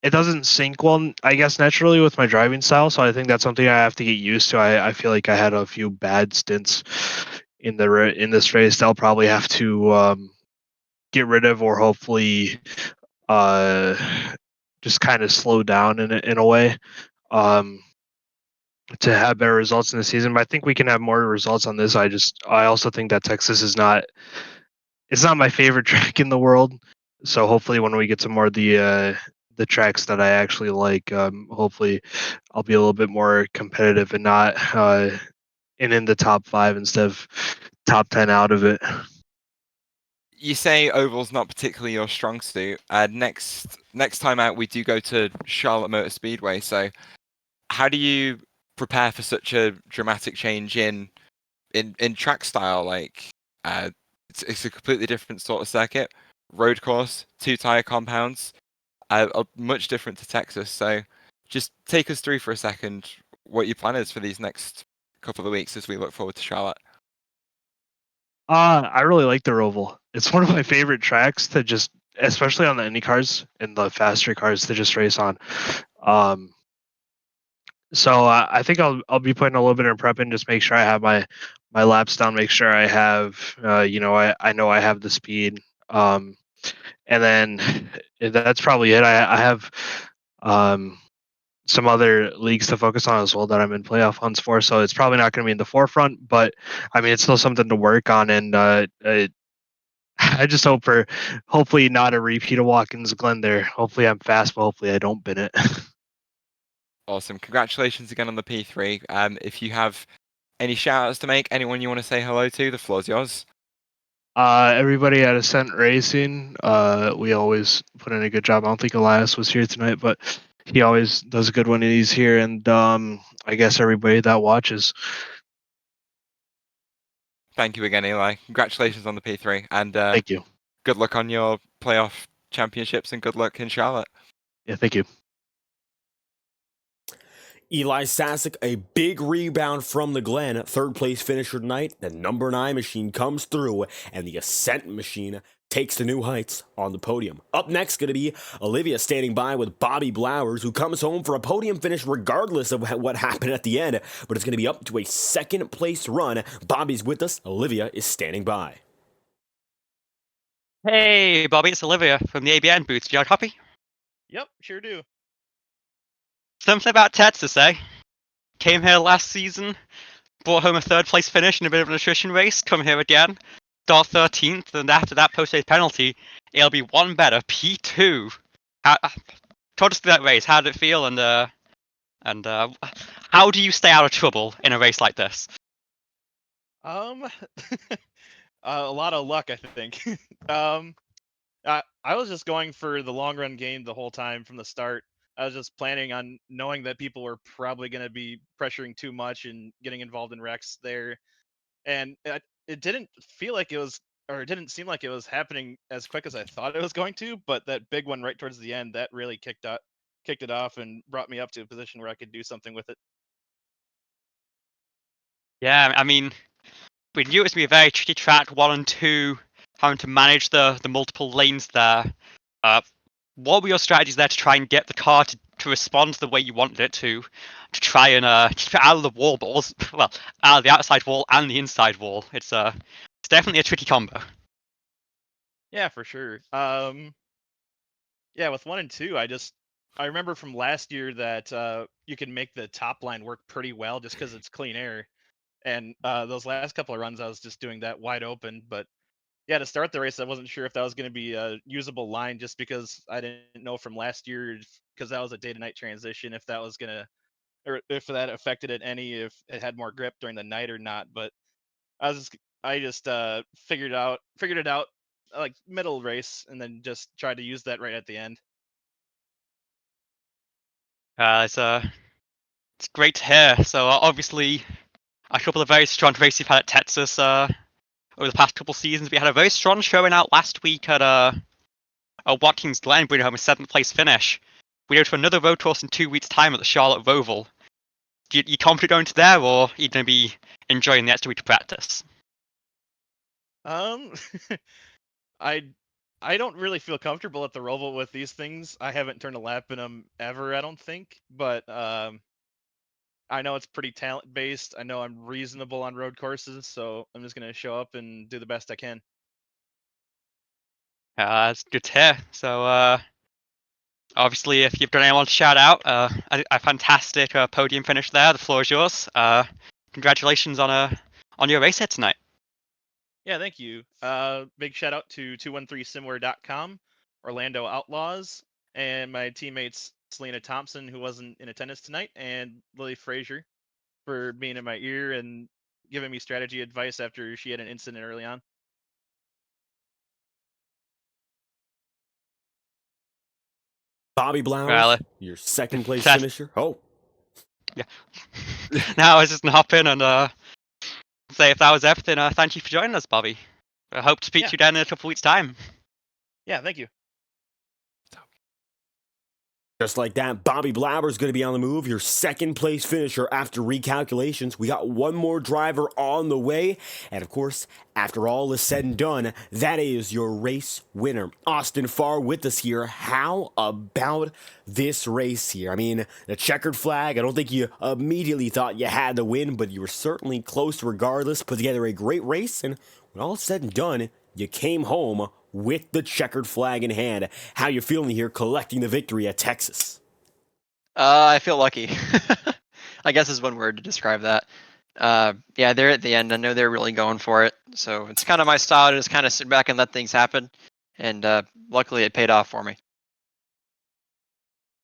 it doesn't sync well, I guess, naturally with my driving style. So I think that's something I have to get used to. I feel like I had a few bad stints in this race that I'll probably have to get rid of, or hopefully uh, just kind of slow down in a way um, to have better results in the season. But I think we can have more results on this. I also think that Texas is not, it's not my favorite track in the world. So hopefully when we get to more of the tracks that I actually like, hopefully I'll be a little bit more competitive and not in the top 5 instead of top 10 out of it.
You say oval's not particularly your strong suit. Next time out, we do go to Charlotte Motor Speedway. So, how do you prepare for such a dramatic change in track style? Like, it's a completely different sort of circuit, road course, 2-tire compounds, are much different to Texas. So, just take us through for a second what your plan is for these next couple of weeks as we look forward to Charlotte.
I really like the Roval. It's one of my favorite tracks to just, especially on the Indy cars and the faster cars to just race on. So I think I'll be putting a little bit of prep in, just make sure I have my laps down, make sure I have I know I have the speed, and then that's probably it. I have some other leagues to focus on as well that I'm in playoff hunts for, so it's probably not going to be in the forefront, but I mean it's still something to work on, and I just hope for hopefully not a repeat of Watkins Glen there. Hopefully I'm fast, but hopefully I don't bin it.
Awesome. Congratulations again on the P3. If you have any shout outs to make, anyone you want to say hello to, the floor's yours.
Everybody at Ascent Racing, we always put in a good job. I don't think Elias was here tonight, but he always does a good when he's here. And I guess everybody that watches.
Thank you again, Eli. Congratulations on the P3, and
Thank you.
good luck on your playoff championships, and good luck in Charlotte.
Yeah, thank you.
Eli Sasek, a big rebound from the Glen, third place finisher tonight. The number 9 machine comes through, and the Ascent machine takes to new heights on the podium. Up next, going to be Olivia standing by with Bobby Blowers, who comes home for a podium finish regardless of what happened at the end, but it's going to be up to a second place run. Bobby's with us. Olivia is standing by.
Hey, Bobby, it's Olivia from the ABN booth. Do you have a copy?
Yep, sure do.
Something about Texas, eh? Came here last season, brought home a third place finish in a bit of an attrition race, come here again, start 13th, and after that post-race penalty, it'll be one better, P2. Talk us through that race. How did it feel, and how do you stay out of trouble in a race like this?
A lot of luck, I think. I was just going for the long run game the whole time from the start. I was just planning on knowing that people were probably going to be pressuring too much and getting involved in wrecks there, and it didn't feel like it was, or it didn't seem like it was happening as quick as I thought it was going to. But that big one right towards the end, that really kicked it off and brought me up to a position where I could do something with it.
Yeah, I mean, we knew it was going to be a very tricky track, 1 and 2, having to manage the multiple lanes there. What were your strategies there to try and get the car to respond the way you wanted it to try and keep it out of the wall, but also, well, out of the outside wall and the inside wall? It's definitely a tricky combo.
Yeah, for sure. Yeah, with 1 and 2, I remember from last year that you can make the top line work pretty well just because it's clean air. And those last couple of runs, I was just doing that wide open. But yeah, to start the race, I wasn't sure if that was going to be a usable line just because I didn't know from last year, because that was a day to night transition, if that was going to, or if that affected it any, if it had more grip during the night or not. But I just figured it out like middle race, and then just tried to use that right at the end.
It's great to hear. So obviously, a couple of very strong races you've had at Texas over the past couple seasons. We had a very strong showing out last week at Watkins Glen, bringing home a 7th place finish. We go to another road course in 2 weeks' time at the Charlotte Roval. You confident going to there, or are you going to be enjoying the extra week to practice?
Um, I I don't really feel comfortable at the Roval with these things. I haven't turned a lap in them ever, I don't think. But I know it's pretty talent based. I know I'm reasonable on road courses, so I'm just gonna show up and do the best I can.
It's good to hear. So obviously, if you've got anyone to shout out, a fantastic podium finish there. The floor is yours. Congratulations on your race here tonight.
Yeah, thank you. Big shout out to 213simware.com, Orlando Outlaws, and my teammates Selena Thompson, who wasn't in attendance tonight, and Lily Frazier for being in my ear and giving me strategy advice after she had an incident early on.
Bobby Blowers,
Well,
your second place
that-
finisher. Oh,
Yeah. Now I was just gonna hop in and say if that was everything, thank you for joining us, Bobby. I hope to speak to you down in a couple weeks' time.
Yeah, thank you.
just like that, Bobby Blauer's going to be on the move, your second place finisher after recalculations. We got one more driver on the way. And of course, after all is said and done, that is your race winner. Austin Farr with us here. How about this race here? I mean, the checkered flag, I don't think you immediately thought you had the win, but you were certainly close regardless. Put together a great race, and when all is said and done, you came home with the checkered flag in hand. How you feeling here collecting the victory at Texas?
I feel lucky. I guess is one word to describe that. Yeah, they're at the end. I know they're really going for it. So it's kind of my style to just kind of sit back and let things happen. And luckily it paid off for me.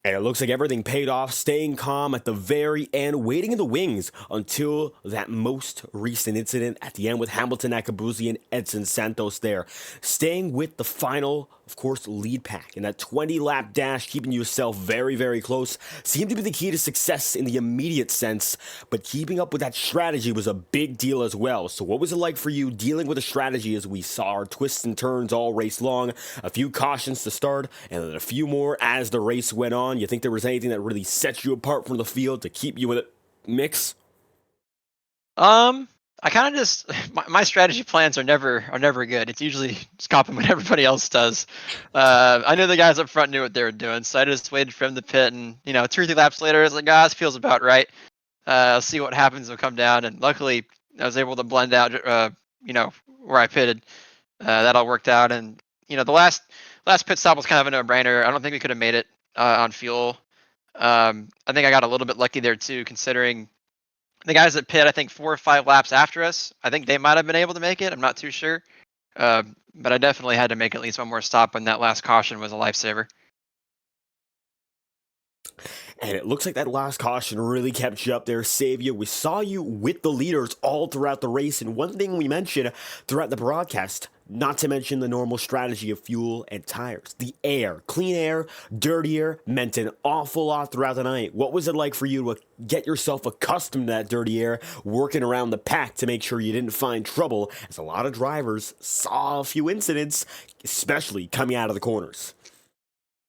And it looks like everything paid off, staying calm at the very end, waiting in the wings until that most recent incident at the end with Hamilton Akabuzi and Edson Santos there. Staying with the final, of course, lead pack. And that 20-lap dash, keeping yourself very, very close, seemed to be the key to success in the immediate sense. But keeping up with that strategy was a big deal as well. So what was it like for you dealing with a strategy as we saw our twists and turns all race long? A few cautions to start, and then a few more as the race went on. You think there was anything that really set you apart from the field to keep you in the mix?
I kind of just my strategy plans are never good. It's usually just copying what everybody else does. I knew the guys up front knew what they were doing, so I just waited for them to pit, and 2 or 3 laps later, I was like, this feels about right. I'll see what happens. I'll come down, and luckily I was able to blend out, where I pitted. That all worked out, and the last pit stop was kind of a no-brainer. I don't think we could have made it on fuel. I think I got a little bit lucky there too, considering the guys that pit, I think 4 or 5 laps after us, I think they might have been able to make it. I'm not too sure. But I definitely had to make at least one more stop, and that last caution was a lifesaver.
And it looks like that last caution really kept you up there, saved you. We saw you with the leaders all throughout the race. And one thing we mentioned throughout the broadcast, not to mention the normal strategy of fuel and tires. The air, clean air, dirty air, meant an awful lot throughout the night. What was it like for you to get yourself accustomed to that dirty air, working around the pack to make sure you didn't find trouble, as a lot of drivers saw a few incidents, especially coming out of the corners?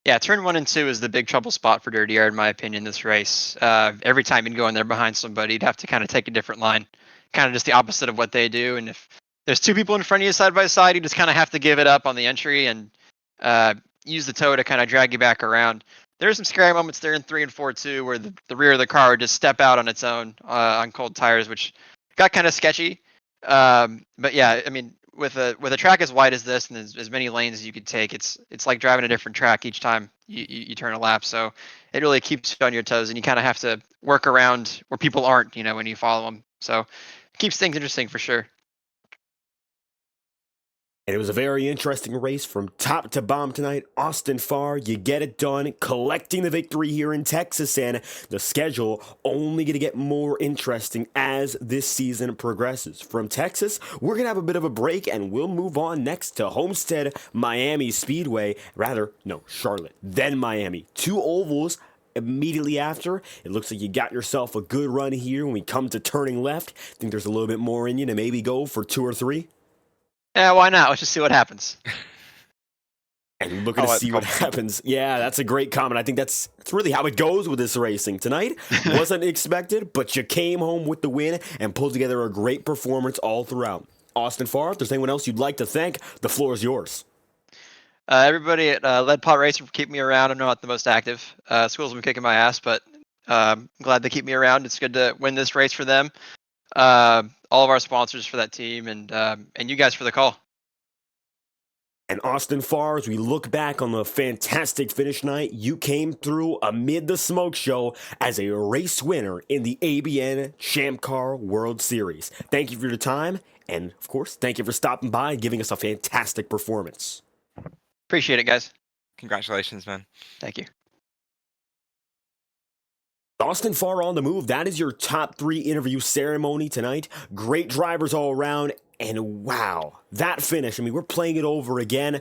Yeah, turn 1 and 2 is the big trouble spot for Dirty Air, in my opinion, this race. Every time you'd go in there behind somebody, you'd have to kind of take a different line. Kind of just the opposite of what they do. And if there's 2 people in front of you side by side, you just kind of have to give it up on the entry and use the toe to kind of drag you back around. There's some scary moments there in 3 and 4 too, where the rear of the car would just step out on its own on cold tires, which got kind of sketchy. But yeah, I mean, with a track as wide as this and as many lanes as you could take, it's like driving a different track each time you turn a lap. So it really keeps you on your toes, and you kind of have to work around where people aren't, when you follow them. So it keeps things interesting for sure.
And it was a very interesting race from top to bottom tonight. Austin Farr, you get it done, collecting the victory here in Texas, and the schedule only going to get more interesting as this season progresses. From Texas, we're going to have a bit of a break, and we'll move on next to Homestead Miami Speedway. Charlotte, then Miami. 2 ovals immediately after. It looks like you got yourself a good run here when we come to turning left. Think there's a little bit more in you to maybe go for 2 or 3?
Yeah, why not? Let's just see what happens.
And looking to see what happens. Yeah, that's a great comment. I think that's really how it goes with this racing tonight. Wasn't expected, but you came home with the win and pulled together a great performance all throughout. Austin Farr, if there's anyone else you'd like to thank, the floor is yours.
Everybody at Lead Pot Racing for keeping me around. I'm not the most active. School's been kicking my ass, but I'm glad they keep me around. It's good to win this race for them. All of our sponsors for that team, and you guys for the call.
And Austin Farr, as we look back on the fantastic finish night, you came through amid the smoke show as a race winner in the ABN Champ Car World Series. Thank you for your time, and of course, thank you for stopping by and giving us a fantastic performance.
Appreciate it, guys.
Congratulations, man.
Thank you.
Austin Farr on the move. That is your top 3 interview ceremony tonight. Great drivers all around. And wow, that finish. I mean, we're playing it over again.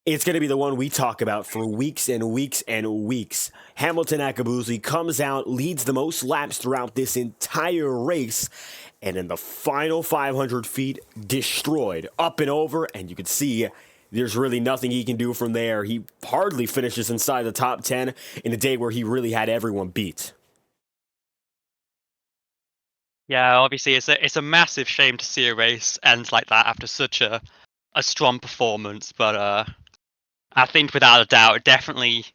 It's going to be the one we talk about for weeks and weeks and weeks. Hamilton Akabuzi comes out, leads the most laps throughout this entire race. And in the final 500 feet, destroyed. Up and over. And you can see there's really nothing he can do from there. He hardly finishes inside the top 10 in a day where he really had everyone beat.
Yeah, obviously it's a massive shame to see a race end like that after such a strong performance, but I think without a doubt it definitely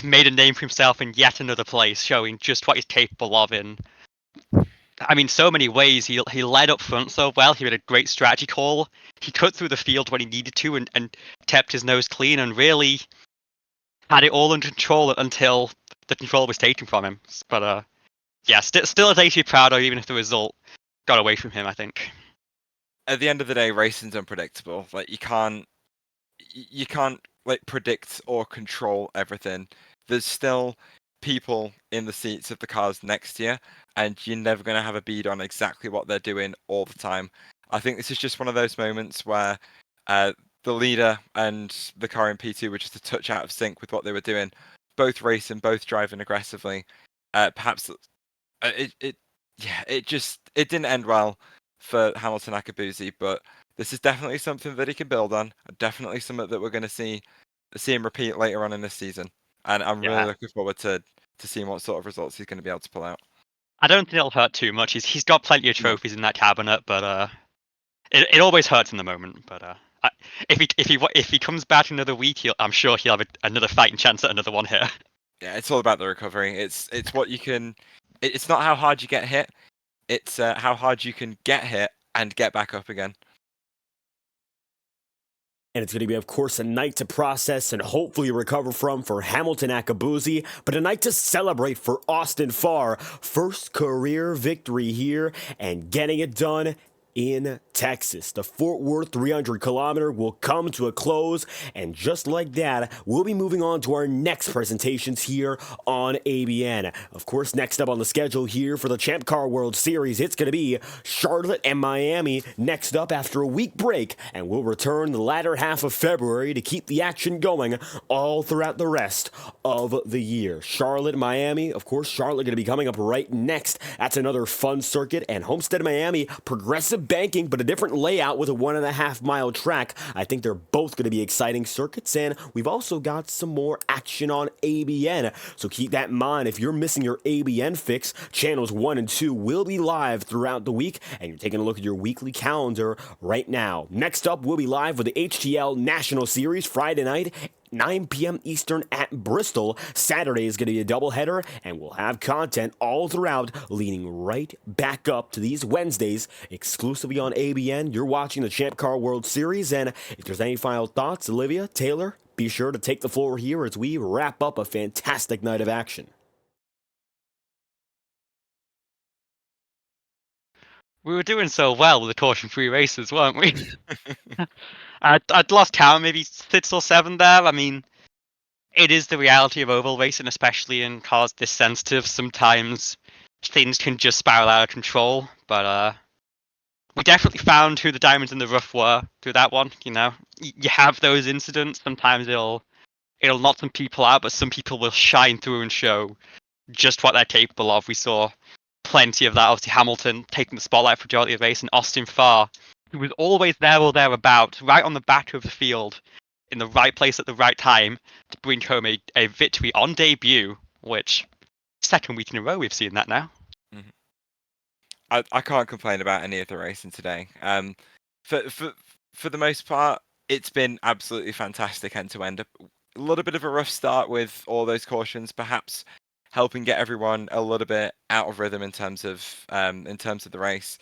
made a name for himself in yet another place, showing just what he's capable of in, I mean, so many ways. He led up front so well. He had a great strategy call. He cut through the field when he needed to and kept his nose clean and really had it all under control until the control was taken from him. But yeah, still a day to be proud of, even if the result got away from him, I think.
At the end of the day, racing's unpredictable. Like you can't like predict or control everything. There's still people in the seats of the cars next year, and you're never going to have a bead on exactly what they're doing all the time. I think this is just one of those moments where the leader and the car in P2 were just a touch out of sync with what they were doing, both racing, both driving aggressively. Perhaps it didn't end well for Hamilton Akabuzi, but this is definitely something that he can build on. Definitely something that we're going to see him repeat later on in this season. And I'm really looking forward to seeing what sort of results he's going to be able to pull out.
I don't think it'll hurt too much. He's got plenty of trophies in that cabinet, but it always hurts in the moment. But if he comes back another week, I'm sure he'll have another fighting chance at another one here.
Yeah, it's all about the recovery. It's what you can. It's not how hard you get hit. It's how hard you can get hit and get back up again.
And it's going to be, of course, a night to process and hopefully recover from for Hamilton Akabuzi, but a night to celebrate for Austin Farr. First career victory here and getting it done in Texas. The Fort Worth 300 kilometer will come to a close, and just like that, we'll be moving on to our next presentations here on ABN. Of course, next up on the schedule here for the Champ Car World Series, it's going to be Charlotte and Miami next up after a week break, and we'll return the latter half of February to keep the action going all throughout the rest of the year. Charlotte, Miami, of course, Charlotte going to be coming up right next. That's another fun circuit, and Homestead, Miami, progressive of banking, but a different layout with a 1.5-mile track. I think they're both going to be exciting circuits, and we've also got some more action on ABN. So keep that in mind. If you're missing your ABN fix, channels 1 and 2 will be live throughout the week, and you're taking a look at your weekly calendar right now. Next up, we'll be live with the HTL National Series Friday night, 9 p.m. Eastern at Bristol. Saturday is going to be a doubleheader, and we'll have content all throughout leading right back up to these Wednesdays exclusively on ABN. You're watching the Champ Car World Series, and if there's any final thoughts, Olivia, Taylor, be sure to take the floor here as we wrap up a fantastic night of action.
We were doing so well with the caution-free races, weren't we? I'd lost count, maybe 6 or 7 there. I mean, it is the reality of oval racing, especially in cars this sensitive. Sometimes things can just spiral out of control, but we definitely found who the diamonds in the rough were through that one. You know, you have those incidents. Sometimes it'll knock some people out, but some people will shine through and show just what they're capable of. We saw plenty of that. Obviously, Hamilton taking the spotlight for majority of the race, and Austin Farr, who was always there or thereabouts, right on the back of the field, in the right place at the right time to bring home a victory on debut, which second week in a row we've seen that now.
I can't complain about any of the racing today. For the most part, it's been absolutely fantastic end to end. A little bit of a rough start with all those cautions, perhaps helping get everyone a little bit out of rhythm in terms of the race.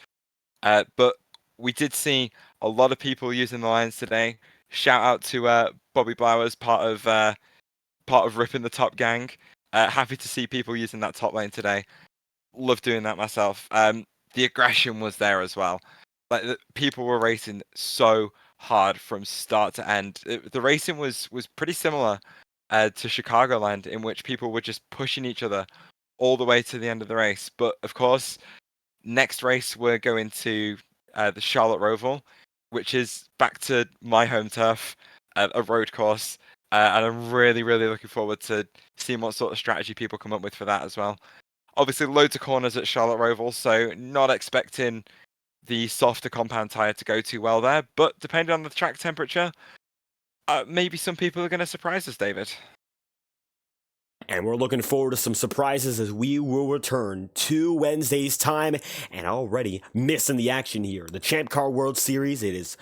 But we did see a lot of people using the lines today. Shout out to Bobby Blowers, part of ripping the top gang. Happy to see people using that top lane today. Love doing that myself. The aggression was there as well. Like people were racing so hard from start to end. The racing was pretty similar to Chicagoland, in which people were just pushing each other all the way to the end of the race. But of course, next race we're going to the Charlotte Roval, which is back to my home turf, a road course, and I'm really looking forward to seeing what sort of strategy people come up with for that as well. Obviously, loads of corners at Charlotte Roval, so not expecting the softer compound tyre to go too well there, but depending on the track temperature, maybe some people are going to surprise us, David.
And we're looking forward to some surprises as we will return to Wednesday's time, and already missing the action here. The Champ Car World Series, it has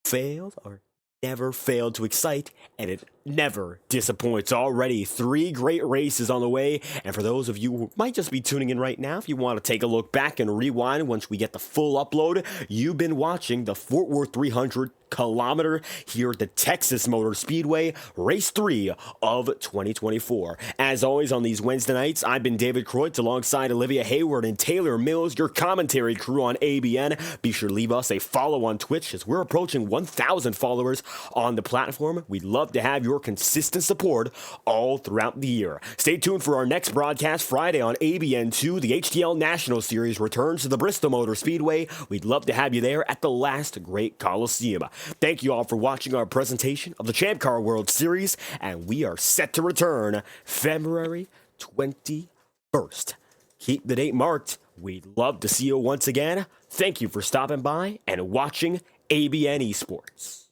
failed or never failed to excite, and it never disappoints. Already 3 great races on the way, and for those of you who might just be tuning in right now, if you want to take a look back and rewind once we get the full upload, you've been watching the Fort Worth 300 kilometer here at the Texas Motor Speedway, race 3 of 2024. As always on these Wednesday nights, I've been David Kreutz alongside Olivia Hayward and Taylor Mills, your commentary crew on ABN. Be sure to leave us a follow on Twitch as we're approaching 1,000 followers on the platform. We'd love to have your consistent support all throughout the year. Stay tuned for our next broadcast Friday on ABN2. The HTL National Series returns to the Bristol Motor Speedway. We'd love to have you there at the last great Coliseum. Thank you all for watching our presentation of the Champ Car World Series, and we are set to return February 21st. Keep the date marked. We'd love to see you once again. Thank you for stopping by and watching ABN Esports.